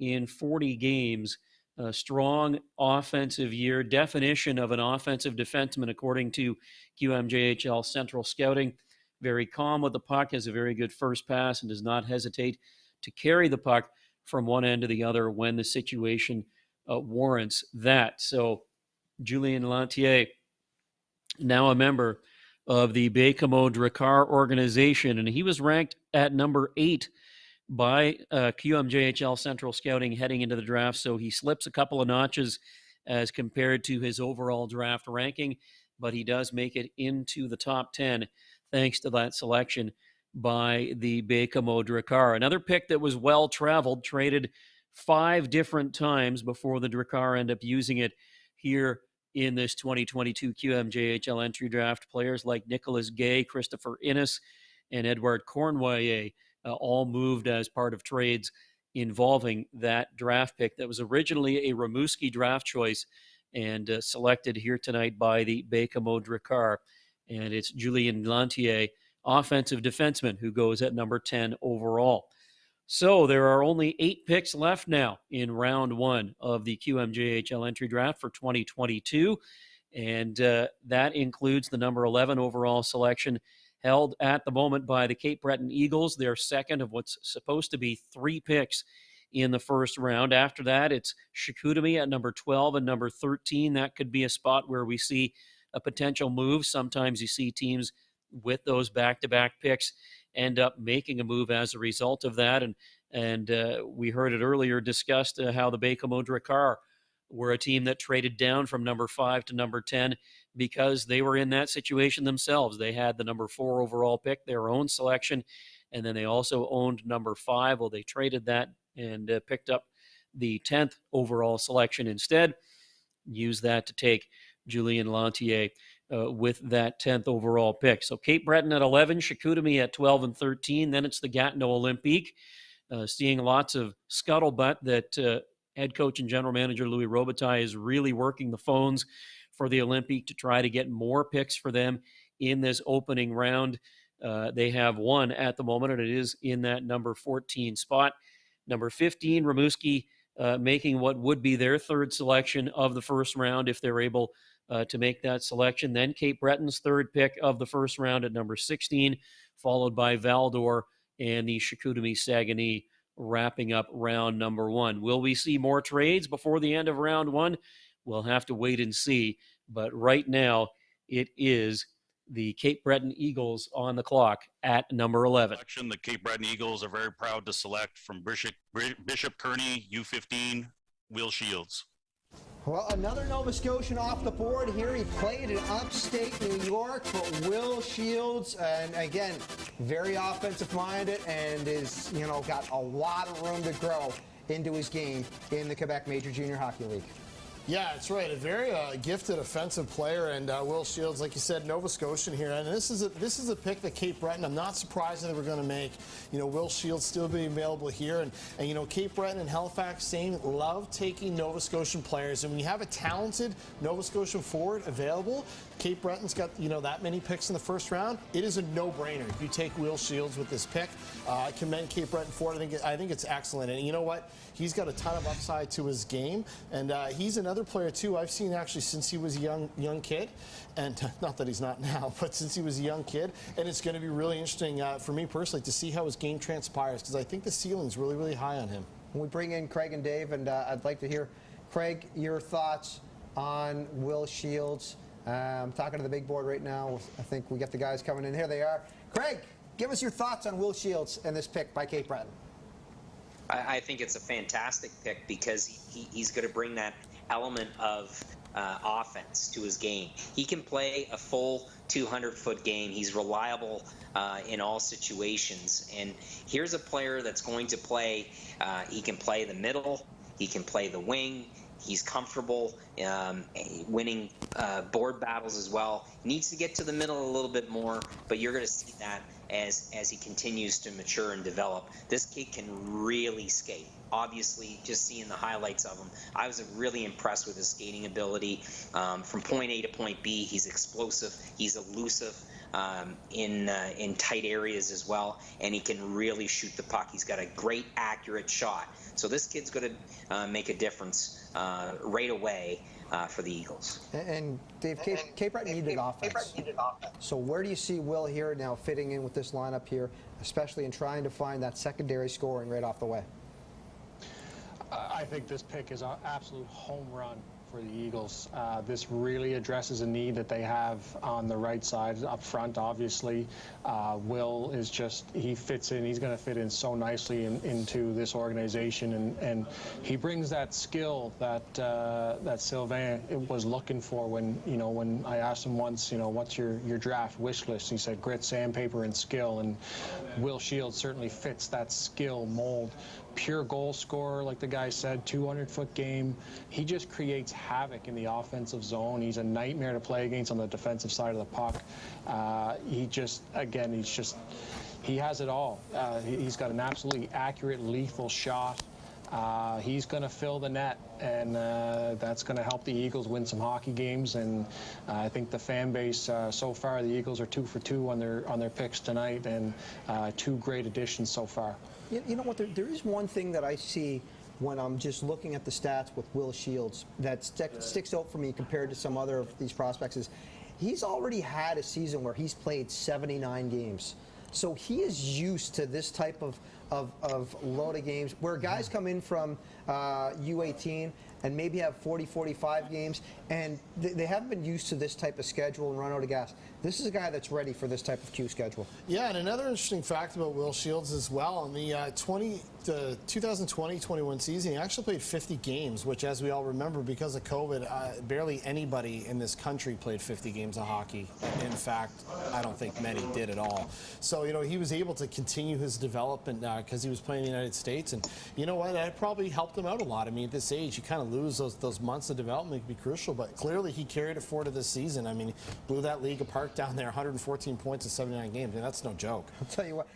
in 40 games. A strong offensive year, definition of an offensive defenseman according to QMJHL Central Scouting. Very calm with the puck, has a very good first pass, and does not hesitate to carry the puck from one end to the other when the situation warrants that. So Julien Lantier, now a member of the Baie-Comeau-Drakkar organization, and he was ranked at number 8 by QMJHL Central Scouting heading into the draft, so he slips a couple of notches as compared to his overall draft ranking, but he does make it into the top 10 thanks to that selection by the Baie-Comeau-Drakkar. Another pick that was well-traveled, traded 5 different times before the Drakkar end up using it here in this 2022 QMJHL entry draft. Players like Nicolas Gay, Christopher Innes, and Edouard Cournoyer all moved as part of trades involving that draft pick that was originally a Rimouski draft choice and selected here tonight by the Baie-Comeau-Drakkar. And it's Julien Lantier, offensive defenseman, who goes at number 10 overall. So there are only 8 picks left now in round 1 of the QMJHL entry draft for 2022. And that includes the number 11 overall selection held at the moment by the Cape Breton Eagles. They're second of what's supposed to be 3 picks in the first round. After that, it's Chicoutimi at number 12 and number 13. That could be a spot where we see a potential move. Sometimes you see teams with those back-to-back picks end up making a move as a result of that. And we heard it earlier discussed how the Baie-Comeau-Drakkar were a team that traded down from number 5 to number 10 because they were in that situation themselves. They had the number 4 overall pick, their own selection, and then they also owned number 5. Well, they traded that and picked up the 10th overall selection instead. Used that to take Julien Lantier with that 10th overall pick. So Cape Breton at 11, Chicoutimi at 12 and 13. Then it's the Gatineau Olympique. Seeing lots of scuttlebutt that head coach and general manager Louis Robitaille is really working the phones for the Olympique to try to get more picks for them in this opening round. They have 1 at the moment, and it is in that number 14 spot. Number 15, Rimouski, making what would be their 3rd selection of the first round if they're able to make that selection. Then Cape Breton's 3rd pick of the first round at number 16, followed by Val-d'Or and the Chicoutimi Saguenay wrapping up round number 1. Will we see more trades before the end of round 1? We'll have to wait and see. But right now, it is the Cape Breton Eagles on the clock at number 11. The Cape Breton Eagles are very proud to select from Bishop Kearney, U15, Will Shields. Well, another Nova Scotian off the board here. He played in upstate New York for Will Shields, and again, very offensive-minded and is, got a lot of room to grow into his game in the Quebec Major Junior Hockey League. Yeah, that's right. A very gifted offensive player, and Will Shields, like you said, Nova Scotian here. And this is a pick that Cape Breton, I'm not surprised that we're going to make. Will Shields still being available here, and Cape Breton and Halifax Sane love taking Nova Scotian players. And when you have a talented Nova Scotian forward available, Cape Breton's got that many picks in the first round. It is a no-brainer. You take Will Shields with this pick. I commend Cape Breton for it. I think it's excellent. And you know what? He's got a ton of upside to his game, and he's another player too I've seen actually since he was a young kid, and not that he's not now, but since he was a young kid. And it's going to be really interesting for me personally to see how his game transpires, because I think the ceiling's really, really high on him. When we bring in Craig and Dave, and I'd like to hear, Craig, your thoughts on Will Shields. I'm talking to the big board right now. I think we got the guys coming in. Here they are. Craig, give us your thoughts on Will Shields and this pick by Cape Breton. I think it's a fantastic pick because he's going to bring that element of offense to his game. He can play a full 200-foot game. He's reliable in all situations. And here's a player that's going to play, he can play the middle, he can play the wing, he's comfortable winning board battles as well. He needs to get to the middle a little bit more, but you're going to see that as he continues to mature and develop. This kid can really skate. Obviously, just seeing the highlights of him, I was really impressed with his skating ability. From point A to point B, he's explosive, he's elusive in tight areas as well, and he can really shoot the puck. He's got a great, accurate shot. So this kid's going to make a difference right away for the Eagles. And Dave, Cape Breton needed offense. So where do you see Will here now fitting in with this lineup here, especially in trying to find that secondary scoring right off the way? I think this pick is an absolute home run for the Eagles. This really addresses a need that they have on the right side up front, obviously. Will is just, he fits in, he's going to fit in so nicely into this organization, and he brings that skill that that Sylvain was looking for when I asked him once, what's your draft wish list? He said grit, sandpaper, and skill, and Will Shields certainly fits that skill mold. Pure goal scorer, like the guy said, 200-foot game. He just creates havoc in the offensive zone. He's a nightmare to play against on the defensive side of the puck. He has it all. He's got an absolutely accurate, lethal shot. He's going to fill the net, and that's going to help the Eagles win some hockey games. And I think the fan base so far, the Eagles are 2 for 2 on their picks tonight, and 2 great additions so far. You know what? There is one thing that I see when I'm just looking at the stats with Will Shields that sticks out for me compared to some other of these prospects is he's already had a season where he's played 79 games. So he is used to this type of load of games where guys come in from U18 and maybe have 40, 45 games, and they haven't been used to this type of schedule and run out of gas. This is a guy that's ready for this type of Q schedule. Yeah, and another interesting fact about Will Shields as well, in the 2020-21 season, he actually played 50 games, which, as we all remember, because of COVID, barely anybody in this country played 50 games of hockey. In fact, I don't think many did at all. So, he was able to continue his development because he was playing in the United States, and you know what, that probably helped him out a lot. I mean, at this age, you kind of lose those months of development can be crucial, but clearly he carried it forward to this season. I mean, blew that league apart down there, 114 points in 79 games, and that's no joke. I'll tell you what.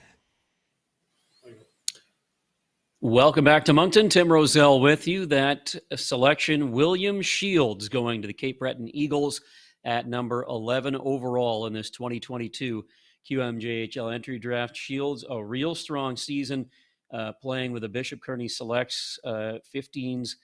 Welcome back to Moncton. Tim Roselle with you. That selection, William Shields, going to the Cape Breton Eagles at number 11 overall in this 2022 QMJHL entry draft. Shields, a real strong season playing with the Bishop Kearney Selects 15s.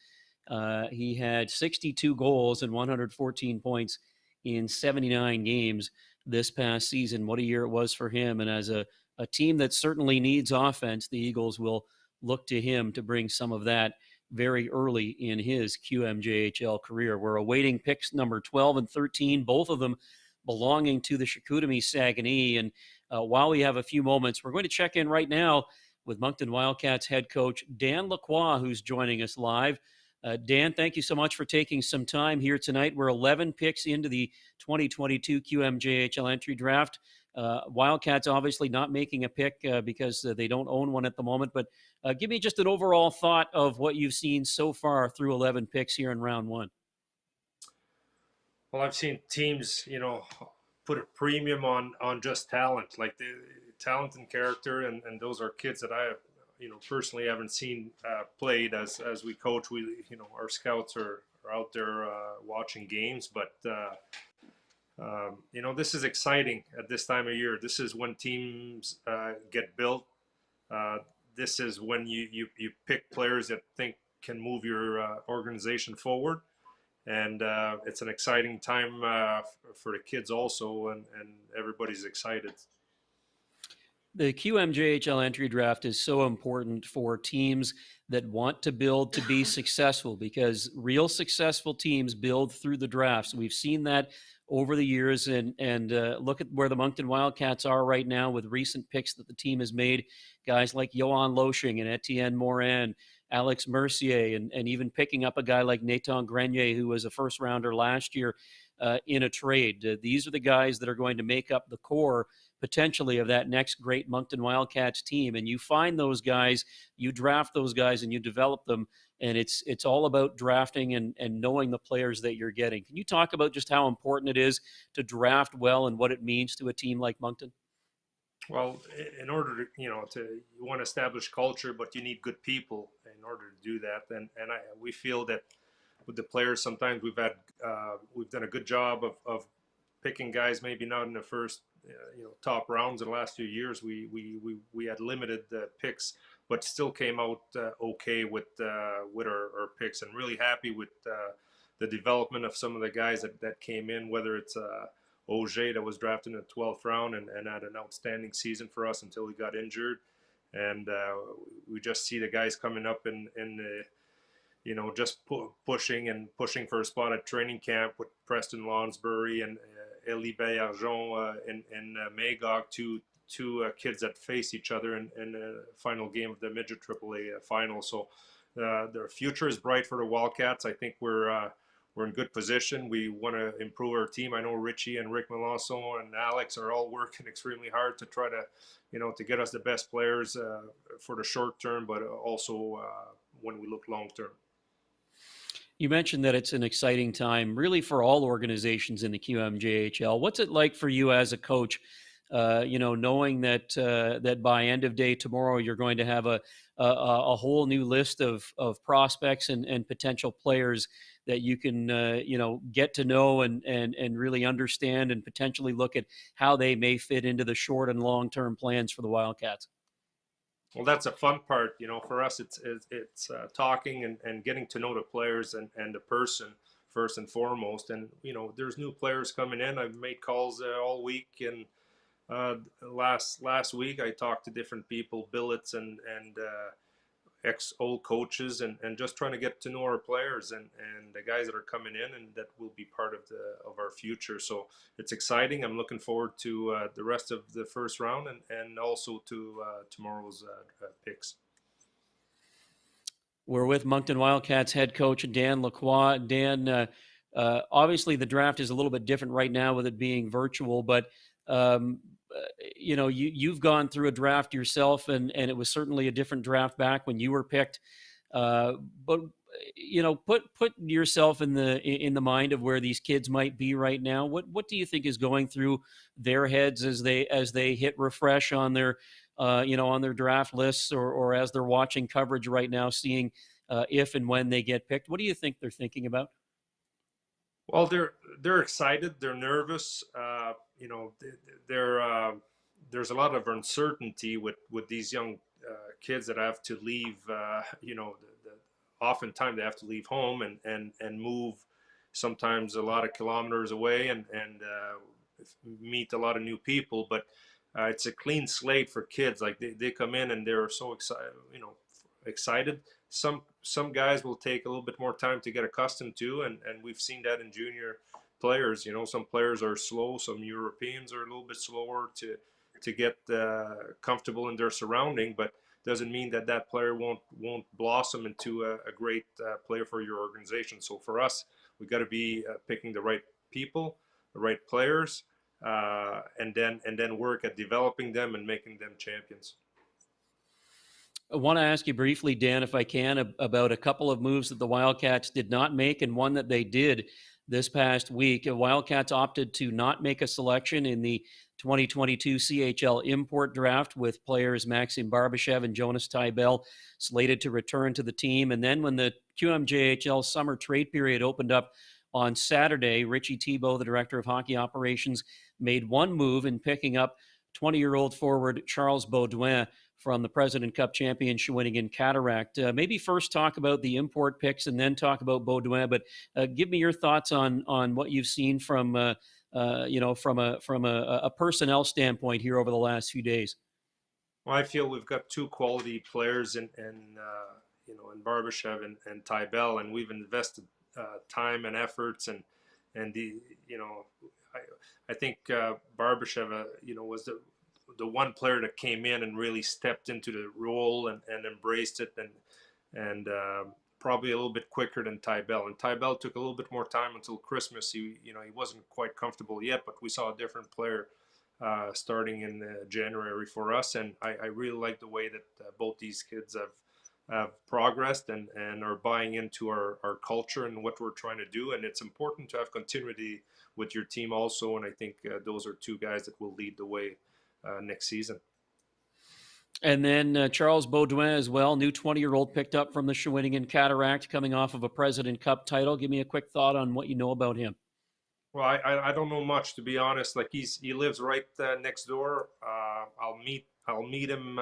He had 62 goals and 114 points in 79 games this past season. What a year it was for him. And as a team that certainly needs offense, the Eagles will look to him to bring some of that very early in his QMJHL career. We're awaiting picks number 12 and 13, both of them belonging to the Chicoutimi Saguenay. And while we have a few moments, we're going to check in right now with Moncton Wildcats head coach Dan Lacroix, who's joining us live. Dan, thank you so much for taking some time here tonight. We're 11 picks into the 2022 QMJHL entry draft. Wildcats obviously not making a pick because they don't own one at the moment, but give me just an overall thought of what you've seen so far through 11 picks here in round one. Well, I've seen teams, put a premium on just talent, like the talent and character, and those are kids that I have, personally haven't seen played as we coach. We, our scouts are out there watching games, but this is exciting at this time of year. This is when teams get built. This is when you pick players that think can move your organization forward. And it's an exciting time for the kids also, and everybody's excited. The QMJHL entry draft is so important for teams that want to build to be successful, because real successful teams build through the drafts. We've seen that over the years, and look at where the Moncton Wildcats are right now with recent picks that the team has made. Guys like Johan Loshing and Etienne Morin, Alex Mercier, and even picking up a guy like Nathan Grenier, who was a first-rounder last year in a trade. These are the guys that are going to make up the core, potentially, of that next great Moncton Wildcats team. And you find those guys, you draft those guys, and you develop them, and it's all about drafting and knowing the players that you're getting. Can you talk about just how important it is to draft well and what it means to a team like Moncton? Well, in order to, you want to establish culture, but you need good people in order to do that. And we feel that with the players, sometimes we've done a good job of picking guys, maybe not in the first, top rounds in the last few years. We had limited picks, but still came out okay with our picks, and really happy with the development of some of the guys that came in, whether it's Auger that was drafted in the 12th round and had an outstanding season for us until he got injured. And we just see the guys coming up in just pushing for a spot at training camp with Preston Lounsbury and Elie Argent and Magog, two kids that face each other in the final game of the midget AAA final. So their future is bright for the Wildcats. I think we're in good position. We want to improve our team. I know Richie and Rick Melanson and Alex are all working extremely hard to try to, to get us the best players for the short term, but also when we look long term. You mentioned that it's an exciting time, really, for all organizations in the QMJHL. What's it like for you as a coach? Knowing that that by end of day tomorrow you're going to have a whole new list of prospects and potential players that you can get to know and really understand and potentially look at how they may fit into the short and long term plans for the Wildcats. Well, that's a fun part. For us, it's talking and getting to know the players and the person first and foremost. And there's new players coming in. I've made calls all week, and last week I talked to different people, billets and ex-old coaches, and just trying to get to know our players and the guys that are coming in and that will be part of our future. So it's exciting. I'm looking forward to the rest of the first round and also to tomorrow's picks. We're with Moncton Wildcats head coach Dan Lacroix. Dan, obviously the draft is a little bit different right now with it being virtual, but you've gone through a draft yourself, and it was certainly a different draft back when you were picked. But put yourself in the mind of where these kids might be right now. What do you think is going through their heads as they hit refresh on their on their draft lists, or as they're watching coverage right now, seeing if and when they get picked? What do you think they're thinking about? Well, they're excited. They're nervous. There's a lot of uncertainty with these young kids that have to leave. Oftentimes they have to leave home and move sometimes a lot of kilometers away and meet a lot of new people. But it's a clean slate for kids. Like they come in and they're so excited. Some guys will take a little bit more time to get accustomed to, and we've seen that in junior players. Some players are slow. Some Europeans are a little bit slower to get comfortable in their surrounding, but doesn't mean that player won't blossom into a great player for your organization. So for us, we got to be picking the right people, the right players, and then work at developing them and making them champions. I want to ask you briefly, Dan, if I can, about a couple of moves that the Wildcats did not make and one that they did this past week. The Wildcats opted to not make a selection in the 2022 CHL import draft, with players Maxim Barbashev and Jonas Thibeau slated to return to the team. And then when the QMJHL summer trade period opened up on Saturday, Richie Thibeau, the director of hockey operations, made one move in picking up 20-year-old forward Charles Beaudoin from the President Cup champion Shawinigan Cataract. Maybe first talk about the import picks and then talk about Beaudoin, but give me your thoughts on what you've seen from from a personnel standpoint here over the last few days. Well, I feel we've got two quality players in Barbashev and Thibeau, and we've invested time and efforts and I think Barbashev was the one player that came in and really stepped into the role and embraced it and probably a little bit quicker than Thibeau. And Thibeau took a little bit more time until Christmas. He wasn't quite comfortable yet, but we saw a different player starting in January for us. And I really like the way that both these kids have progressed and are buying into our culture and what we're trying to do. And it's important to have continuity with your team also. And I think those are two guys that will lead the way next season. And then Charles Beaudoin as well, new 20-year-old picked up from the Shawinigan Cataract, coming off of a President Cup title. Give me a quick thought on what you know about him. Well, I don't know much, to be honest. Like he lives right next door. I'll meet him.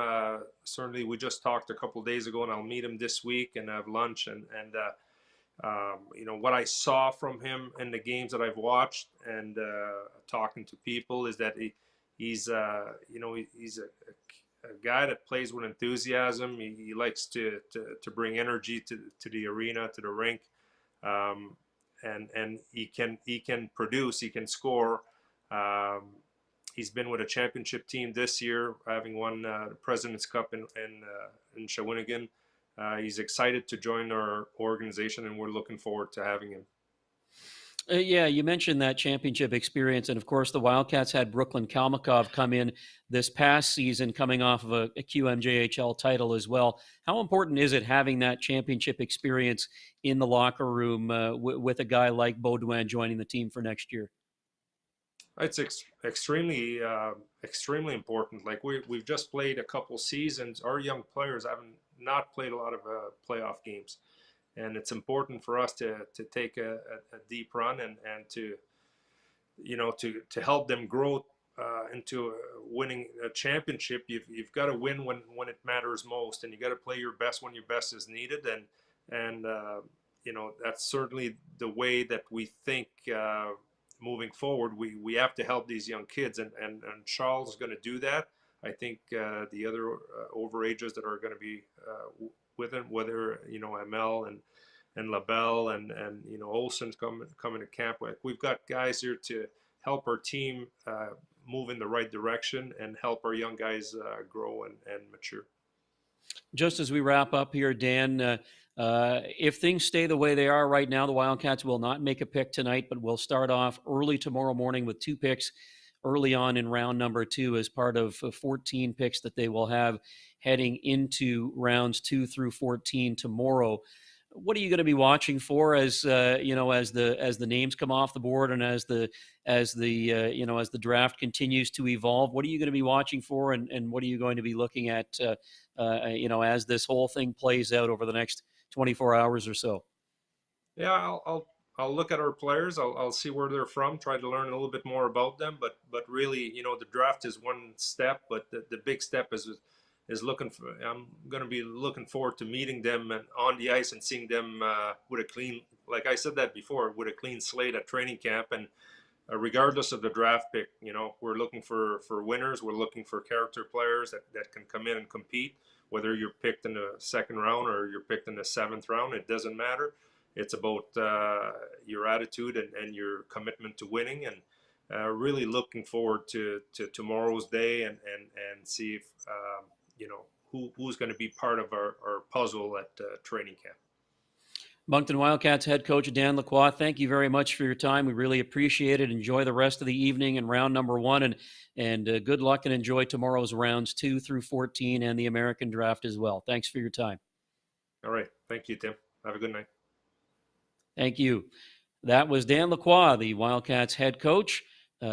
Certainly, we just talked a couple of days ago, and I'll meet him this week and have lunch. And what I saw from him in the games that I've watched and talking to people is that he's a guy that plays with enthusiasm. He likes to bring energy to the arena, to the rink, and he can produce. He can score. He's been with a championship team this year, having won the President's Cup in Shawinigan. He's excited to join our organization, and we're looking forward to having him. Yeah, you mentioned that championship experience, and of course the Wildcats had Brooklyn Kalmakov come in this past season, coming off of a QMJHL title as well. How important is it having that championship experience in the locker room with a guy like Beaudoin joining the team for next year? It's extremely important. Like we've just played a couple seasons. Our young players haven't not played a lot of playoff games. And it's important for us to take a deep run and to, you know, to help them grow into winning a championship. You've got to win when it matters most, and you got to play your best when your best is needed. And you know, that's certainly the way that we think moving forward. We have to help these young kids, and Charles is going to do that. I think the other overages that are going to be with him, whether, you know, Hamel and LaBelle and you know, Olsen's coming to camp. Like, we've got guys here to help our team move in the right direction and help our young guys grow and mature. Just as we wrap up here, Dan, if things stay the way they are right now, the Wildcats will not make a pick tonight, but will start off early tomorrow morning with 2 picks early on in round number 2 as part of 14 picks that they will have heading into rounds 2 through 14 tomorrow. What are you going to be watching for as you know, as the names come off the board and as the you know, as the draft continues to evolve? What are you going to be watching for, and what are you going to be looking at you know, as this whole thing plays out over the next 24 hours or so? Yeah, I'll look at our players. I'll see where they're from, try to learn a little bit more about them. But really, you know, the draft is one step, but the big step is looking for. I'm going to be looking forward to meeting them and on the ice and seeing them with a clean, like I said that before, with a clean slate at training camp. And regardless of the draft pick, you know, we're looking for winners. We're looking for character players that can come in and compete. Whether you're picked in the 2nd round or you're picked in the 7th round, it doesn't matter. It's about your attitude and your commitment to winning, and really looking forward to tomorrow's day and see if you know, who's going to be part of our puzzle at training camp. Moncton Wildcats head coach Dan Lacroix, thank you very much for your time. We really appreciate it. Enjoy the rest of the evening and round number 1, and good luck and enjoy tomorrow's rounds 2 through 14 and the American draft as well. Thanks for your time. All right. Thank you, Tim. Have a good night. Thank you. That was Dan Lacroix, the Wildcats head coach,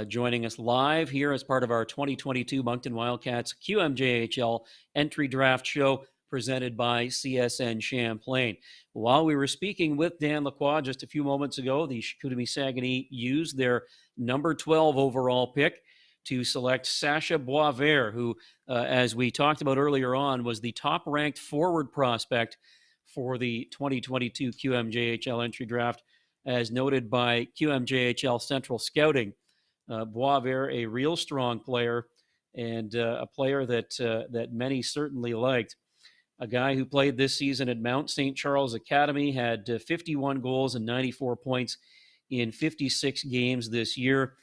joining us live here as part of our 2022 Moncton Wildcats QMJHL entry draft show presented by CSN Champlain. While we were speaking with Dan Lacroix just a few moments ago, the Chicoutimi Saguenay used their number 12 overall pick to select Sasha Boisvert, who, as we talked about earlier on, was the top-ranked forward prospect for the 2022 QMJHL entry draft, as noted by QMJHL Central Scouting. Boisvert, a real strong player, and a player that many certainly liked. A guy who played this season at Mount St. Charles Academy, had 51 goals and 94 points in 56 games this year.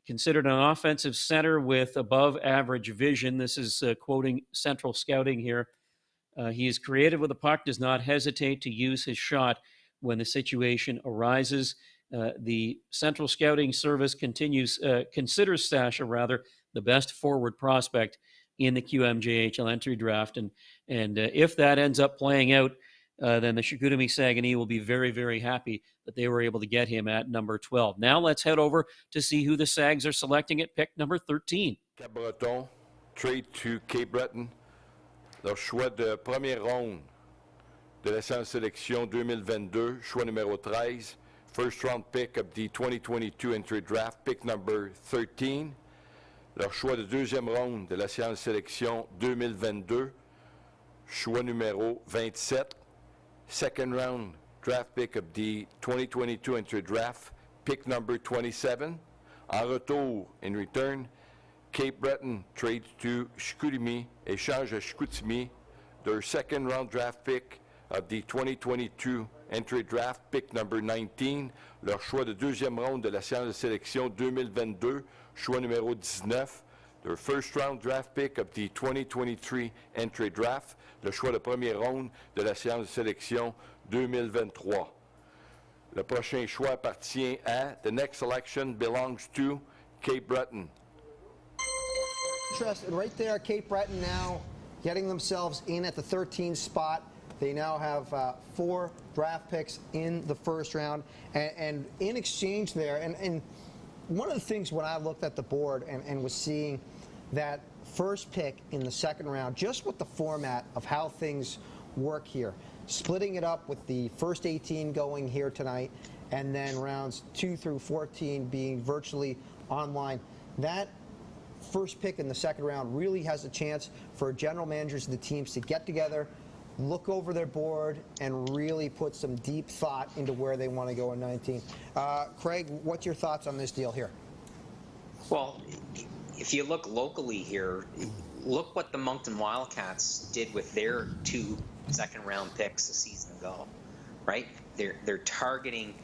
Considered an offensive center with above-average vision. This is quoting Central Scouting here. He is creative with the puck, does not hesitate to use his shot when the situation arises. The Central Scouting Service considers Sasha the best forward prospect in the QMJHL entry draft. And if that ends up playing out, then the Chicoutimi Saguenay will be very, very happy that they were able to get him at number 12. Now let's head over to see who the Sags are selecting at pick number 13. Cap-Breton, trade to Cape Breton. Leur choix de première ronde de la sélection 2022, choix numéro 13, first round pick of the 2022 entry draft, pick number 13. Leur choix de deuxième ronde de la sélection 2022, choix numéro 27, second round draft pick of the 2022 entry draft, pick number 27. En retour, in return, Cape Breton trades to Chicoutimi, échange à Chicoutimi, their second-round draft pick of the 2022 entry draft, pick number 19, leur choix de deuxième ronde de la séance de sélection 2022, choix numéro 19, their first-round draft pick of the 2023 entry draft, le choix de première ronde de la séance de sélection 2023. Le prochain choix appartient à, the next selection belongs to Cape Breton. Interesting. Right there, Cape Breton now getting themselves in at the 13th spot. They now have 4 draft picks in the first round. And in exchange there, and one of the things when I looked at the board and was seeing that first pick in the second round, just with the format of how things work here, splitting it up with the first 18 going here tonight, and then rounds 2 through 14 being virtually online, that first pick in the second round really has a chance for general managers of the teams to get together, look over their board, and really put some deep thought into where they want to go in 19. Craig, what's your thoughts on this deal here? Well, if you look locally here, look what the Moncton Wildcats did with their 2 second-round picks a season ago, right? They're targeting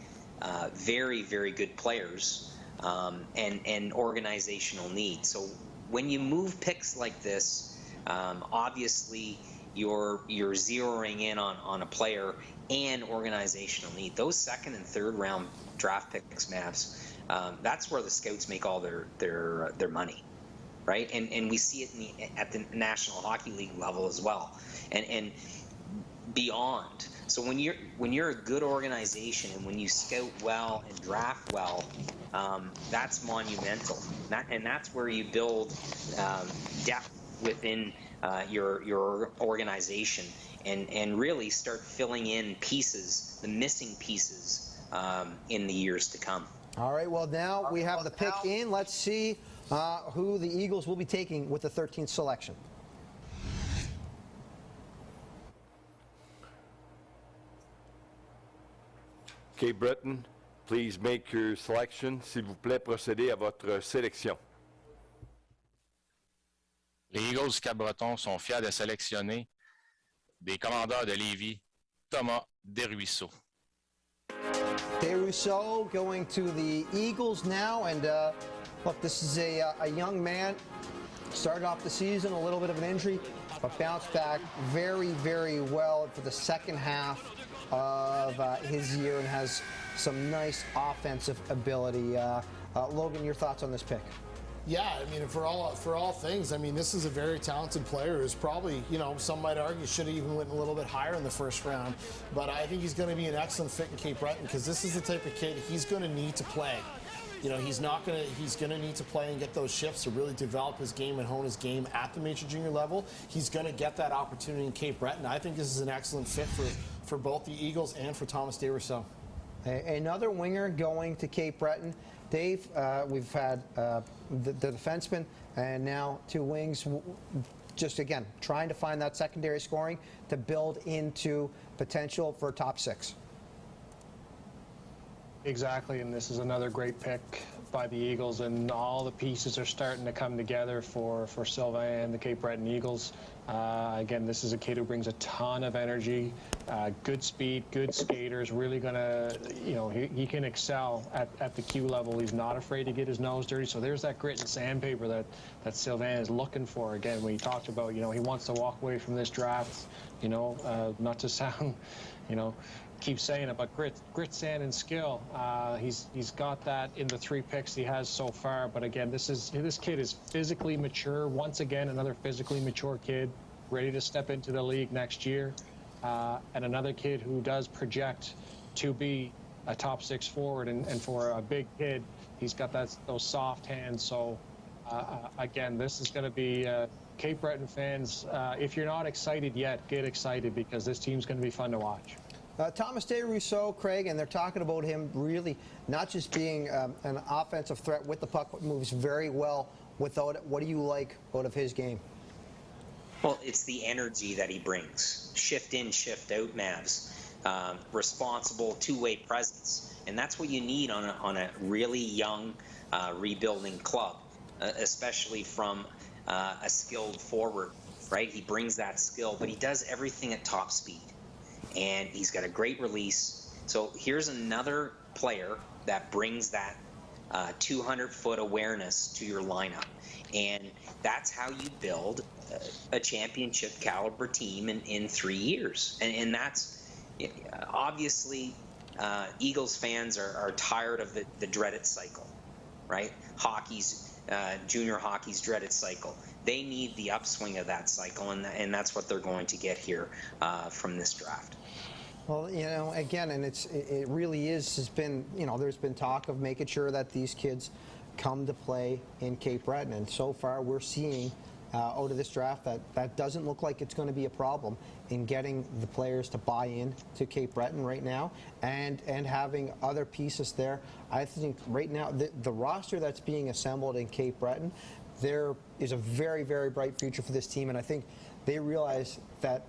very, very good players and organizational need. So when you move picks like this, obviously you're zeroing in on a player and organizational need. Those second and third round draft picks, Mavs, that's where the scouts make all their money, right? And we see it at the National Hockey League level as well, and beyond. So when you're a good organization and when you scout well and draft well, that's monumental. And that's where you build depth within your organization and really start filling in pieces, the missing pieces, in the years to come. All right, well, now we have the pick in. Let's see who the Eagles will be taking with the 13th selection. Cape Breton, please make your selection. S'il vous plaît, procédez à votre sélection. Les Eagles du Cap-Breton sont fiers de sélectionner des commandeurs de Lévis, Thomas Desruisseaux. Desruisseaux going to the Eagles now, and look, this is a young man. Started off the season a little bit of an injury, but bounced back very, very well for the second half of his year and has some nice offensive ability. Logan, your thoughts on this pick? Yeah, I mean, for all things, I mean, this is a very talented player who's probably, you know, some might argue should have even went a little bit higher in the first round. But I think he's going to be an excellent fit in Cape Breton because this is the type of kid he's going to need to play. You know, he's going to need to play and get those shifts to really develop his game and hone his game at the major junior level. He's going to get that opportunity in Cape Breton. I think this is an excellent fit for both the Eagles and for Thomas Desruisseaux. Another winger going to Cape Breton. Dave, we've had the defenseman and now 2 wings. Just, again, trying to find that secondary scoring to build into potential for top 6. Exactly, and this is another great pick by the Eagles, and all the pieces are starting to come together for Sylvain and the Cape Breton Eagles. Again, this is a kid who brings a ton of energy, good speed, good skaters, really going to, you know, he can excel at the Q level. He's not afraid to get his nose dirty, so there's that grit and sandpaper that Sylvain is looking for. Again, when he talked about, you know, he wants to walk away from this draft, you know, not to sound, you know, keep saying it, but grit, sand, and skill. He's got that in the 3 picks he has so far. But again, this kid is physically mature. Once again, another physically mature kid, ready to step into the league next year, and another kid who does project to be a top 6 forward. And for a big kid, he's got those soft hands. So again, this is going to be Cape Breton fans. If you're not excited yet, get excited because this team's going to be fun to watch. Thomas Desruisseaux, Craig, and they're talking about him really not just being an offensive threat with the puck, but moves very well without it. What do you like out of his game? Well, it's the energy that he brings. Shift in, shift out, Mavs. Responsible, two-way presence. And that's what you need on a really young, rebuilding club. especially from a skilled forward, right? He brings that skill, but he does everything at top speed. And he's got a great release. So here's another player that brings that 200-foot awareness to your lineup. And that's how you build a championship caliber team in 3 years. And that's obviously Eagles fans are tired of the dreaded cycle, right? Junior hockey's dreaded cycle. They need the upswing of that cycle, and that's what they're going to get here from this draft. Well, again, and it really has been, there's been talk of making sure that these kids come to play in Cape Breton, and so far we're seeing out of this draft that doesn't look like it's going to be a problem in getting the players to buy in to Cape Breton right now, and having other pieces there. I think right now the roster that's being assembled in Cape Breton, there is a very, very bright future for this team, and I think they realize that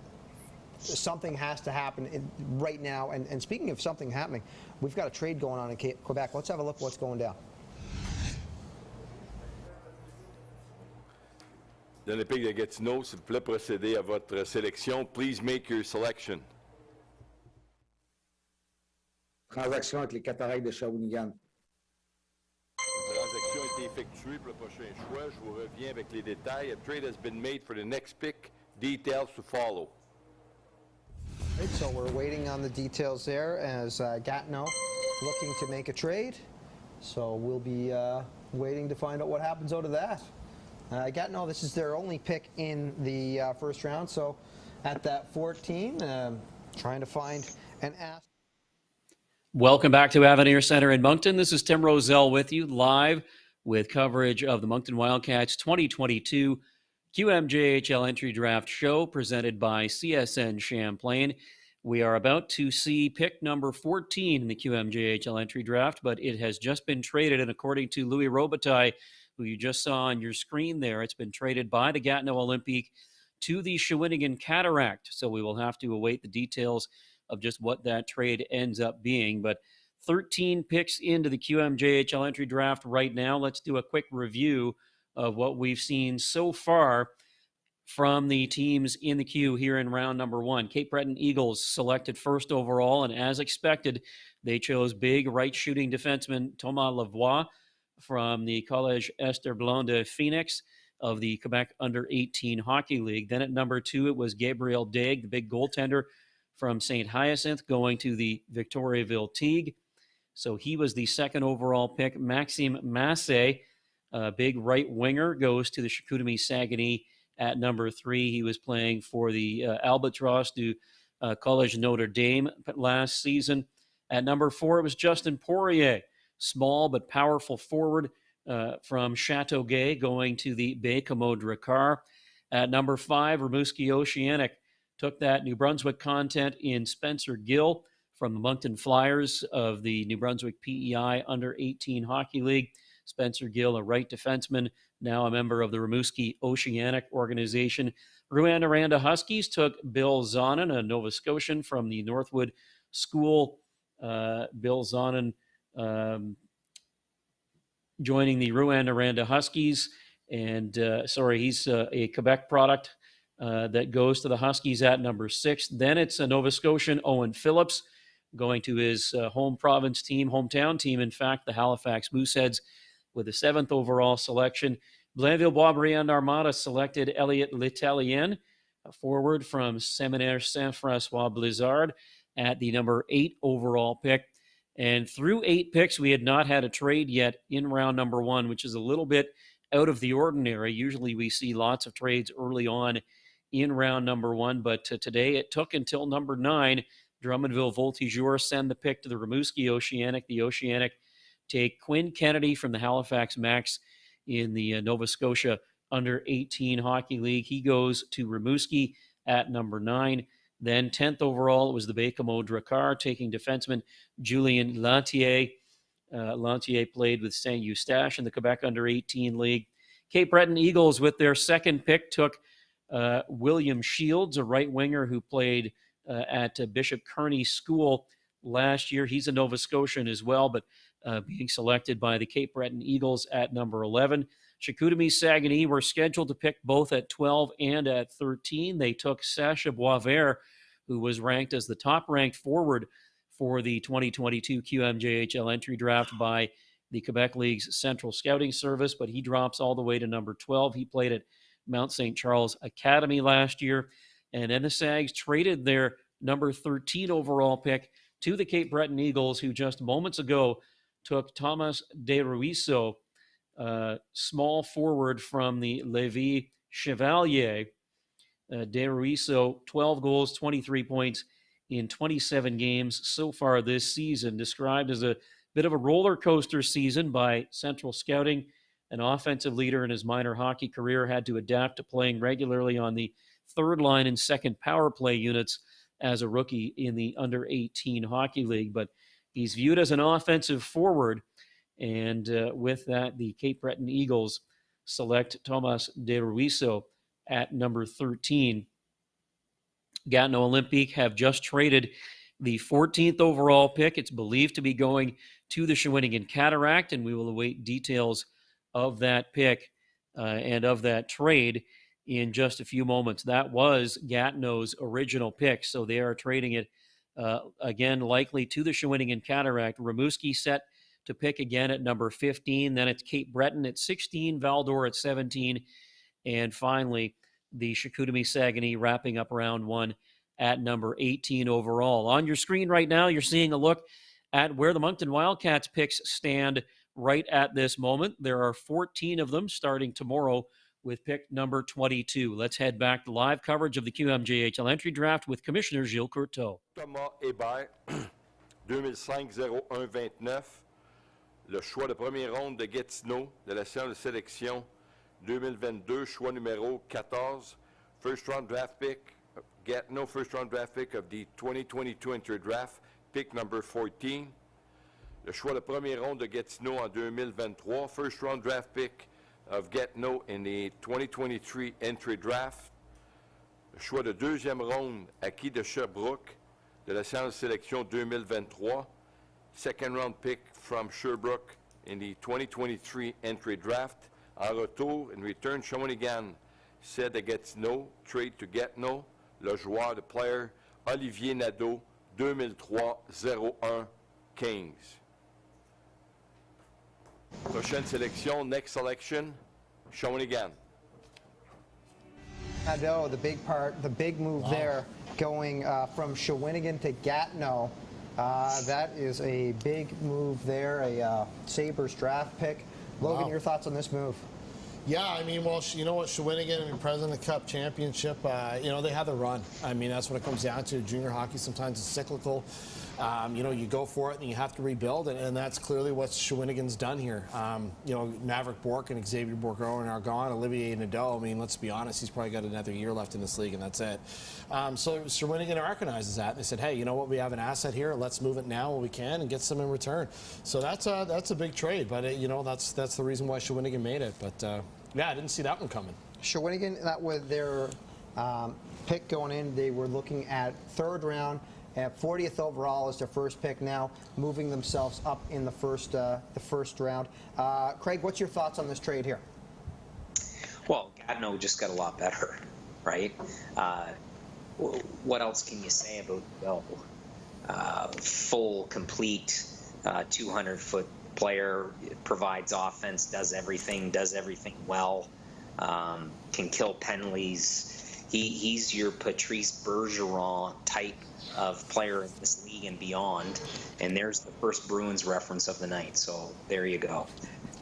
something has to happen right now. And speaking of something happening, we've got a trade going on in Quebec. Let's have a look at what's going down. L'Olympique de Gatineau, s'il vous plaît, procédez à votre sélection. Please make your selection. Transaction avec les Cataractes de Shawinigan. La transaction a été effectuée pour le prochain choix. Je vous reviens avec les détails. A trade has been made for the next pick. Details to follow. Right, so we're waiting on the details there as Gatineau looking to make a trade. So we'll be waiting to find out what happens out of that. Gatineau, this is their only pick in the first round. So at that 14, trying to find an ask. Welcome back to Avenir Center in Moncton. This is Tim Roselle with you live with coverage of the Moncton Wildcats 2022 QMJHL Entry Draft Show presented by CSN Champlain. We are about to see pick number 14 in the QMJHL Entry Draft, but it has just been traded, and according to Louis Robitaille, who you just saw on your screen there, it's been traded by the Gatineau Olympique to the Shawinigan Cataract. So we will have to await the details of just what that trade ends up being. But 13 picks into the QMJHL Entry Draft right now. Let's do a quick review of what we've seen so far from the teams in the queue here in round number 1. Cape Breton Eagles selected first overall, and as expected, they chose big right-shooting defenseman Thomas Lavoie from the Collège Esther Blanc de Phoenix of the Quebec Under-18 Hockey League. Then at number 2, it was Gabriel Daig, the big goaltender from St. Hyacinthe, going to the Victoriaville Tigre. So he was the second overall pick. Maxime Massé, big right winger, goes to the Chicoutimi Saguenay at number 3. He was playing for the Albatros du Collège Notre Dame last season. At number 4, it was Justin Poirier, small but powerful forward from Châteauguay, going to the Baie-Commode Ricard. At number 5, Rimouski Oceanic took that New Brunswick content in Spencer Gill from the Moncton Flyers of the New Brunswick PEI Under-18 Hockey League. Spencer Gill, a right defenseman, now a member of the Rimouski Oceanic organization. Rouyn-Noranda Huskies took Bill Zonin, a Nova Scotian from the Northwood School. Bill Zonin joining the Rouyn-Noranda Huskies. And, he's a Quebec product that goes to the Huskies at number 6. Then it's a Nova Scotian, Owen Phillips, going to his hometown team, in fact, the Halifax Mooseheads, with the 7th overall selection. Blainville-Boisbriand Armada selected Elliot L'Italien, a forward from Séminaire Saint-François Blizzard, at the number 8 overall pick. And through 8 picks, we had not had a trade yet in round number 1, which is a little bit out of the ordinary. Usually we see lots of trades early on in round number 1, but today it took until number 9. Drummondville Voltigeurs send the pick to the Rimouski Oceanic. The Oceanic take Quinn Kennedy from the Halifax Max in the Nova Scotia Under-18 Hockey League. He goes to Rimouski at number 9. Then 10th overall, it was the Baie-Commode Ricard, taking defenseman Julien Lantier. Lantier played with Saint-Eustache in the Quebec Under-18 League. Cape Breton Eagles, with their second pick, took William Shields, a right winger who played at Bishop Kearney School last year. He's a Nova Scotian as well, but being selected by the Cape Breton Eagles at number 11. Chicoutimi Saguenay were scheduled to pick both at 12 and at 13. They took Sacha Boisvert, who was ranked as the top-ranked forward for the 2022 QMJHL entry draft by the Quebec League's Central Scouting Service, but he drops all the way to number 12. He played at Mount St. Charles Academy last year. And then the Sags traded their number 13 overall pick to the Cape Breton Eagles, who just moments ago took Thomas Desruisseaux, small forward from the Lévis Chevalier. Desruisseaux, 12 goals, 23 points in 27 games so far this season, described as a bit of a roller coaster season by Central Scouting. An offensive leader in his minor hockey career, had to adapt to playing regularly on the third line and second power play units as a rookie in the under-18 hockey league. But he's viewed as an offensive forward, and with that, the Cape Breton Eagles select Thomas Desruisseaux at number 13. Gatineau Olympique have just traded the 14th overall pick. It's believed to be going to the Shawinigan Cataract, and we will await details of that pick and of that trade in just a few moments. That was Gatineau's original pick, so they are trading it again, likely to the Shawinigan Cataract. Rimouski set to pick again at number 15. Then it's Cape Breton at 16, Val-d'Or at 17, and finally the Chicoutimi Saguenay wrapping up round one at number 18 overall. On your screen right now, you're seeing a look at where the Moncton Wildcats picks stand right at this moment. There are 14 of them starting tomorrow with pick number 22. Let's head back to live coverage of the QMJHL entry draft with Commissioner Gilles Courteau. Thomas Hébert, 2005-01-29. Le choix de première ronde de Gatineau de la séance de sélection 2022, choix numéro 14. First round draft pick, Gatineau first round draft pick of the 2022 entry draft, pick number 14. Le choix de première ronde de Gatineau en 2023, first round draft pick of Gatineau in the 2023 entry draft. Le choix de deuxième ronde acquis de Sherbrooke de la séance de sélection 2023, second round pick from Sherbrooke in the 2023 entry draft. En retour, in return, Shawinigan cède à Gatineau, trade to Gatineau, le joueur de player Olivier Nadeau, 2003-01 Kings. Prochaine sélection, next selection, Shawinigan. Nadeau, the big move there, going from Shawinigan to Gatineau. That is a big move there, a Sabres draft pick. Logan, your thoughts on this move? Yeah, I mean, well, you know what, Shawinigan and President Cup Championship, you know, they have the run. I mean, that's what it comes down to. Junior hockey sometimes is cyclical. You know, you go for it and you have to rebuild, and that's clearly what Shawinigan's done here. You know, Maverick Bourque and Xavier Bourgault are gone. Olivier Nadeau, I mean, let's be honest, he's probably got another year left in this league, and that's it. So Shawinigan recognizes that, and they said, hey, you know what, we have an asset here. Let's move it now when we can and get some in return. So that's a big trade, but, you know, that's the reason why Shawinigan made it. But, yeah, I didn't see that one coming. Shawinigan, that was their pick going in. They were looking at third round. At 40th overall is their first pick now, moving themselves up in the first round. Craig, what's your thoughts on this trade here? Well, Gatineau just got a lot better, right? What else can you say about Bill? Full, complete, 200-foot player, provides offense, does everything well, can kill penalties. He's your Patrice Bergeron type of player in this league and beyond. And there's the first Bruins reference of the night. So there you go.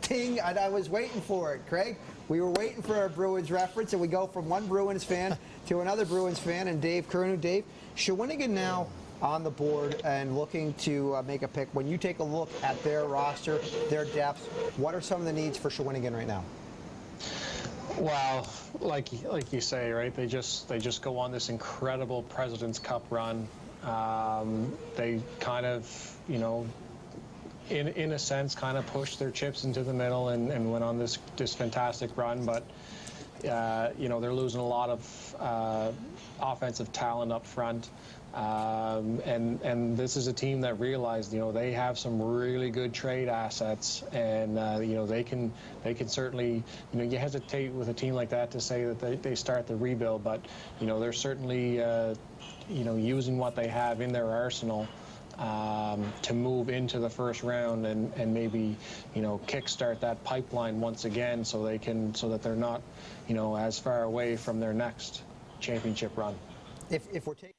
Ding, I was waiting for it, Craig. We were waiting for a Bruins reference, and we go from one Bruins fan to another Bruins fan, and Dave Kernu. Dave, Shawinigan now on the board and looking to make a pick. When you take a look at their roster, their depth, what are some of the needs for Shawinigan right now? Well, like you say, right? They just go on this incredible President's Cup run. They kind of, you know, in a sense, kind of pushed their chips into the middle and went on this fantastic run. But they're losing a lot of offensive talent up front. And this is a team that realized, they have some really good trade assets, and they can certainly, you hesitate with a team like that to say that they start the rebuild, but they're certainly using what they have in their arsenal to move into the first round and maybe kickstart that pipeline once again, so that they're not as far away from their next championship run. If we're taking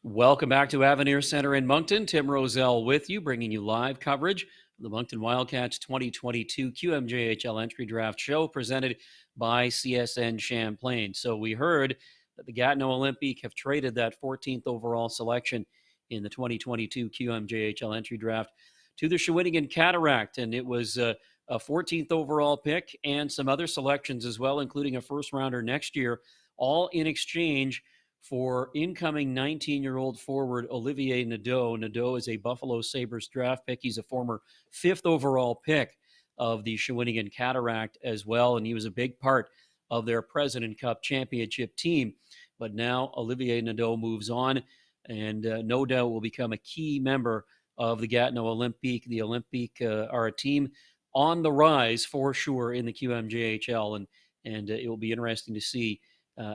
Welcome back to Avenir Center in Moncton. Tim Roselle with you, bringing you live coverage of the Moncton Wildcats 2022 QMJHL Entry Draft Show presented by CSN Champlain. So we heard that the Gatineau Olympique have traded that 14th overall selection in the 2022 QMJHL Entry Draft to the Shawinigan Cataract, and it was a 14th overall pick and some other selections as well, including a first-rounder next year, all in exchange for incoming 19-year-old forward Olivier Nadeau. Nadeau is a Buffalo Sabres draft pick. He's a former 5th overall pick of the Shawinigan Cataract as well, and he was a big part of their President Cup championship team. But now Olivier Nadeau moves on, and no doubt will become a key member of the Gatineau Olympique. The Olympique are a team on the rise for sure in the QMJHL, and it will be interesting to see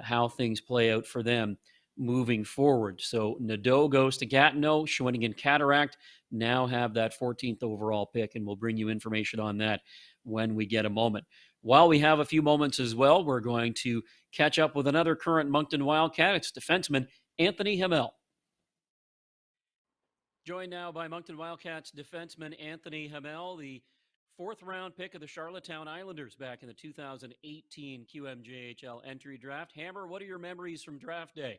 how things play out for them moving forward. So Nadeau goes to Gatineau. Shawinigan Cataract now have that 14th overall pick, and we'll bring you information on that when we get a moment. While we have a few moments as well, we're going to catch up with another current Moncton Wildcat. It's defenseman Anthony Hamel. Joined now by Moncton Wildcats defenseman Anthony Hamel, the 4th-round pick of the Charlottetown Islanders back in the 2018 QMJHL entry draft. Hammer, what are your memories from draft day?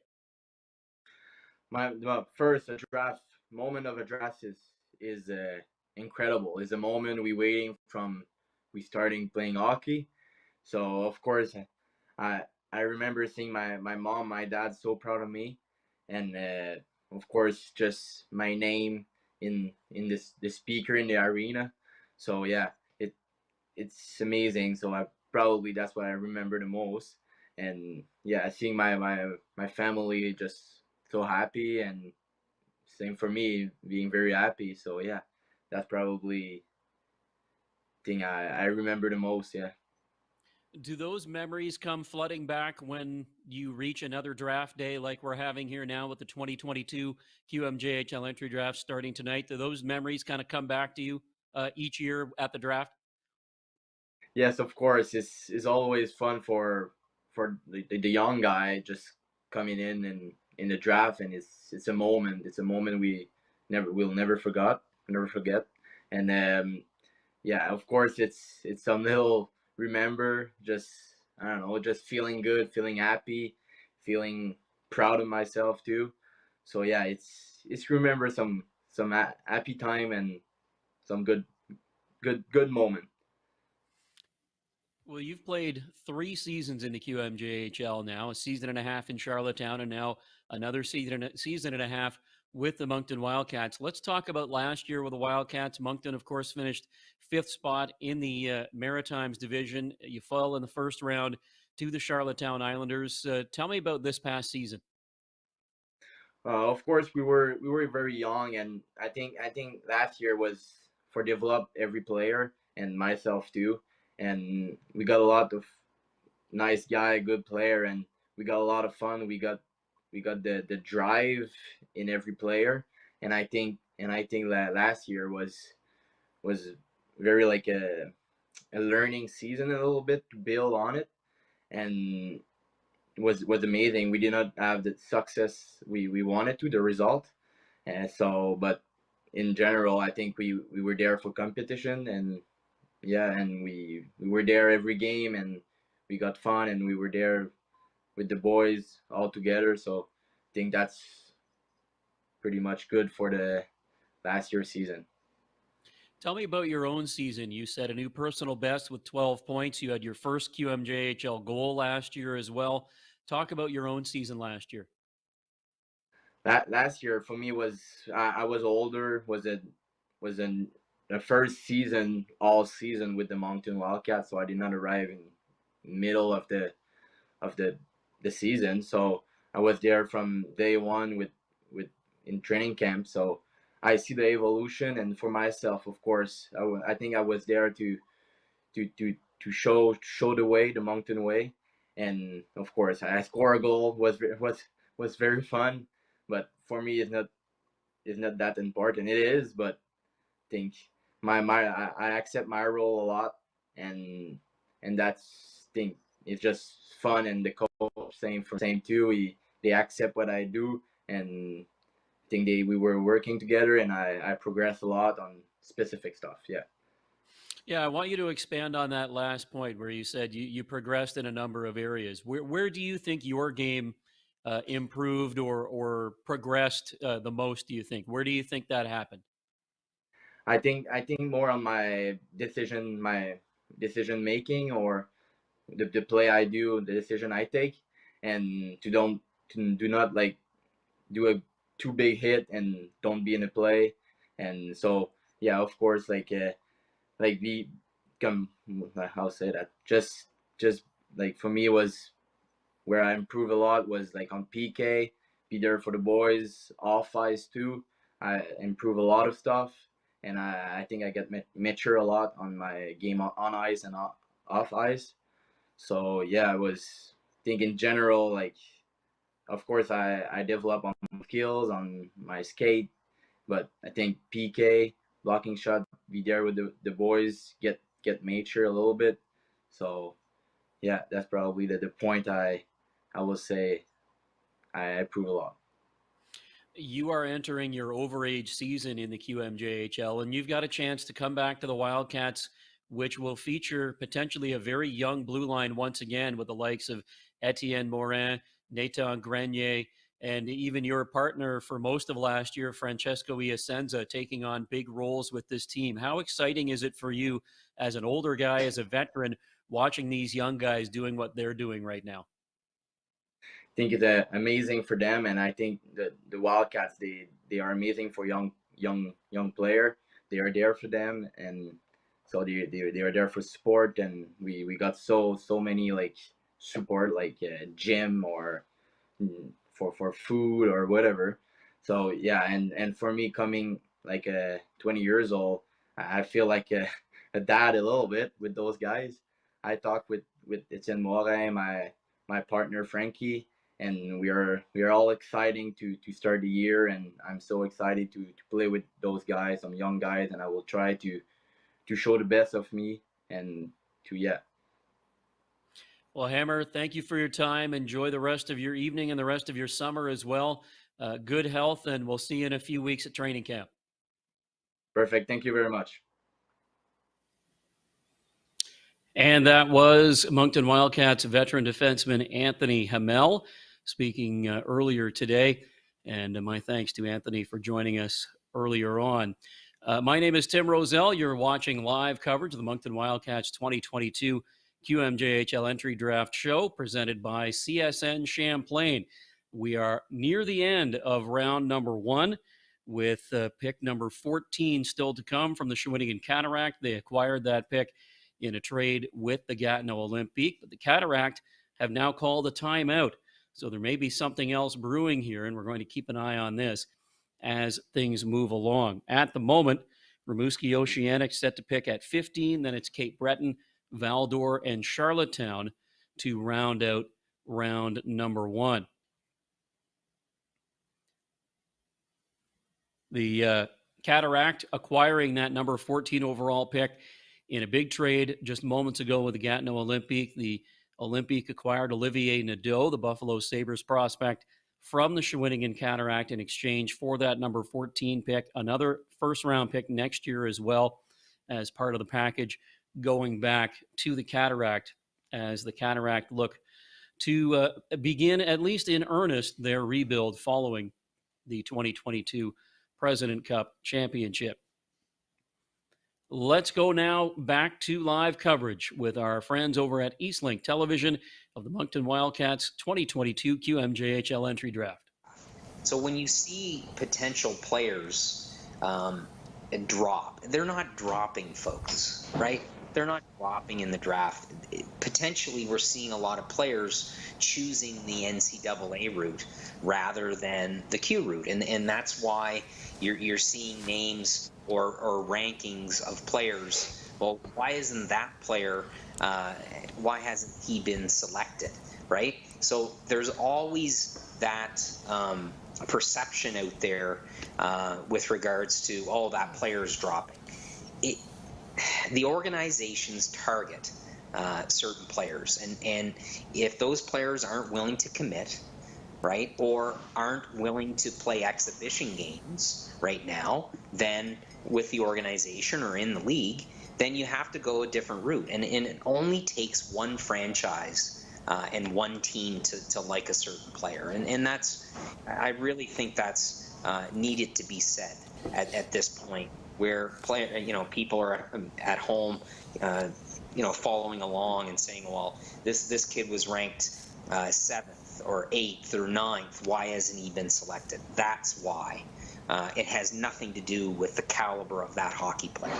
My first moment of a draft is incredible. It's a moment we waiting from we starting playing hockey. So of course, I remember seeing my mom, my dad so proud of me, and of course just my name in the speaker in the arena. So yeah, it's amazing. So that's what I remember the most. And yeah, seeing my family just so happy, and same for me being very happy. So yeah, that's probably thing I remember the most. Yeah. Do those memories come flooding back when you reach another draft day like we're having here now with the 2022 QMJHL entry draft starting tonight? Do those memories kind of come back to you each year at the draft? Yes, of course. It's always fun for the young guy just coming in the draft, and it's a moment. It's a moment we'll never forget. And yeah, of course, it's some little remember. Just I don't know, just feeling good, feeling happy, feeling proud of myself too. So yeah, it's remember some happy time and some good moment. Well, you've played 3 seasons in the QMJHL now, a season and a half in Charlottetown, and now another season and a half with the Moncton Wildcats. Let's talk about last year with the Wildcats. Moncton, of course, finished 5th spot in the Maritimes division. You fell in the first round to the Charlottetown Islanders. Tell me about this past season. Of course, we were very young, and I think last year was for develop every player and myself too. And we got a lot of nice guy, good player, and we got a lot of fun. We got the drive in every player, and I think that last year was very like a learning season a little bit to build on it, and was amazing. We did not have the success we wanted to, the result, and so but in general, I think we were there for competition, and yeah, and we were there every game, and we got fun, and we were there with the boys all together. So I think that's pretty much good for the last year's season. Tell me about your own season. You set a new personal best with 12 points. You had your first QMJHL goal last year as well. Talk about your own season last year. That last year for me was I was older. Was the first season all season with the Moncton Wildcats, so I did not arrive middle of the season. So I was there from day one with in training camp. So I see the evolution, and for myself, of course, I think I was there to show the way, the Moncton way, and of course I score a goal was very fun, but for me it's not that important. It is, but I think I accept my role a lot, and that's thing. It's just fun, and the coach same too. They accept what I do, and I think we were working together, and I progressed a lot on specific stuff. Yeah. Yeah, I want you to expand on that last point where you said you progressed in a number of areas. Where do you think your game improved or progressed the most, do you think? Where do you think that happened? I think more on my decision making, or the play I do, the decision I take, and to do not like do a too big hit and don't be in a play. And so yeah, of course, like we come, how say that, just like for me was where I improved a lot was like on PK, be there for the boys, off ice too. I improve a lot of stuff, and I think I get mature a lot on my game on ice and off ice. So yeah, I was think in general, like of course I develop on skills on my skate, but I think PK, blocking shot, be there with the boys, get mature a little bit. So yeah, that's probably the point I will say I improve a lot. You are entering your overage season in the QMJHL, and you've got a chance to come back to the Wildcats, which will feature potentially a very young blue line once again with the likes of Etienne Morin, Nathan Grenier, and even your partner for most of last year, Francesco Iasenza, taking on big roles with this team. How exciting is it for you as an older guy, as a veteran, watching these young guys doing what they're doing right now? I think it's amazing for them, and I think the Wildcats, they are amazing for young player. They are there for them, and so they are there for sport, and we got so many like support, like gym or for food or whatever. So yeah, and for me coming like 20 years old, I feel like a dad a little bit with those guys. I talked with Etienne Morin, my partner Frankie, and we are all exciting to start the year, and I'm so excited to play with those guys, some young guys, and I will try to show the best of me and to Well, Hammer, thank you for your time. Enjoy the rest of your evening and the rest of your summer as well. Good health, and we'll see you in a few weeks at training camp. Perfect. Thank you very much. And that was Moncton Wildcats veteran defenseman Anthony Hamel speaking earlier today. And my thanks to Anthony for joining us earlier on. My name is Tim Roselle. You're watching live coverage of the Moncton Wildcats 2022 QMJHL Entry Draft Show presented by CSN Champlain. We are near the end of round number 1 with pick number 14 still to come from the Shawinigan Cataract. They acquired that pick in a trade with the Gatineau Olympique, but the Cataract have now called a timeout. So there may be something else brewing here, and we're going to keep an eye on this as things move along. At the moment, Rimouski Oceanic set to pick at 15, then it's Cape Breton, Val-d'Or, and Charlottetown to round out round number 1. The Cataract acquiring that number 14 overall pick in a big trade just moments ago with the Gatineau Olympique. The Olympique acquired Olivier Nadeau, the Buffalo Sabres prospect, from the Shawinigan Cataract in exchange for that number 14 pick, another first-round pick next year as well as part of the package going back to the Cataract as the Cataract look to begin, at least in earnest, their rebuild following the 2022 President Cup Championship. Let's go now back to live coverage with our friends over at Eastlink Television of the Moncton Wildcats 2022 QMJHL Entry Draft. So when you see potential players drop, they're not dropping, folks, right? They're not dropping in the draft. potentially we're seeing a lot of players choosing the NCAA route rather than the Q route, and that's why you're seeing names or rankings of players. Well, why isn't that player? Why hasn't he been selected? Right. So there's always that perception out there with regards to that player's dropping. The organizations target certain players, and if those players aren't willing to commit, right, or aren't willing to play exhibition games right now, then with the organization or in the league, then you have to go a different route, and it only takes one franchise and one team to like a certain player, and that's, I really think that's needed to be said at this point, where people are at home, following along and saying, well, this kid was ranked 7th or 8th or 9th. Why hasn't he been selected? That's why. It has nothing to do with the caliber of that hockey player.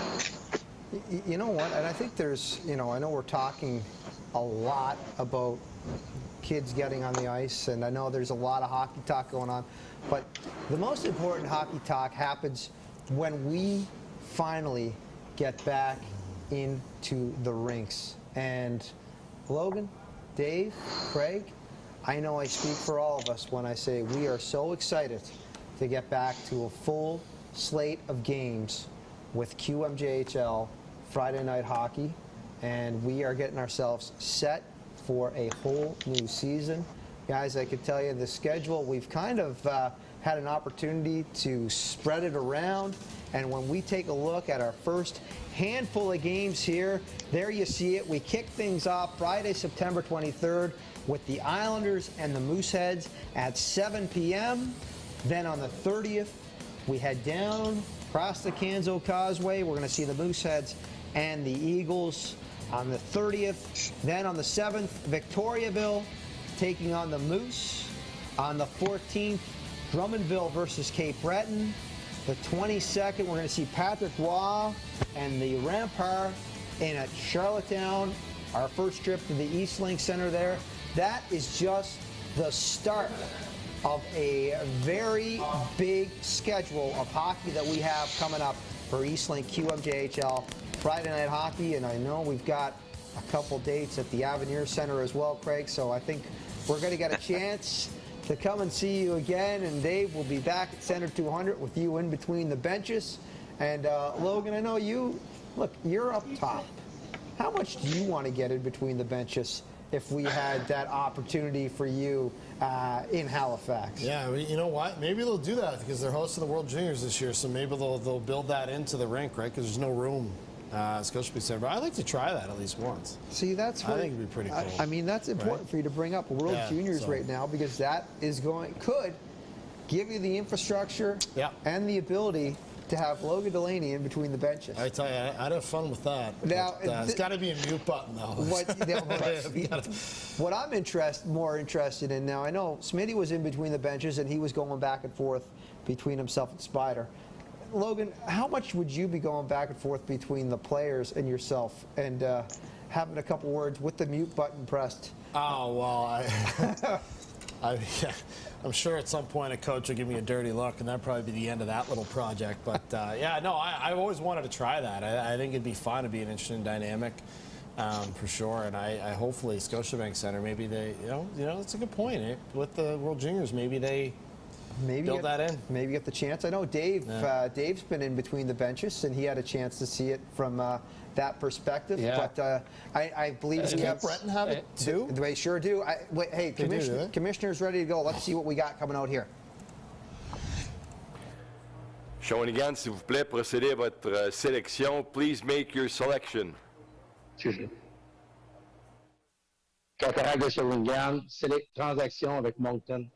You know what? And I think there's, I know we're talking a lot about kids getting on the ice, and I know there's a lot of hockey talk going on, but the most important hockey talk happens when we finally get back into the rinks. And Logan, Dave, Craig, I know I speak for all of us when I say we are so excited to get back to a full slate of games with QMJHL Friday night hockey, and we are getting ourselves set for a whole new season. Guys, I could tell you the schedule, we've kind of had an opportunity to spread it around, and when we take a look at our first handful of games here, there you see it. We kick things off Friday, September 23rd with the Islanders and the Mooseheads at 7 p.m. Then on the 30th, we head down across the Kanzo Causeway. We're going to see the Mooseheads and the Eagles on the 30th. Then on the 7th, Victoriaville taking on the Moose. On the 14th, Drummondville versus Cape Breton. The 22nd, we're going to see Patrick Roy and the Rampart in at Charlottetown. Our first trip to the East Link Center there. That is just the start of a very big schedule of hockey that we have coming up for East Link QMJHL Friday night hockey. And I know we've got a couple dates at the Avenir Center as well, Craig, so I think we're going to get a chance to come and see you again, and Dave will be back at Center 200 with you in between the benches. And Logan, I know you're up top. How much do you want to get in between the benches if we had that opportunity for you in Halifax? Yeah, you know what? Maybe they'll do that because they're hosting the World Juniors this year, so maybe they'll build that into the rink, right? Because there's no room. Scotiabank Center, but I'd like to try that at least once. See, that's what I think it'd be pretty cool. I mean, that's important for you to bring up World Juniors right now, because that could give you the infrastructure and the ability to have Logan Delaney in between the benches. I tell you, I'd have fun with that. Now, it's got to be a mute button, though. What I'm more interested in now, I know Smitty was in between the benches and he was going back and forth between himself and Spider. Logan, how much would you be going back and forth between the players and yourself and having a couple words with the mute button pressed? Oh, well, I'm sure at some point a coach will give me a dirty look, and that'd probably be the end of that little project. But, I've always wanted to try that. I think it'd be fun. It'd be an interesting dynamic for sure. And I hopefully Scotiabank Center, maybe they, that's a good point. With the World Juniors, maybe they build that in. Maybe get the chance. I know Dave. Dave's been in between the benches, and he had a chance to see it from that perspective. Yeah. But I believe Cape Breton have it too. They sure do. Hey, Commissioner's ready to go. Let's see what we got coming out here. Shawinigan, s'il vous plaît, procédez à votre sélection. Please make your selection. Cataract de Shawinigan, transaction avec Moncton.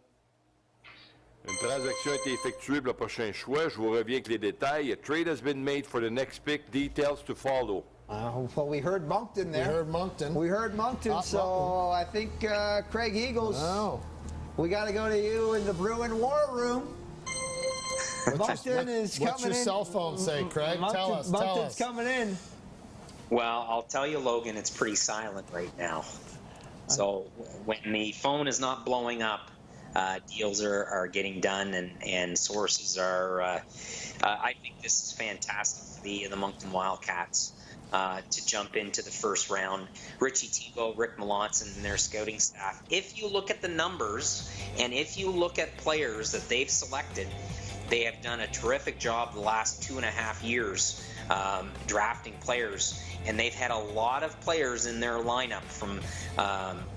Une transaction a été effectuée pour le prochain choix. Je vous reviens avec les détails. A trade has been made for the next pick. Details to follow. Well, we heard Moncton there. We heard Moncton. So I think Craig Eagles, we got to go to you in the Bruin War Room. Moncton is coming in. What's your cell phone say, Craig? Tell us. Moncton's coming in. Well, I'll tell you, Logan, it's pretty silent right now. So when the phone is not blowing up, deals are getting done, and sources are. I think this is fantastic for the Moncton Wildcats to jump into the first round. Richie Thibeau, Rick Melanson, and their scouting staff. If you look at the numbers and if you look at players that they've selected, they have done a terrific job the last 2.5 years drafting players. And they've had a lot of players in their lineup from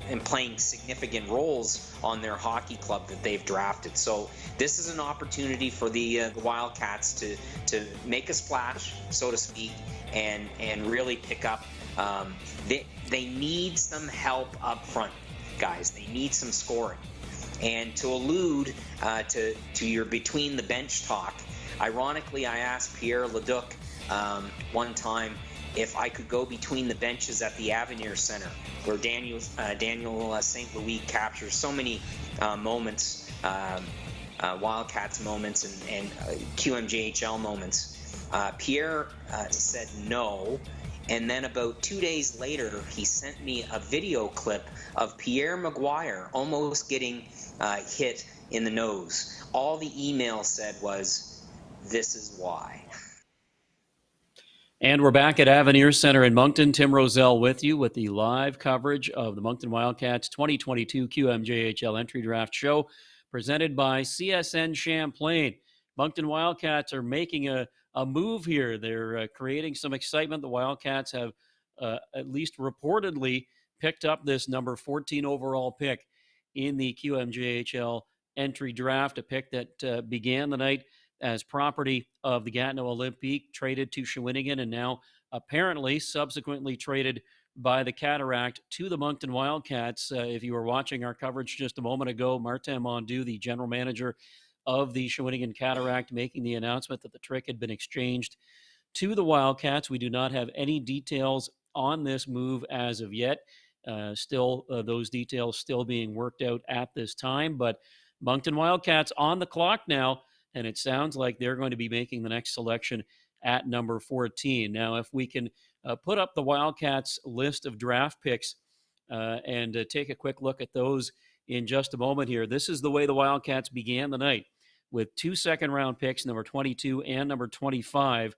and playing significant roles on their hockey club that they've drafted. So this is an opportunity for the Wildcats to make a splash, so to speak, and really pick up. They need some help up front, guys. They need some scoring. And to allude to your between the bench talk, ironically, I asked Pierre Leduc one time if I could go between the benches at the Avenir Center, where Daniel St. Louis captures so many moments, Wildcats moments and QMJHL moments. Pierre said no, and then about 2 days later, he sent me a video clip of Pierre Maguire almost getting hit in the nose. All the email said was, "This is why." And we're back at Avenir Center in Moncton. Tim Rosell with you with the live coverage of the Moncton Wildcats 2022 QMJHL Entry Draft Show presented by CSN Champlain. Moncton Wildcats are making a move here. They're creating some excitement. The Wildcats have at least reportedly picked up this number 14 overall pick in the QMJHL Entry Draft, a pick that began the night as property of the Gatineau Olympique, traded to Shawinigan, and now apparently subsequently traded by the Cataract to the Moncton Wildcats. If you were watching our coverage just a moment ago, Martin Mondeau, the general manager of the Shawinigan Cataract, making the announcement that the trick had been exchanged to the Wildcats. We do not have any details on this move as of yet. Those details still being worked out at this time, but Moncton Wildcats on the clock now, and it sounds like they're going to be making the next selection at number 14. Now, if we can put up the Wildcats list of draft picks and take a quick look at those in just a moment here. This is the way the Wildcats began the night, with 2 second-round picks, number 22 and number 25.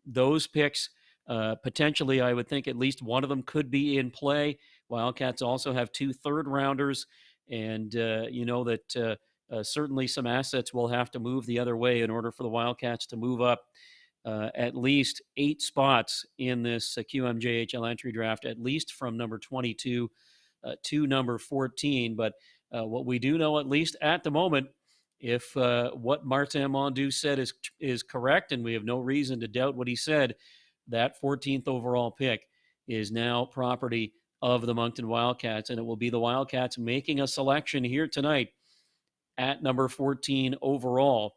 Those picks, potentially, I would think at least one of them could be in play. Wildcats also have 2 third-rounders, and you know that certainly some assets will have to move the other way in order for the Wildcats to move up at least 8 spots in this QMJHL entry draft, at least from number 22 to number 14. But what we do know, at least at the moment, if what Martin Mondeau said is correct, and we have no reason to doubt what he said, that 14th overall pick is now property of the Moncton Wildcats, and it will be the Wildcats making a selection here tonight at number 14 overall.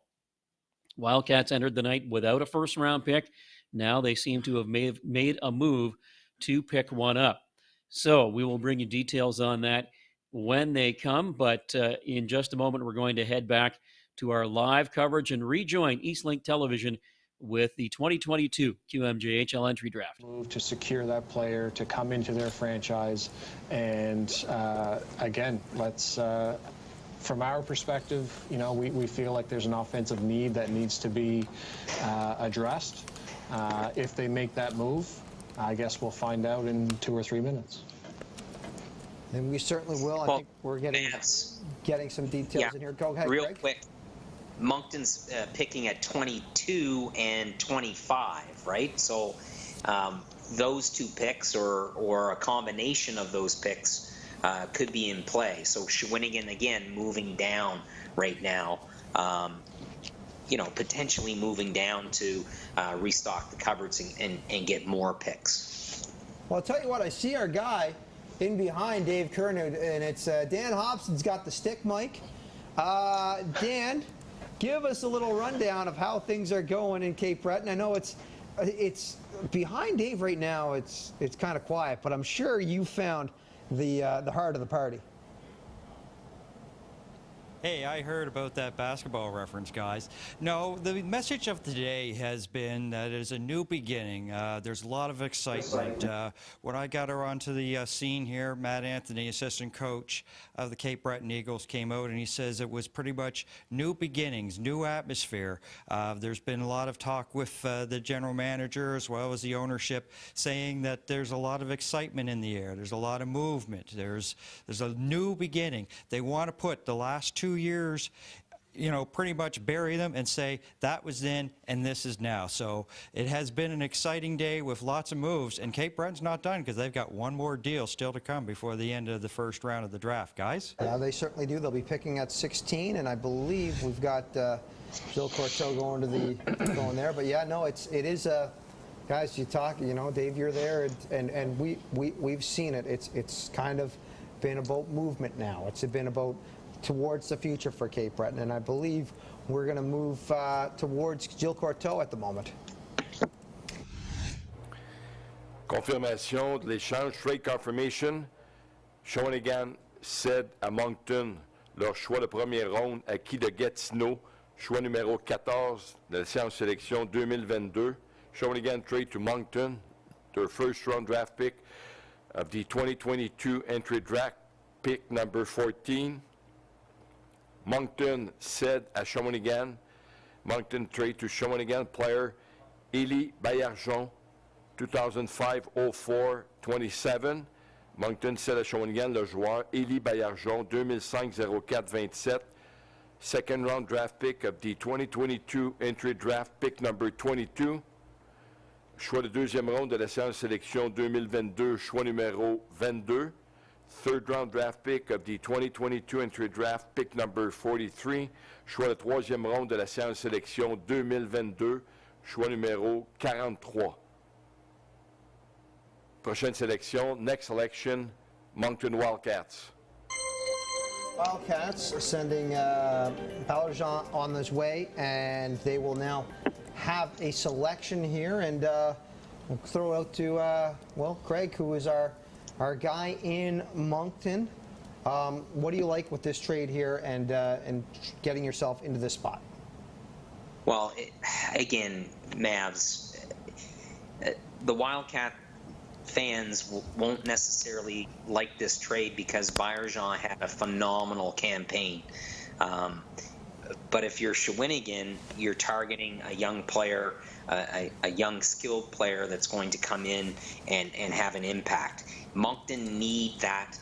Wildcats entered the night without a first-round pick. Now they seem to have made a move to pick one up. So we will bring you details on that when they come, but in just a moment, we're going to head back to our live coverage and rejoin Eastlink Television with the 2022 QMJHL entry draft. Move to secure that player to come into their franchise, and again, let's from our perspective, you know, we feel like there's an offensive need that needs to be addressed. If they make that move, I guess we'll find out in 2 or 3 minutes. And we certainly will. I think we're getting some details in here. Go ahead, real Greg. quick. Moncton's picking at 22 and 25, right? So those 2 picks or a combination of those picks could be in play. So Shawinigan, again, moving down right now, you know, potentially moving down to restock the cupboards and get more picks. Well, I'll tell you what, I see our guy in behind Dave Kern, and it's Dan Hobson's got the stick mic. Dan, give us a little rundown of how things are going in Cape Breton. I know it's behind Dave right now. It's kind of quiet, but I'm sure you found the heart of the party. Hey, I heard about that basketball reference, guys. No, the message of today has been that it is a new beginning. There's a lot of excitement. When I got her onto the scene here, Matt Anthony, assistant coach of the Cape Breton Eagles, came out and he says it was pretty much new beginnings, new atmosphere. There's been a lot of talk with the general manager as well as the ownership saying that there's a lot of excitement in the air. There's a lot of movement. There's a new beginning. They want to put the last 2 years, you know, pretty much bury them and say that was then and this is now. So it has been an exciting day with lots of moves, and Cape Breton's not done because they've got one more deal still to come before the end of the first round of the draft, guys. Yeah, they certainly do. They'll be picking at 16, and I believe we've got Gilles Courteau going there. But yeah, no, it is guys, you talk, you know, Dave, you're there, and we've seen it. It's kind of been about movement now. It's been about towards the future for Cape Breton, and I believe we're going to move towards Gilles Courteau at the moment. Confirmation de l'échange, trade confirmation. Shawinigan cède à Moncton leur choix de première ronde acquis de Gatineau, choix numéro 14 de la séance sélection 2022. Shawinigan trade to Moncton, their first round draft pick of the 2022 entry draft pick number 14. Moncton cède à Shawinigan. Moncton trade to Shawinigan player Élie Baillargeon, 2005-04-27. Moncton cède à Shawinigan le joueur Élie Baillargeon, 2005-04-27. Second round draft pick of the 2022 entry draft pick number 22. Choix de deuxième ronde de la séance sélection 2022, choix numéro 22. Third round draft pick of the 2022 entry draft pick number 43. Choix de troisième ronde de la séance sélection 2022, choix numéro 43. Prochaine sélection, next selection, Moncton Wildcats. Wildcats sending Baillargeon on this way, and they will now have a selection here, and we'll throw out to, well, Craig, who is our guy in Moncton. What do you like with this trade here and getting yourself into this spot? Well, again, Mavs, the Wildcat fans won't necessarily like this trade because Baillargeon had a phenomenal campaign. But if you're Shawinigan, you're targeting a young player, a young skilled player that's going to come in and have an impact. Moncton need that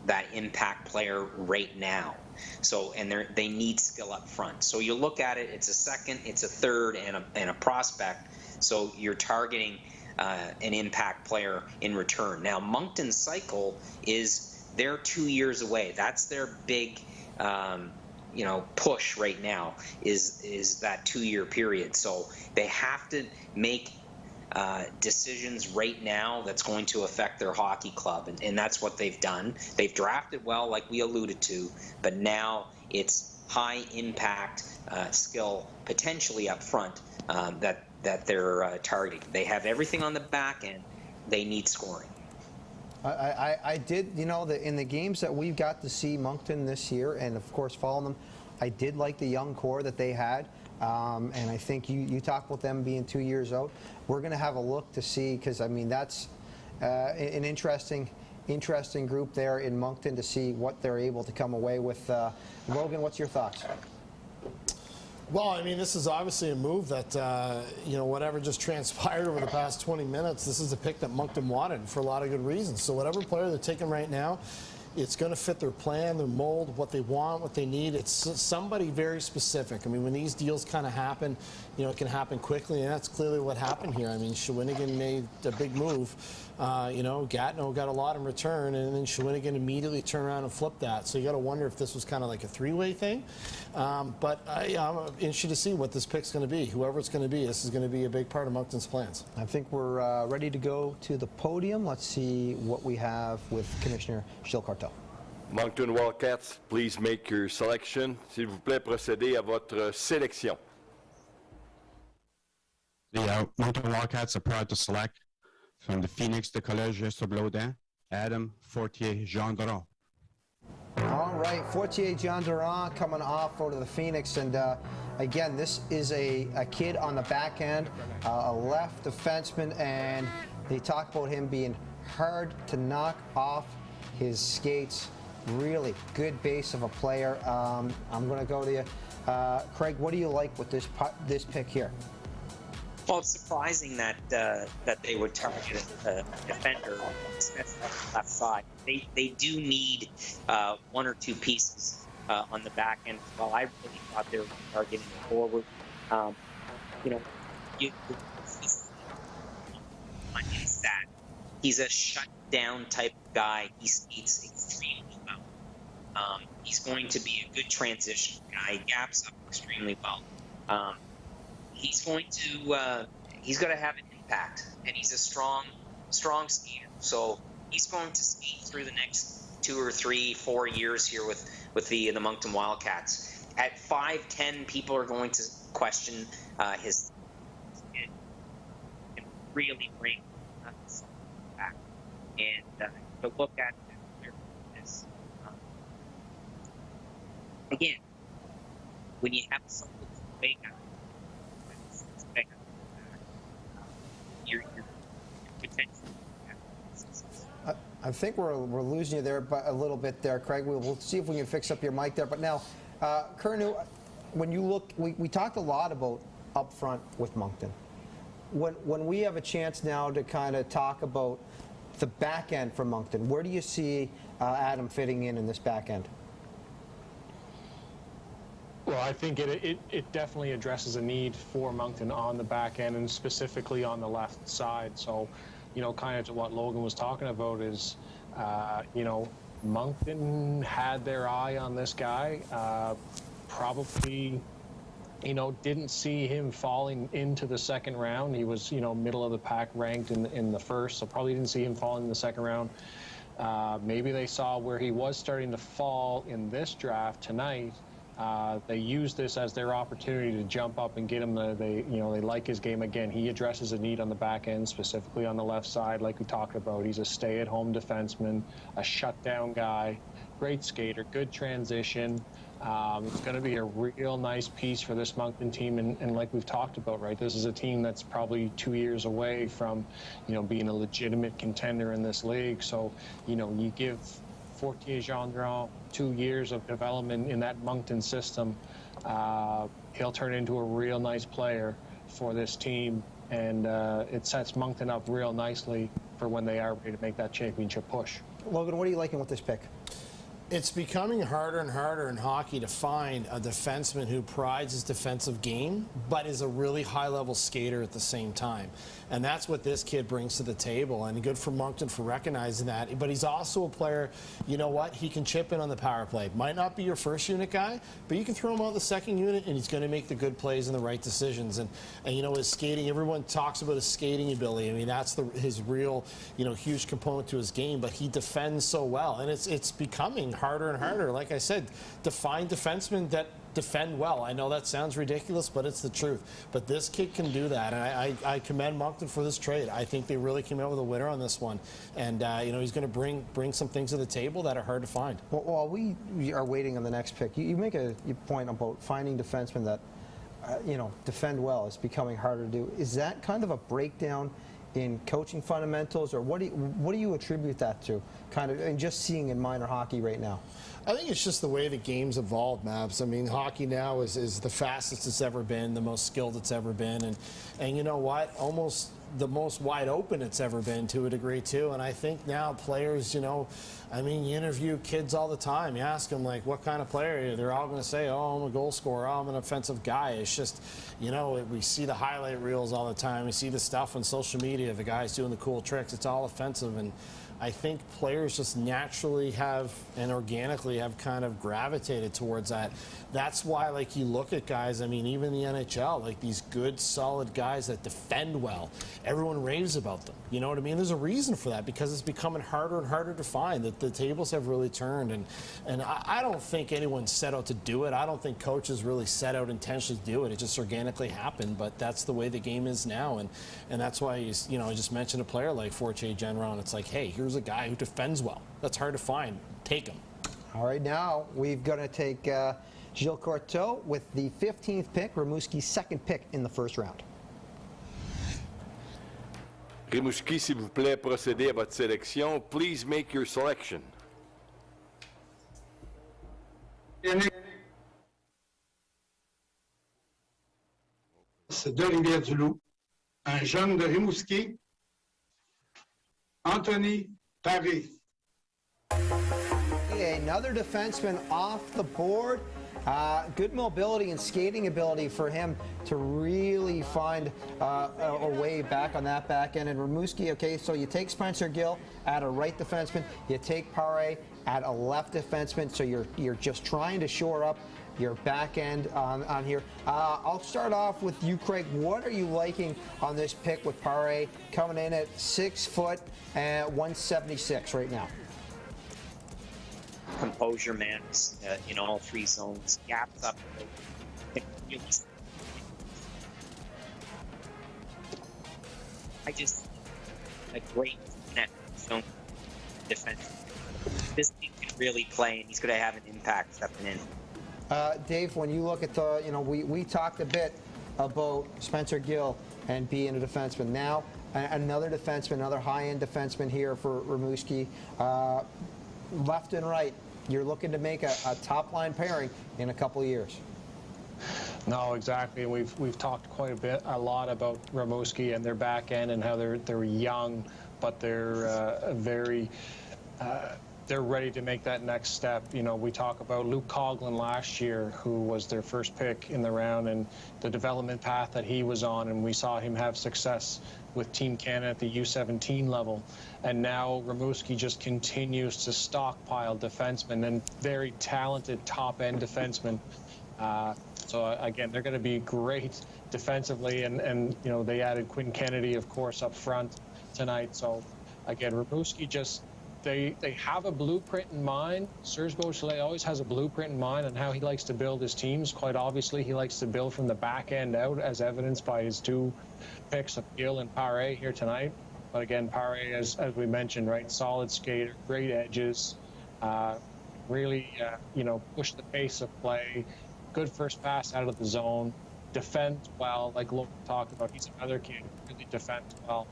that impact player right now. So, and they need skill up front. So you look at it, it's a second, it's a third, and a prospect. So you're targeting an impact player in return. Now, Moncton's cycle is they're 2 years away. That's their big push right now is that 2 year period. So they have to make decisions right now that's going to affect their hockey club, and that's what they've done. They've drafted well, like we alluded to, but now it's high impact skill potentially up front that they're targeting. They have everything on the back end. They need scoring. I did, in the games that we've got to see Moncton this year, and of course following them, I did like the young core that they had. And I think you talk about them being 2 years out. We're going to have a look to see, because I mean that's an interesting group there in Moncton to see what they're able to come away with. Logan, what's your thoughts? Well, I mean, this is obviously a move that, whatever just transpired over the past 20 minutes, this is a pick that Moncton wanted for a lot of good reasons. So whatever player they're taking right now, it's going to fit their plan, their mold, what they want, what they need. It's somebody very specific. I mean, when these deals kind of happen, it can happen quickly, and that's clearly what happened here. I mean, Shawinigan made a big move. Gatineau got a lot in return, and then Shawinigan immediately turned around and flipped that. So you got to wonder if this was kind of like a three-way thing. But I'm interested to see what this pick's going to be. Whoever it's going to be, this is going to be a big part of Moncton's plans. I think we're ready to go to the podium. Let's see what we have with Commissioner Gilles Courteau. Moncton Wildcats, please make your selection. S'il vous plaît, procédez à votre sélection. The Moncton Wildcats are proud to select from the Phoenix de Collège sur Beaudoin, Adam Fortier-Gendron. All right, Fortier Jean Durand coming off over to the Phoenix, and again, this is a kid on the back end, a left defenseman, and they talk about him being hard to knock off his skates. Really good base of a player. I'm going to go to you. Craig, what do you like with this pick here? Well, it's surprising that they would target a defender on the left side. They do need one or two pieces on the back end as well. I really thought they were targeting forward. Is that he's a shut-down type of guy. He skates extremely well. He's going to be a good transition guy. He gaps up extremely well. He's going to have an impact, and he's a strong skater. So he's going to skate through the next 2 or 3, 4 years here with the Moncton Wildcats. At 5'10", people are going to question his and really bring something back. And to look at this again, when you have something big out. I think we're losing you there a little bit there, Craig. We'll see if we can fix up your mic there. But now, Kernu, when you look, we talked a lot about up front with Moncton. When we have a chance now to kind of talk about the back end for Moncton, where do you see Adam fitting in this back end? Well, I think it definitely addresses a need for Moncton on the back end and specifically on the left side. So, kind of to what Logan was talking about is, Moncton had their eye on this guy. Probably, didn't see him falling into the second round. He was, middle of the pack ranked in the first, so probably didn't see him falling in the second round. Maybe they saw where he was starting to fall in this draft tonight. They use this as their opportunity to jump up and get him. They like his game again. He addresses a need on the back end, specifically on the left side, like we talked about. He's a stay-at-home defenseman, a shutdown guy, great skater, good transition. It's going to be a real nice piece for this Moncton team, and like we've talked about, right? This is a team that's probably 2 years away from, being a legitimate contender in this league. So, you give Fortier Jean Durand 2 years of development in that Moncton system, he'll turn into a real nice player for this team, and it sets Moncton up real nicely for when they are ready to make that championship push. Logan, what are you liking with this pick? It's becoming harder and harder in hockey to find a defenseman who prides his defensive game, but is a really high-level skater at the same time. And that's what this kid brings to the table, and good for Moncton for recognizing that. But he's also a player, you know what, he can chip in on the power play. Might not be your first unit guy, but you can throw him out the second unit, and he's going to make the good plays and the right decisions. And his skating, everyone talks about his skating ability. I mean, that's his real, huge component to his game, but he defends so well. And it's becoming harder and harder. Like I said, to find defensemen that defend well. I know that sounds ridiculous, but it's the truth. But this kid can do that, and I commend Moncton for this trade. I think they really came out with a winner on this one, and he's going to bring some things to the table that are hard to find. Well, while we are waiting on the next pick, you make a point about finding defensemen that defend well is becoming harder to do. Is that kind of a breakdown in coaching fundamentals, or what do you attribute that to, kind of, and just seeing in minor hockey right now? I think it's just the way the game's evolved, Mavs. I mean, hockey now is the fastest it's ever been, the most skilled it's ever been, and you know what? Almost the most wide open it's ever been to a degree too. And I think now players, you interview kids all the time. You ask them like, what kind of player are you? They're all going to say, oh, I'm a goal scorer. Oh, I'm an offensive guy. It's just, we see the highlight reels all the time. We see the stuff on social media, the guys doing the cool tricks. It's all offensive, and I think players just naturally have and organically have kind of gravitated towards that. That's why, like, you look at guys, I mean, even the NHL, like these good, solid guys that defend well, everyone raves about them. You know what I mean? There's a reason for that, because it's becoming harder and harder to find. That the tables have really turned, and I don't think anyone set out to do it. I don't think coaches really set out intentionally to do it. It just organically happened, but that's the way the game is now, and that's why, I just mentioned a player like Fortier Jean Durand. It's like, hey, here's a guy who defends well. That's hard to find. Take him. All right, now we're going to take Gilles Courteau with the 15th pick, Rimouski's second pick in the first round. Rimouski, s'il vous plaît, procédez à votre sélection. Please make your selection. De Rivière-du-Loup, un jeune de Rimouski, Anthony Paré. Another defenseman off the board. Good mobility and skating ability for him to really find a way back on that back end. And Rimouski, okay, so you take Spencer Gill at a right defenseman, you take Paré at a left defenseman, so you're just trying to shore up your back end on here. I'll start off with you, Craig. What are you liking on this pick with Paré coming in at 6 foot and 176 right now? Composure, man, in all three zones. Gaps up. I just a great net zone defense. This team can really play, and he's going to have an impact stepping in. Dave, when you look at the, we talked a bit about Spencer Gill and being a defenseman. Now, another defenseman, another high-end defenseman here for Rimouski. Left and right, you're looking to make a top-line pairing in a couple of years. No, exactly. We've talked quite a lot about Rimouski and their back end and how they're young, but they're they're ready to make that next step. We talk about Luke Coughlin last year, who was their first pick in the round, and the development path that he was on, and we saw him have success with Team Canada at the U17 level. And now Rimouski just continues to stockpile defensemen and very talented top-end defensemen. So again, they're going to be great defensively, and they added Quinn Kennedy, of course, up front tonight. So again, Rimouski just they have a blueprint in mind. Serge Beauchelet always has a blueprint in mind on how he likes to build his teams. Quite obviously, he likes to build from the back end out, as evidenced by his two picks of Gill and Paré here tonight. But again, Paré, as we mentioned, right, solid skater, great edges, really, push the pace of play, good first pass out of the zone, defends well, like Logan talked about. He's another kid who really defends well.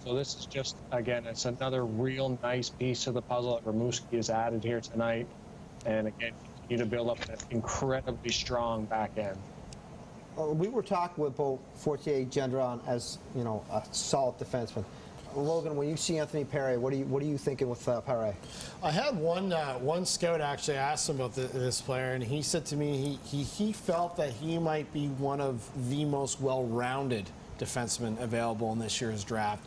So this is just, again, it's another real nice piece of the puzzle that Rimouski has added here tonight. And again, continue to build up an incredibly strong back end. We were talking with both Fortier Gendron as, a solid defenseman. Logan, when you see Anthony Paré, what are you thinking with Paré? I had one scout actually asked him about this player, and he said to me he felt that he might be one of the most well-rounded defenseman available in this year's draft.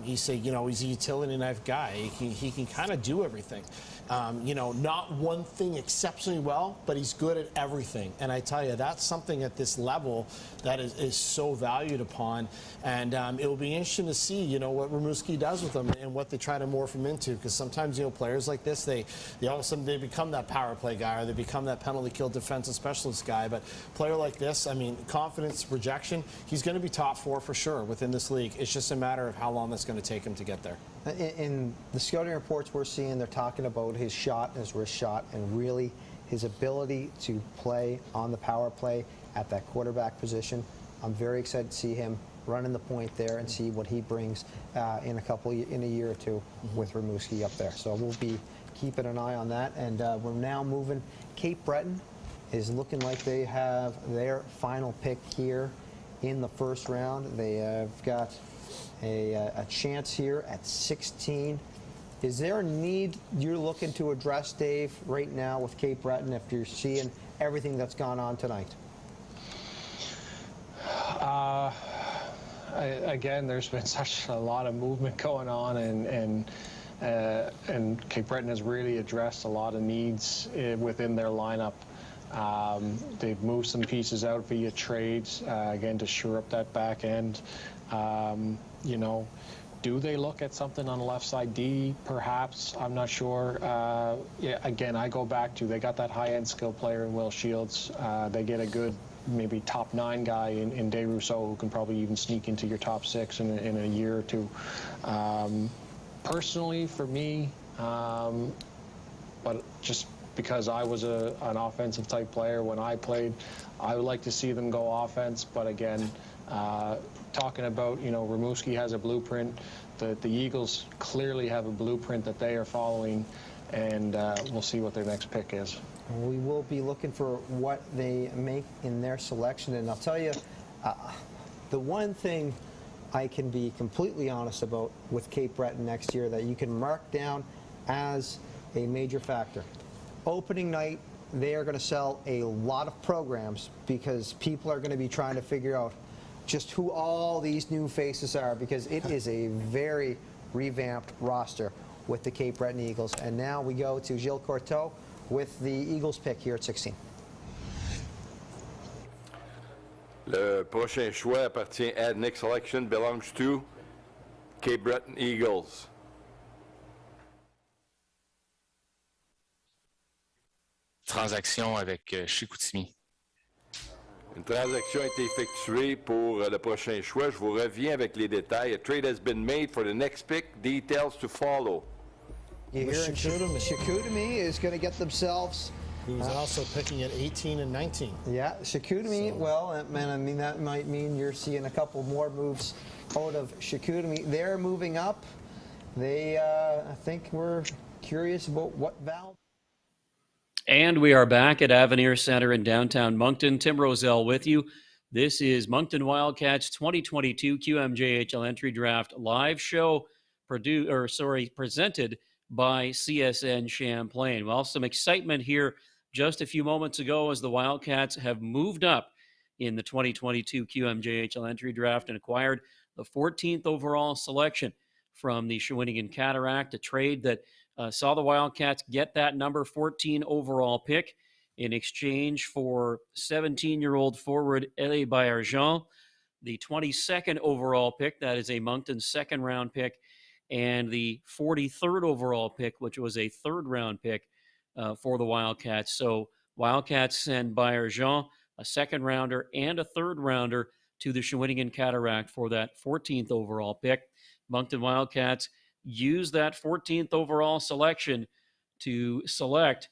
He said, he's a utility knife guy. He can kind of do everything. Not one thing exceptionally well, but he's good at everything. And I tell you, that's something at this level that is so valued upon. And it will be interesting to see, what Rimouski does with him and what they try to morph him into. Because sometimes, players like this, they all of a sudden they become that power play guy, or they become that penalty kill defensive specialist guy. But a player like this, confidence, projection, he's going to be top 4 for sure within this league. It's just a matter of how long that's going to take him to get there. In the scouting reports we're seeing, they're talking about his shot and his wrist shot, and really his ability to play on the power play at that quarterback position. I'm very excited to see him running the point there and see what he brings in a year or two with Rimouski up there. So we'll be keeping an eye on that. And we're now moving. Cape Breton is looking like they have their final pick here in the first round. They have got a chance here at 16. Is there a need you're looking to address, Dave, right now with Cape Breton if you're seeing everything that's gone on tonight? Again, there's been such a lot of movement going on, and Cape Breton has really addressed a lot of needs within their lineup. They've moved some pieces out via trades, again, to shore up that back end. Do they look at something on the left side D? Perhaps. I'm not sure. Again, I go back to they got that high-end skill player in Will Shields. They get a good, maybe top 9 guy in De Rousseau who can probably even sneak into your top 6 in a year or two. Personally, for me, but just because I was an offensive type player when I played, I would like to see them go offense. But again, talking about, Rimouski has a blueprint. The Eagles clearly have a blueprint that they are following, and we'll see what their next pick is. We will be looking for what they make in their selection. And I'll tell you, the one thing I can be completely honest about with Cape Breton next year that you can mark down as a major factor. Opening night, they are going to sell a lot of programs because people are going to be trying to figure out just who all these new faces are, because it is a very revamped roster with the Cape Breton Eagles. And now we go to Gilles Courteau with the Eagles pick here at 16. Le prochain choix appartient at next selection belongs to Cape Breton Eagles. Transaction avec Chicoutimi. Une transaction a été effectuée pour le prochain choix. Je vous reviens avec les détails. A trade has been made for the next pick. Details to follow. You hear Chicoutimi is going to get themselves. Who's also picking at 18 and 19. Yeah, Chicoutimi, So. well, man, I mean, that might mean you're seeing a couple more moves out of Chicoutimi. They're moving up. They, I think we're curious about what Val. And we are back at Avenir Center in downtown Moncton. Tim Roselle with you. This is Moncton Wildcats 2022 QMJHL Entry Draft live show presented by CSN Champlain. Well, some excitement here just a few moments ago as the Wildcats have moved up in the 2022 QMJHL Entry Draft and acquired the 14th overall selection from the Shawinigan Cataract, a trade that saw the Wildcats get that number 14 overall pick in exchange for 17-year-old forward Elie Baillargeon, the 22nd overall pick, that is a Moncton second-round pick, and the 43rd overall pick, which was a third-round pick for the Wildcats. So Wildcats send Baillargeon, a second-rounder, and a third-rounder to the Shawinigan Cataract for that 14th overall pick. Moncton Wildcats use that 14th overall selection to select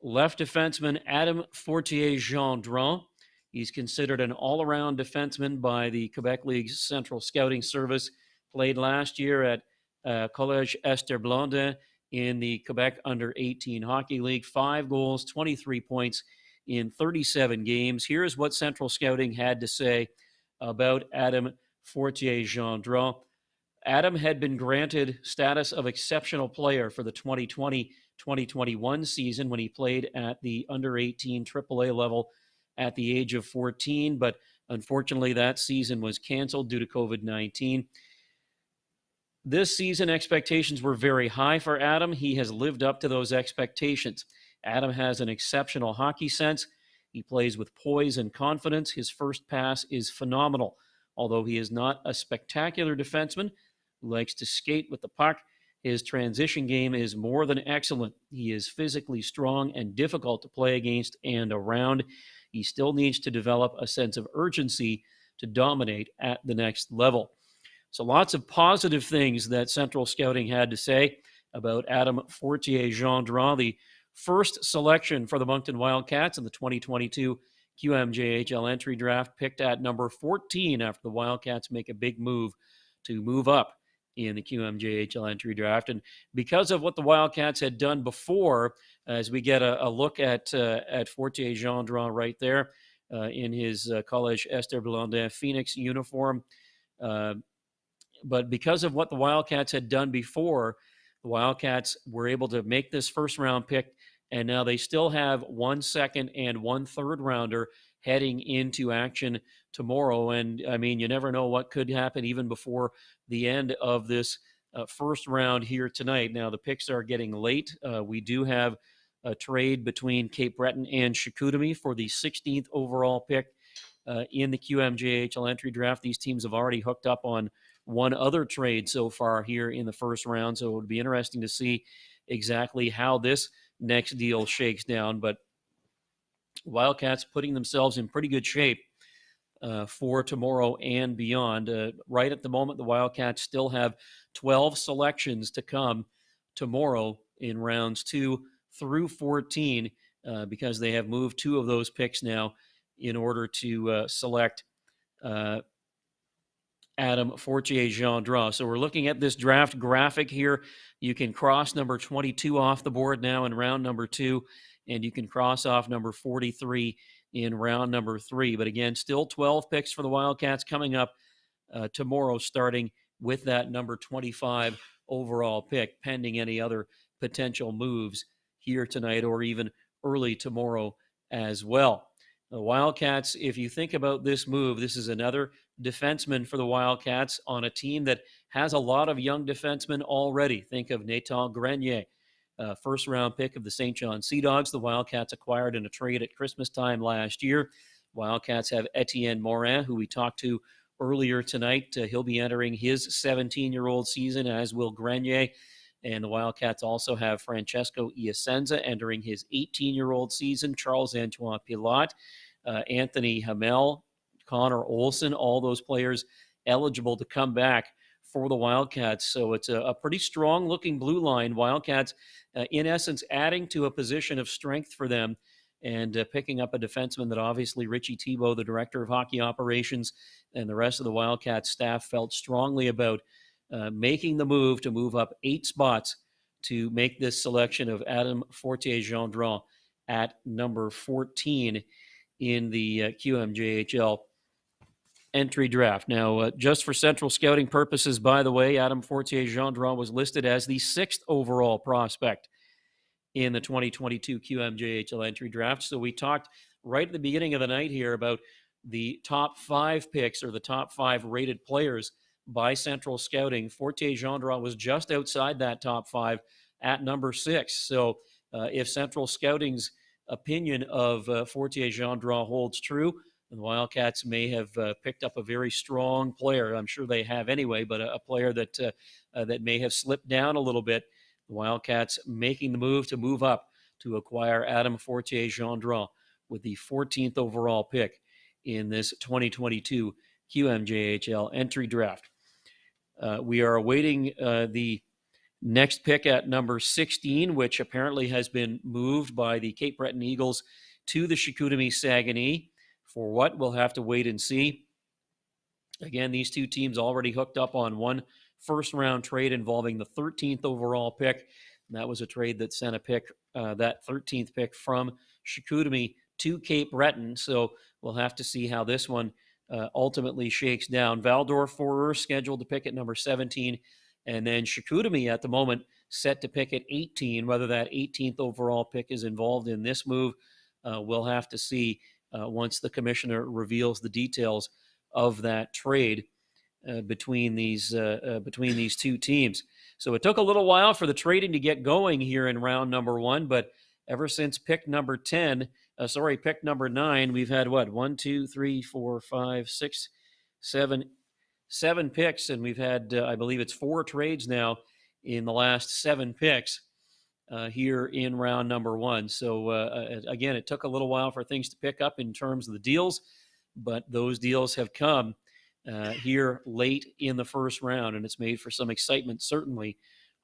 left defenseman Adam Fortier-Gendron. He's considered an all-around defenseman by the Quebec League's Central Scouting Service. Played last year at Collège Esther Blondin in the Quebec Under-18 Hockey League. 5 goals, 23 points in 37 games. Here's what Central Scouting had to say about Adam Fortier-Gendron. Adam had been granted status of exceptional player for the 2020-2021 season when he played at the under-18 AAA level at the age of 14, but unfortunately that season was canceled due to COVID-19. This season, expectations were very high for Adam. He has lived up to those expectations. Adam has an exceptional hockey sense. He plays with poise and confidence. His first pass is phenomenal. Although he is not a spectacular defenseman who likes to skate with the puck, his transition game is more than excellent. He is physically strong and difficult to play against and around. He still needs to develop a sense of urgency to dominate at the next level. So lots of positive things that Central Scouting had to say about Adam Fortier-Gendron, the first selection for the Moncton Wildcats in the 2022 QMJHL entry draft, picked at number 14 after the Wildcats make a big move to move up in the QMJHL entry draft. And because of what the Wildcats had done before, as we get a look at Fortier-Gendron right there in his Collège Esther Blondin Phoenix uniform, but because of what the Wildcats had done before, the Wildcats were able to make this first-round pick, and now they still have 1 second and 1 third rounder heading into action tomorrow. And, I mean, you never know what could happen even before the end of this first round here tonight. Now, the picks are getting late. We do have a trade between Cape Breton and Chicoutimi for the 16th overall pick in the QMJHL entry draft. These teams have already hooked up on one other trade so far here in the first round, so it would be interesting to see exactly how this next deal shakes down. But Wildcats putting themselves in pretty good shape for tomorrow and beyond. Right at the moment, the Wildcats still have 12 selections to come tomorrow in rounds 2, through 14 because they have moved 2 of those picks now in order to select Adam Fortier-Gendron. So we're looking at this draft graphic here. You can cross number 22 off the board now in round number 2, and you can cross off number 43 in round number 3. But again, still 12 picks for the Wildcats coming up tomorrow, starting with that number 25 overall pick, pending any other potential moves here tonight or even early tomorrow as well. The Wildcats, if you think about this move, this is another defenseman for the Wildcats on a team that has a lot of young defensemen already. Think of Nathan Grenier, first-round pick of the St. John Sea Dogs. The Wildcats acquired in a trade at Christmas time last year. Wildcats have Etienne Morin, who we talked to earlier tonight. He'll be entering his 17-year-old season, as will Grenier. And the Wildcats also have Francesco Iasenza entering his 18-year-old season, Charles-Antoine Pilote, Anthony Hamel, Connor Olson, all those players eligible to come back for the Wildcats. So it's a pretty strong-looking blue line. Wildcats, in essence, adding to a position of strength for them and picking up a defenseman that obviously Richie Thibeau, the director of hockey operations, and the rest of the Wildcats staff felt strongly about making the move to move up 8 spots to make this selection of Adam Fortier-Gendron at number 14 in the QMJHL entry draft. Now, just for central scouting purposes, by the way, Adam Fortier-Gendron was listed as the 6th overall prospect in the 2022 QMJHL entry draft. So we talked right at the beginning of the night here about the top 5 picks or the top 5 rated players by central scouting. Fortier-Gendron was just outside that top 5 at number 6. So if central scouting's opinion of Fortier-Gendron holds true, the Wildcats may have picked up a very strong player. I'm sure they have anyway, but a player that that may have slipped down a little bit. The Wildcats making the move to move up to acquire Adam Fortier-Gendron with the 14th overall pick in this 2022 QMJHL entry draft. We are awaiting the next pick at number 16, which apparently has been moved by the Cape Breton Eagles to the Chicoutimi Saguenay. For what, we'll have to wait and see. Again, these two teams already hooked up on one first-round trade involving the 13th overall pick. And that was a trade that sent a pick, that 13th pick from Chicoutimi to Cape Breton. So we'll have to see how this one ultimately shakes down. Val-d'Or scheduled to pick at number 17, and then Chicoutimi at the moment set to pick at 18. Whether that 18th overall pick is involved in this move, we'll have to see once the commissioner reveals the details of that trade between these two teams. So it took a little while for the trading to get going here in round number 1, but ever since pick number 9, we've had what? 1, 2, 3, 4, 5, 6, 7 picks, and we've had, I believe it's 4 trades now in the last 7 picks here in round number 1. So again, it took a little while for things to pick up in terms of the deals, but those deals have come here late in the first round, and it's made for some excitement certainly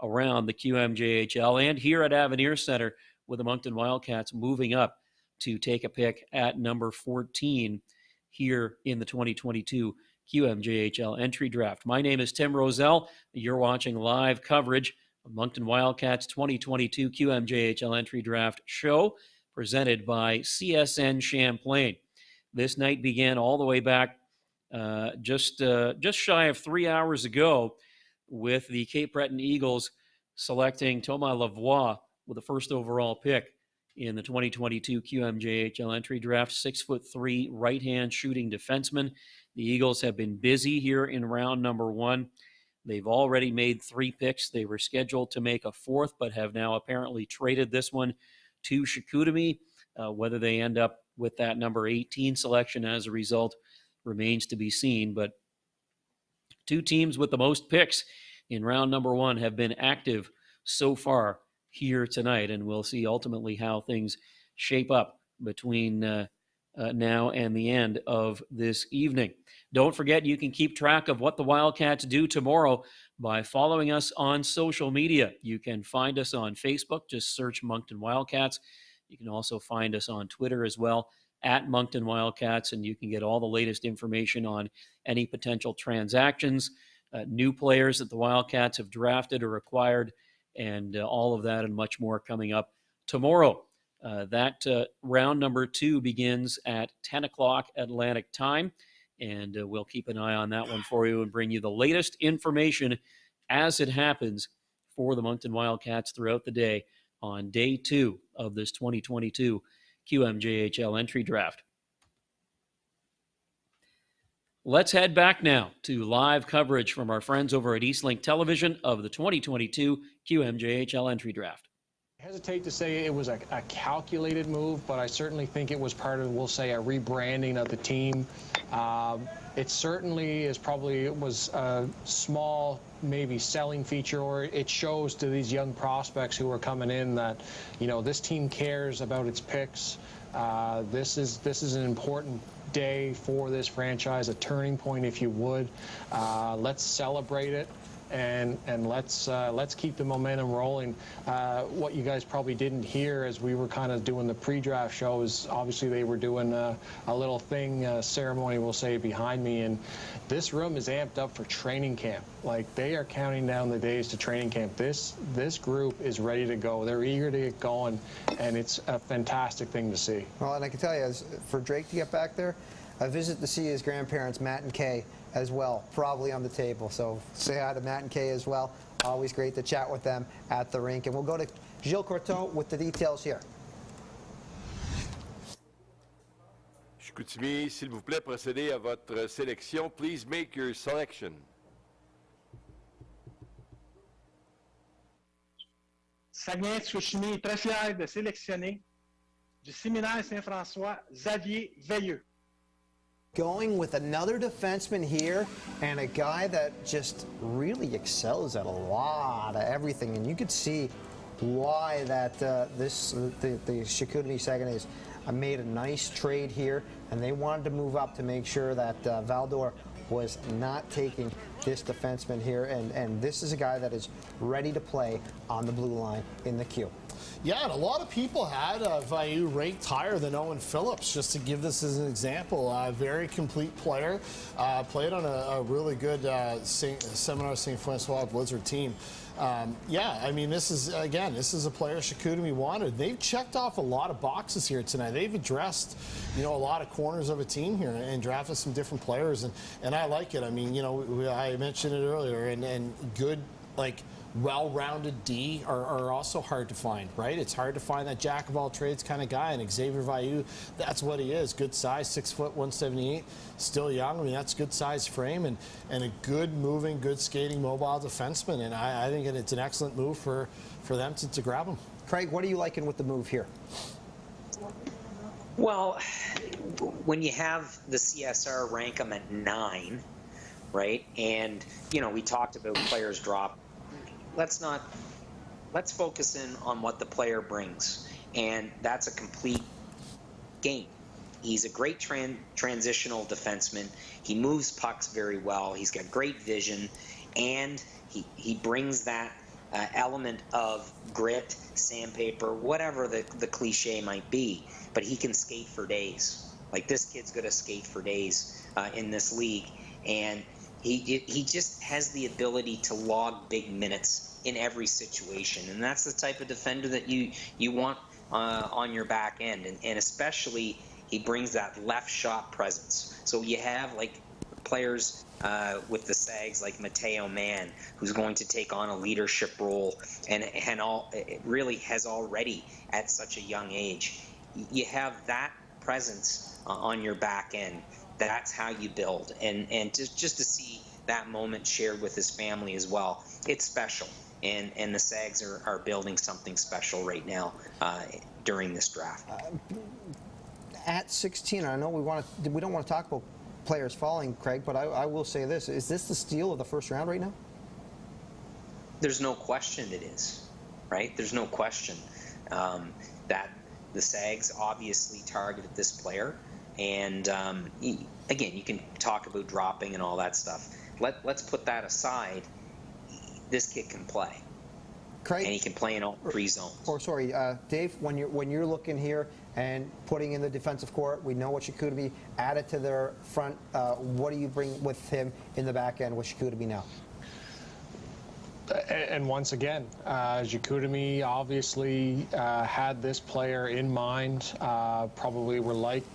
around the QMJHL and here at Avenir Center with the Moncton Wildcats moving up to take a pick at number 14 here in the 2022 QMJHL entry draft. My name is Tim Roselle. You're watching live coverage of Moncton Wildcats 2022 QMJHL entry draft show presented by CSN Champlain. This night began all the way back just shy of 3 hours ago with the Cape Breton Eagles selecting Thomas Lavoie with the first overall pick in the 2022 QMJHL entry draft. 6'3" right-hand shooting defenseman. The Eagles have been busy here in round number 1. They've already made 3 picks. They were scheduled to make a 4th, but have now apparently traded this one to Chicoutimi. Whether they end up with that number 18 selection as a result remains to be seen. But 2 teams with the most picks in round number 1 have been active so far here tonight, and we'll see ultimately how things shape up between now and the end of this evening. Don't forget, you can keep track of what the Wildcats do tomorrow by following us on social media. You can find us on Facebook. Just search Moncton Wildcats. You can also find us on Twitter as well, at Moncton Wildcats, and you can get all the latest information on any potential transactions, new players that the Wildcats have drafted or acquired, and all of that and much more coming up tomorrow. That round number 2 begins at 10 o'clock Atlantic time, and we'll keep an eye on that one for you and bring you the latest information as it happens for the Moncton Wildcats throughout the day on day 2 of this 2022 QMJHL entry draft. Let's head back now to live coverage from our friends over at Eastlink Television of the 2022 QMJHL entry draft. I hesitate to say it was a calculated move, but I certainly think it was part of, we'll say, a rebranding of the team. It certainly was a small, maybe selling feature, or it shows to these young prospects who are coming in that, this team cares about its picks. This is an important day for this franchise, a turning point, if you would. Let's celebrate it. And let's keep the momentum rolling. What you guys probably didn't hear as we were kind of doing the pre-draft show is obviously they were doing a little ceremony, we'll say, behind me, and this room is amped up for training camp. Like, they are counting down the days to training camp. This group is ready to go. They're eager to get going, and it's a fantastic thing to see. Well, and I can tell you, for Drake to get back there, a visit to see his grandparents, Matt and Kay, as well, probably on the table. So say hi to Matt and Kay as well. Always great to chat with them at the rink. And we'll go to Gilles Courton with the details here. Chicoutimi, s'il vous plaît, procédez à votre sélection. Please make your selection. Saguenay-Chicoutimi est très fier de sélectionner du Séminaire Saint-François, Xavier Veilleux. Going with another defenseman here, and a guy that just really excels at a lot of everything, and you could see why that the Chicoutimi Saguenays made a nice trade here, and they wanted to move up to make sure that Val-d'Or was not taking this defenseman here, and this is a guy that is ready to play on the blue line in the queue. Yeah, and a lot of people had Veilleux ranked higher than Owen Phillips, just to give this as an example. A very complete player, played on a really good Seminar St. Francois Blizzard team. Yeah, I mean, this is a player Chicoutimi wanted. They've checked off a lot of boxes here tonight. They've addressed, a lot of corners of a team here and drafted some different players, and I like it. I mean, I mentioned it earlier, and good, well-rounded D are also hard to find, right? It's hard to find that jack-of-all-trades kind of guy, and Xavier Veilleux, that's what he is. Good size, 6 foot, 178, still young. I mean, that's good size frame and a good moving, good skating, mobile defenseman, and I think it's an excellent move for them to grab him. Craig, what are you liking with the move here? Well, when you have the CSR rank them at 9, right, and, we talked about players drop, let's focus in on what the player brings, and that's a complete game. He's a great transitional defenseman. He moves pucks very well. He's got great vision, and he brings that element of grit, sandpaper, whatever the cliche might be. But he can skate for days. Like, this kid's going to skate for days in this league, and he just has the ability to log big minutes in every situation, and that's the type of defender that you want on your back end, and especially he brings that left shot presence. So you have players with the Sags like Matteo Mann, who's going to take on a leadership role, and it really has already at such a young age. You have that presence on your back end. That's how you build, and just to see that moment shared with his family as well, it's special. And the Sags are building something special right now during this draft. At 16, I know we don't want to talk about players falling, Craig, but I will say this: is this the steal of the first round right now? There's no question it is, right? There's no question that the Sags obviously targeted this player. And again, you can talk about dropping and all that stuff. Let's put that aside. This kid can play. Craig, and he can play in all three zones. Dave, when you're looking here and putting in the defensive court, we know what Chicoutimi added to their front. What do you bring with him in the back end with Chicoutimi now? And once again, Chicoutimi obviously had this player in mind. Probably were liked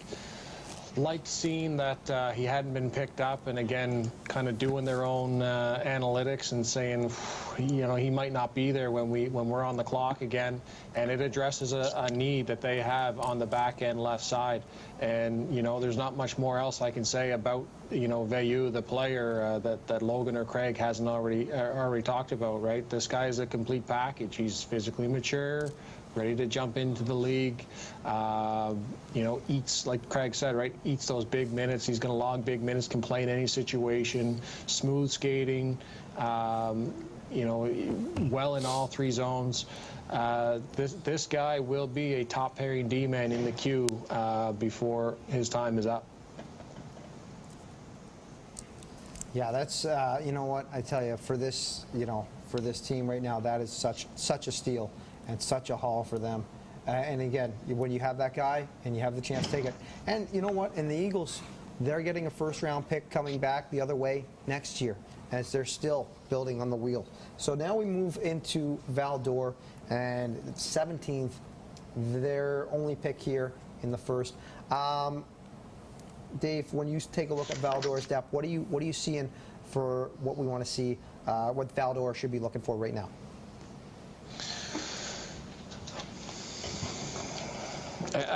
seeing that he hadn't been picked up, and again, kind of doing their own analytics and saying, you know, he might not be there when we're on the clock again. And it addresses a need that they have on the back end left side. And you know, there's not much more else I can say about, you know, Veilleux, the player that Logan or Craig hasn't already talked about. Right, this guy is a complete package. He's physically mature, ready to jump into the league. You know, eats, like Craig said, right, eats those big minutes. He's going to log big minutes, can play in any situation, smooth skating, you know, well in all three zones. This guy will be a top pairing D-man in the queue before his time is up. Yeah, that's, you know what, I tell you, for this, you know, for this team right now, that is such a steal and such a haul for them. And again, when you have that guy and you have the chance to take it. And you know what? And the Eagles, they're getting a first-round pick coming back the other way next year, as they're still building on the wheel. So now we move into Val-d'Or, and 17th, their only pick here in the first. Dave, when you take a look at Val-d'Or's depth, what are you seeing for what we want to see, what Val-d'Or should be looking for right now?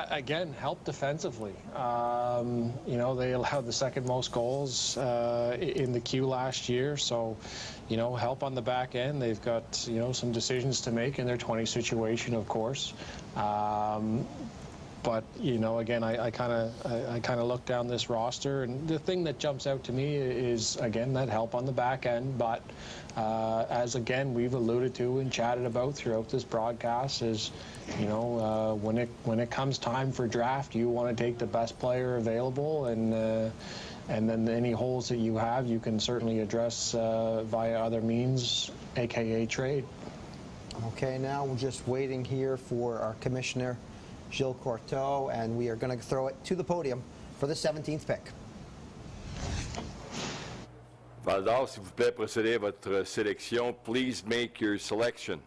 Again, help defensively. You know, they allowed the second most goals in the queue last year, so, you know, help on the back end. They've got, you know, some decisions to make in their 20 situation, of course. But, you know, again, I kind of look down this roster, and the thing that jumps out to me is, again, that help on the back end. But as, again, we've alluded to and chatted about throughout this broadcast is, you know, when it comes time for draft, you want to take the best player available, and then any holes that you have, you can certainly address via other means, aka trade. Okay, now we're just waiting here for our commissioner, Gilles Courteau, and we are going to throw it to the podium for the 17th pick. Val-d'Or, s'il vous plaît, procédez à votre sélection. Please make your selection.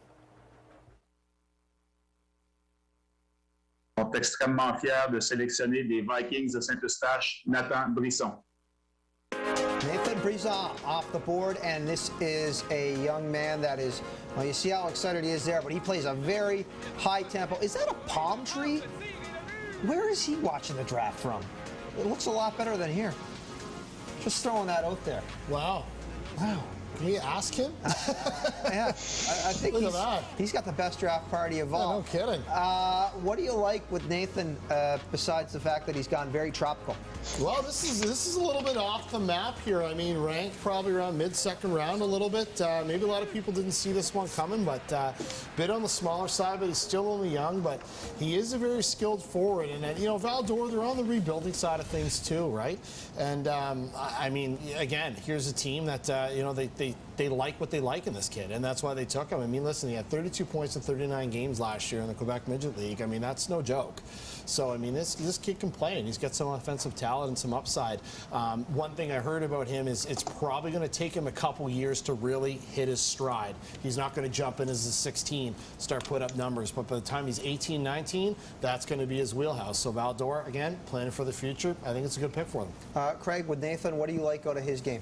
On est extrêmement fiers de sélectionner des Vikings de Saint-Eustache, Nathan Brisson. Nathan Brisson off the board, and this is a young man that is, well, you see how excited he is there, but he plays a very high tempo. Is that a palm tree? Where is he watching the draft from? It looks a lot better than here. Just throwing that out there. Wow. Wow. Can you ask him? Yeah, I think he's got the best draft party of all. No kidding. What do you like with Nathan, besides the fact that he's gone very tropical? Well, this is a little bit off the map here. I mean, ranked probably around mid-second round a little bit. Maybe a lot of people didn't see this one coming, but a bit on the smaller side, but he's still only young. But he is a very skilled forward. And, you know, Val-d'Or, they're on the rebuilding side of things too, right? And, I mean, again, here's a team that, you know, they like what they like in this kid, and that's why they took him. I mean, listen, he had 32 points in 39 games last year in the Quebec Midget League. I mean, that's no joke. So, I mean, this kid can play, and he's got some offensive talent and some upside. One thing I heard about him is it's probably going to take him a couple years to really hit his stride. He's not going to jump in as a 16, start put up numbers, but by the time he's 18, 19, that's going to be his wheelhouse. So Val-d'Or, again, planning for the future. I think it's a good pick for them. Craig, with Nathan, what do you like out of his game?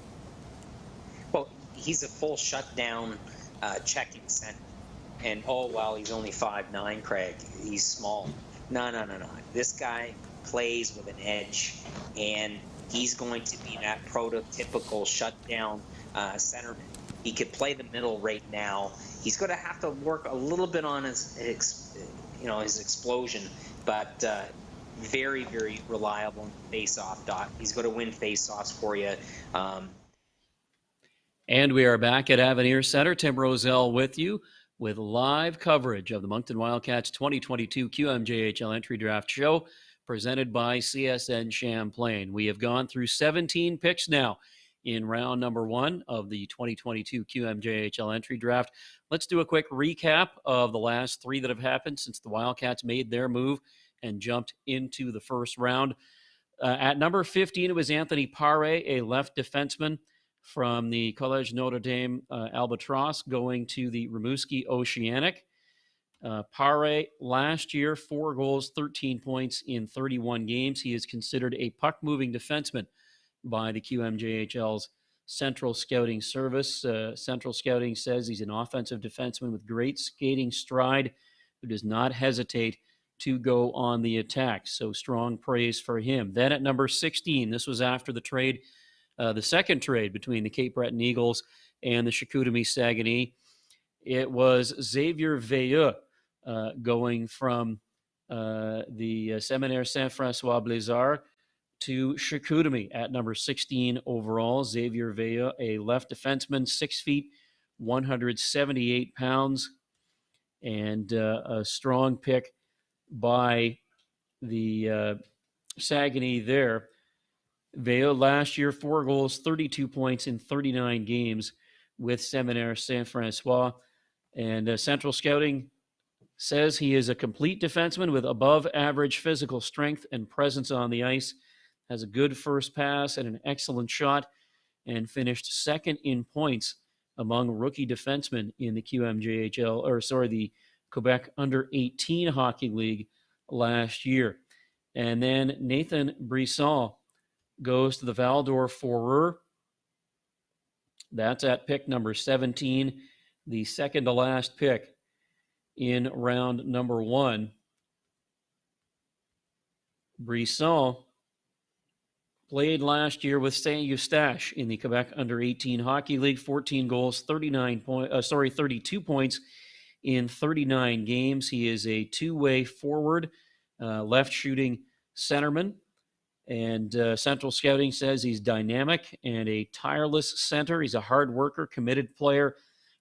Well, he's a full shutdown checking center. And, oh, well, he's only 5'9", Craig. He's small. No. This guy plays with an edge, and he's going to be that prototypical shutdown centerman. He could play the middle right now. He's going to have to work a little bit on his explosion, but very, very reliable in face-off dot. He's going to win face-offs for you. And we are back at Avenir Center. Tim Roselle with you with live coverage of the Moncton Wildcats 2022 QMJHL Entry Draft Show. presented by CSN Champlain. We have gone through 17 picks now in round number 1 of the 2022 QMJHL entry draft. Let's do a quick recap of the last 3 that have happened since the Wildcats made their move and jumped into the first round. At number 15, it was Anthony Pare, a left defenseman from the Collège Notre Dame Albatross, going to the Rimouski Oceanic. Pare last year, 4 goals, 13 points in 31 games. He is considered a puck-moving defenseman by the QMJHL's Central Scouting Service. Central Scouting says he's an offensive defenseman with great skating stride who does not hesitate to go on the attack. So strong praise for him. Then at number 16, this was after the trade, the second trade between the Cape Breton Eagles and the Chicoutimi Saguenay. It was Xavier Veilleux going from the Séminaire Saint-François Blizzard to Chicoutimi at number 16 overall. Xavier Veilleux, a left defenseman, 6 feet, 178 pounds, and a strong pick by the Saguenay there. Veilleux last year, 4 goals, 32 points in 39 games with Séminaire Saint-François. And Central Scouting says he is a complete defenseman with above-average physical strength and presence on the ice, has a good first pass and an excellent shot, and finished second in points among rookie defensemen in the the Quebec Under-18 Hockey League last year. And then Nathan Brisson goes to the Val-d'Or Foreur. That's at pick number 17, the second to last pick in round number 1. Brisson played last year with Saint Eustache in the Quebec Under-18 Hockey League. 14 goals, 32 points in 39 games. He is a two-way forward, left-shooting centerman. And Central Scouting says he's dynamic and a tireless center. He's a hard worker, committed player,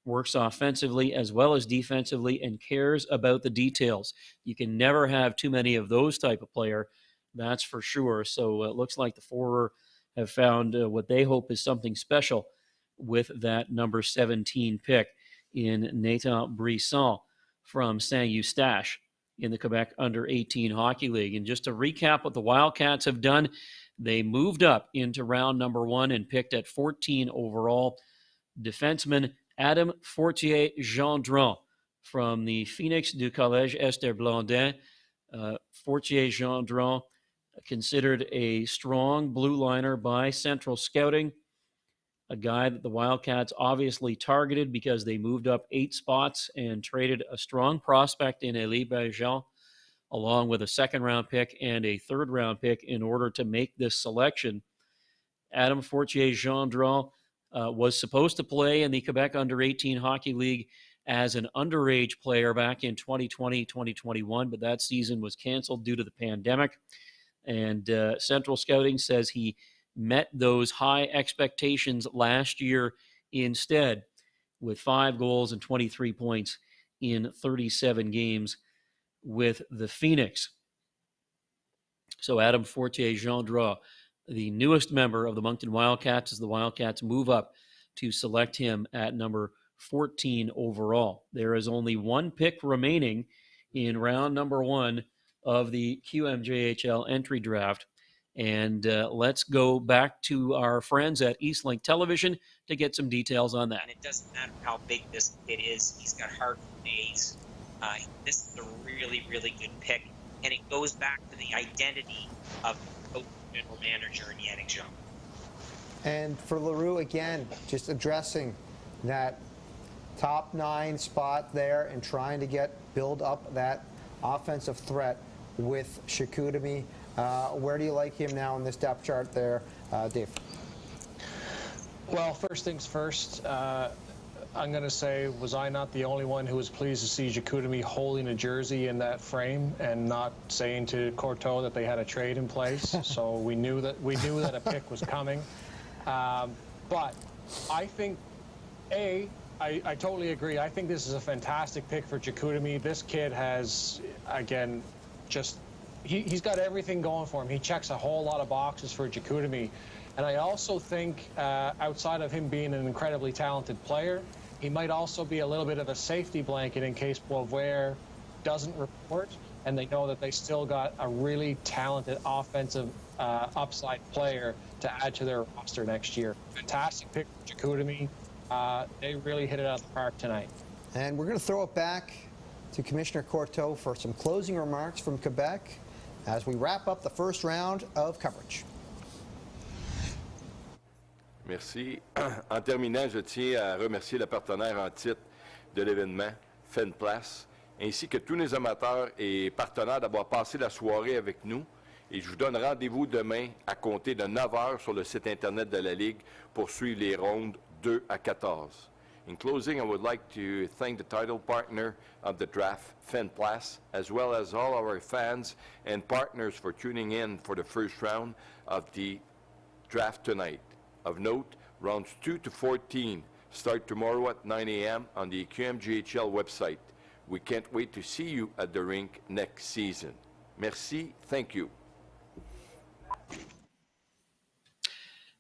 works offensively as well as defensively, and cares about the details. You can never have too many of those type of player, that's for sure. So it looks like the Foreur have found what they hope is something special with that number 17 pick in Nathan Brisson from Saint Eustache in the Quebec Under-18 Hockey League. And just to recap what the Wildcats have done, they moved up into round number 1 and picked at 14 overall defenseman Adam Fortier-Gendron from the Phoenix du Collège Esther Blondin. Fortier-Gendron, considered a strong blue liner by Central Scouting, a guy that the Wildcats obviously targeted because they moved up 8 spots and traded a strong prospect in Elie Bergeron, along with a second-round pick and a third-round pick in order to make this selection. Adam Fortier-Gendron was supposed to play in the Quebec Under-18 Hockey League as an underage player back in 2020-2021, but that season was canceled due to the pandemic. And Central Scouting says he met those high expectations last year instead, with 5 goals and 23 points in 37 games with the Phoenix. So Adam Fortier-Gendron, the newest member of the Moncton Wildcats, as the Wildcats move up to select him at number 14 overall. There is only 1 pick remaining in round number 1 of the QMJHL entry draft. And let's go back to our friends at Eastlink Television to get some details on that. And it doesn't matter how big this kid is. He's got heart for days. This is a really, really good pick. And it goes back to the identity of the general manager in Yannick Jean. And for Leroux, again, just addressing that top 9 spot there and trying to build up that offensive threat with Chicoutimi. Where do you like him now in this depth chart there, Dave? Well, first things first, I'm going to say, was I not the only one who was pleased to see Chicoutimi holding a jersey in that frame and not saying to Courteau that they had a trade in place? So we knew that a pick was coming. But I think, I totally agree. I think this is a fantastic pick for Chicoutimi. This kid has, again, just he's got everything going for him. He checks a whole lot of boxes for Chicoutimi. And I also think outside of him being an incredibly talented player, he might also be a little bit of a safety blanket in case Beauvoir doesn't report, and they know that they still got a really talented offensive upside player to add to their roster next year. Fantastic pick for Chicoutimi. They really hit it out of the park tonight. And we're going to throw it back to Commissioner Courteau for some closing remarks from Quebec as we wrap up the first round of coverage. Merci. En terminant, je tiens à remercier le partenaire en titre de l'événement, Fenplace, ainsi que tous les amateurs et partenaires d'avoir passé la soirée avec nous. Et je vous donne rendez-vous demain à compter de 9 h sur le site Internet de la Ligue pour suivre les rondes 2 à 14. In closing, I would like to thank the title partner of the draft, Fenplace, as well as all our fans and partners for tuning in for the first round of the draft tonight. Of note, rounds 2 to 14 start tomorrow at 9 a.m. on the QMJHL website. We can't wait to see you at the rink next season. Merci, thank you.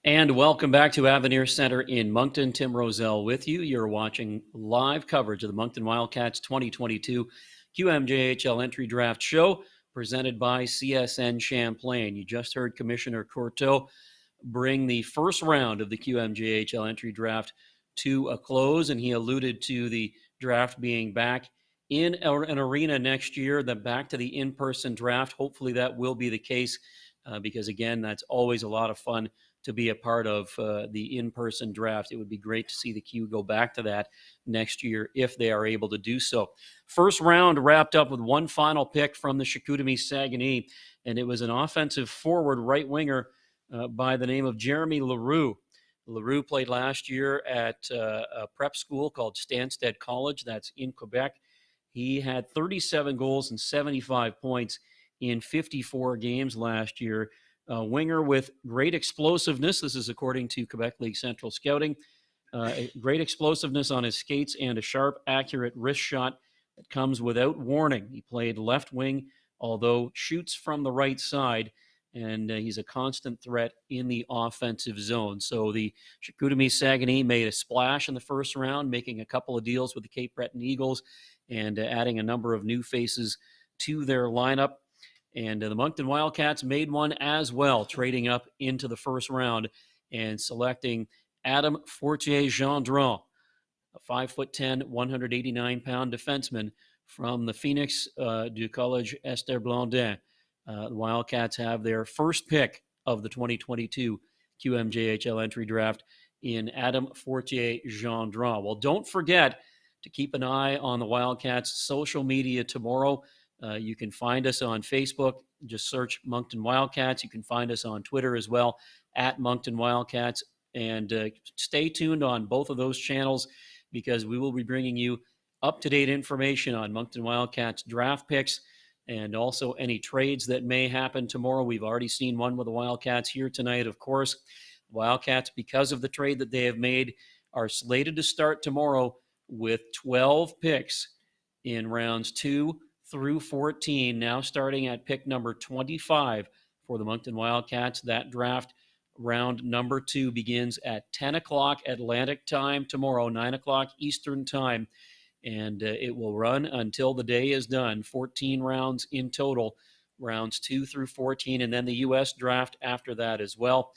And welcome back to Avenir Center in Moncton. Tim Roselle with you. You're watching live coverage of the Moncton Wildcats 2022 QMJHL Entry Draft Show presented by CSN Champlain. You just heard Commissioner Courteau bring the first round of the QMJHL Entry Draft to a close, and he alluded to the draft being back in an arena next year, then back to the in-person draft. Hopefully that will be the case because, again, that's always a lot of fun to be a part of the in-person draft. It would be great to see the Q go back to that next year if they are able to do so. First round wrapped up with one final pick from the Chicoutimi Saguenay, and it was an offensive forward right winger by the name of Jeremy Leroux. Leroux played last year at a prep school called Stansted College. That's in Quebec. He had 37 goals and 75 points in 54 games last year. A winger with great explosiveness. This is according to Quebec League Central Scouting. Great explosiveness on his skates and a sharp, accurate wrist shot that comes without warning. He played left wing, although shoots from the right side, and he's a constant threat in the offensive zone. So the Chicoutimi Saguenay made a splash in the first round, making a couple of deals with the Cape Breton Eagles and adding a number of new faces to their lineup. And the Moncton Wildcats made one as well, trading up into the first round and selecting Adam Fortier-Gendron, a 5'10", 189-pound defenseman from the Phoenix du Collège Esther Blondin. The Wildcats have their first pick of the 2022 QMJHL entry draft in Adam Fortier-Gendron. Well, don't forget to keep an eye on the Wildcats' social media tomorrow. You can find us on Facebook. Just search Moncton Wildcats. You can find us on Twitter as well, at Moncton Wildcats. And stay tuned on both of those channels because we will be bringing you up-to-date information on Moncton Wildcats draft picks and also any trades that may happen tomorrow. We've already seen one with the Wildcats here tonight, of course. Wildcats, because of the trade that they have made, are slated to start tomorrow with 12 picks in rounds 2 through 14, now starting at pick number 25 for the Moncton Wildcats. That draft round number 2 begins at 10 o'clock Atlantic time tomorrow, 9 o'clock Eastern time, and it will run until the day is done. 14 rounds in total, rounds 2 through 14, and then the U.S. draft after that as well.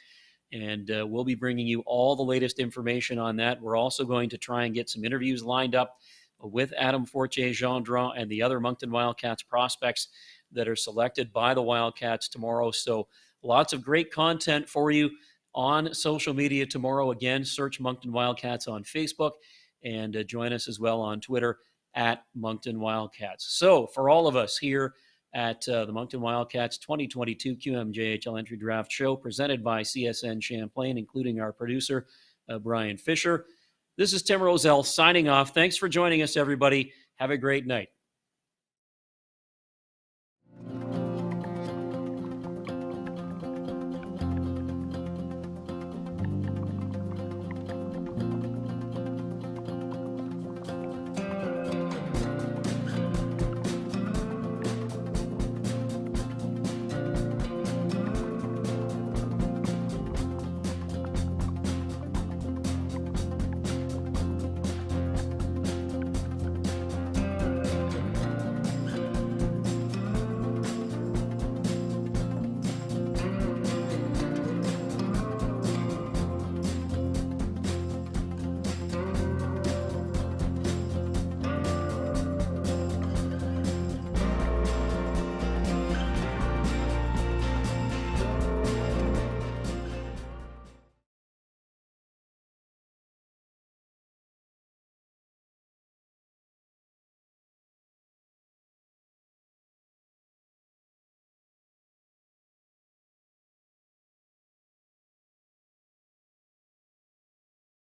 And we'll be bringing you all the latest information on that. We're also going to try and get some interviews lined up with Adam Fortier-Gendron and the other Moncton Wildcats prospects that are selected by the Wildcats tomorrow. So lots of great content for you on social media tomorrow. Again, search Moncton Wildcats on Facebook and join us as well on Twitter at Moncton Wildcats. So for all of us here at the Moncton Wildcats 2022 QMJHL Entry Draft Show presented by CSN Champlain, including our producer, Brian Fisher, this is Tim Roselle signing off. Thanks for joining us, everybody. Have a great night.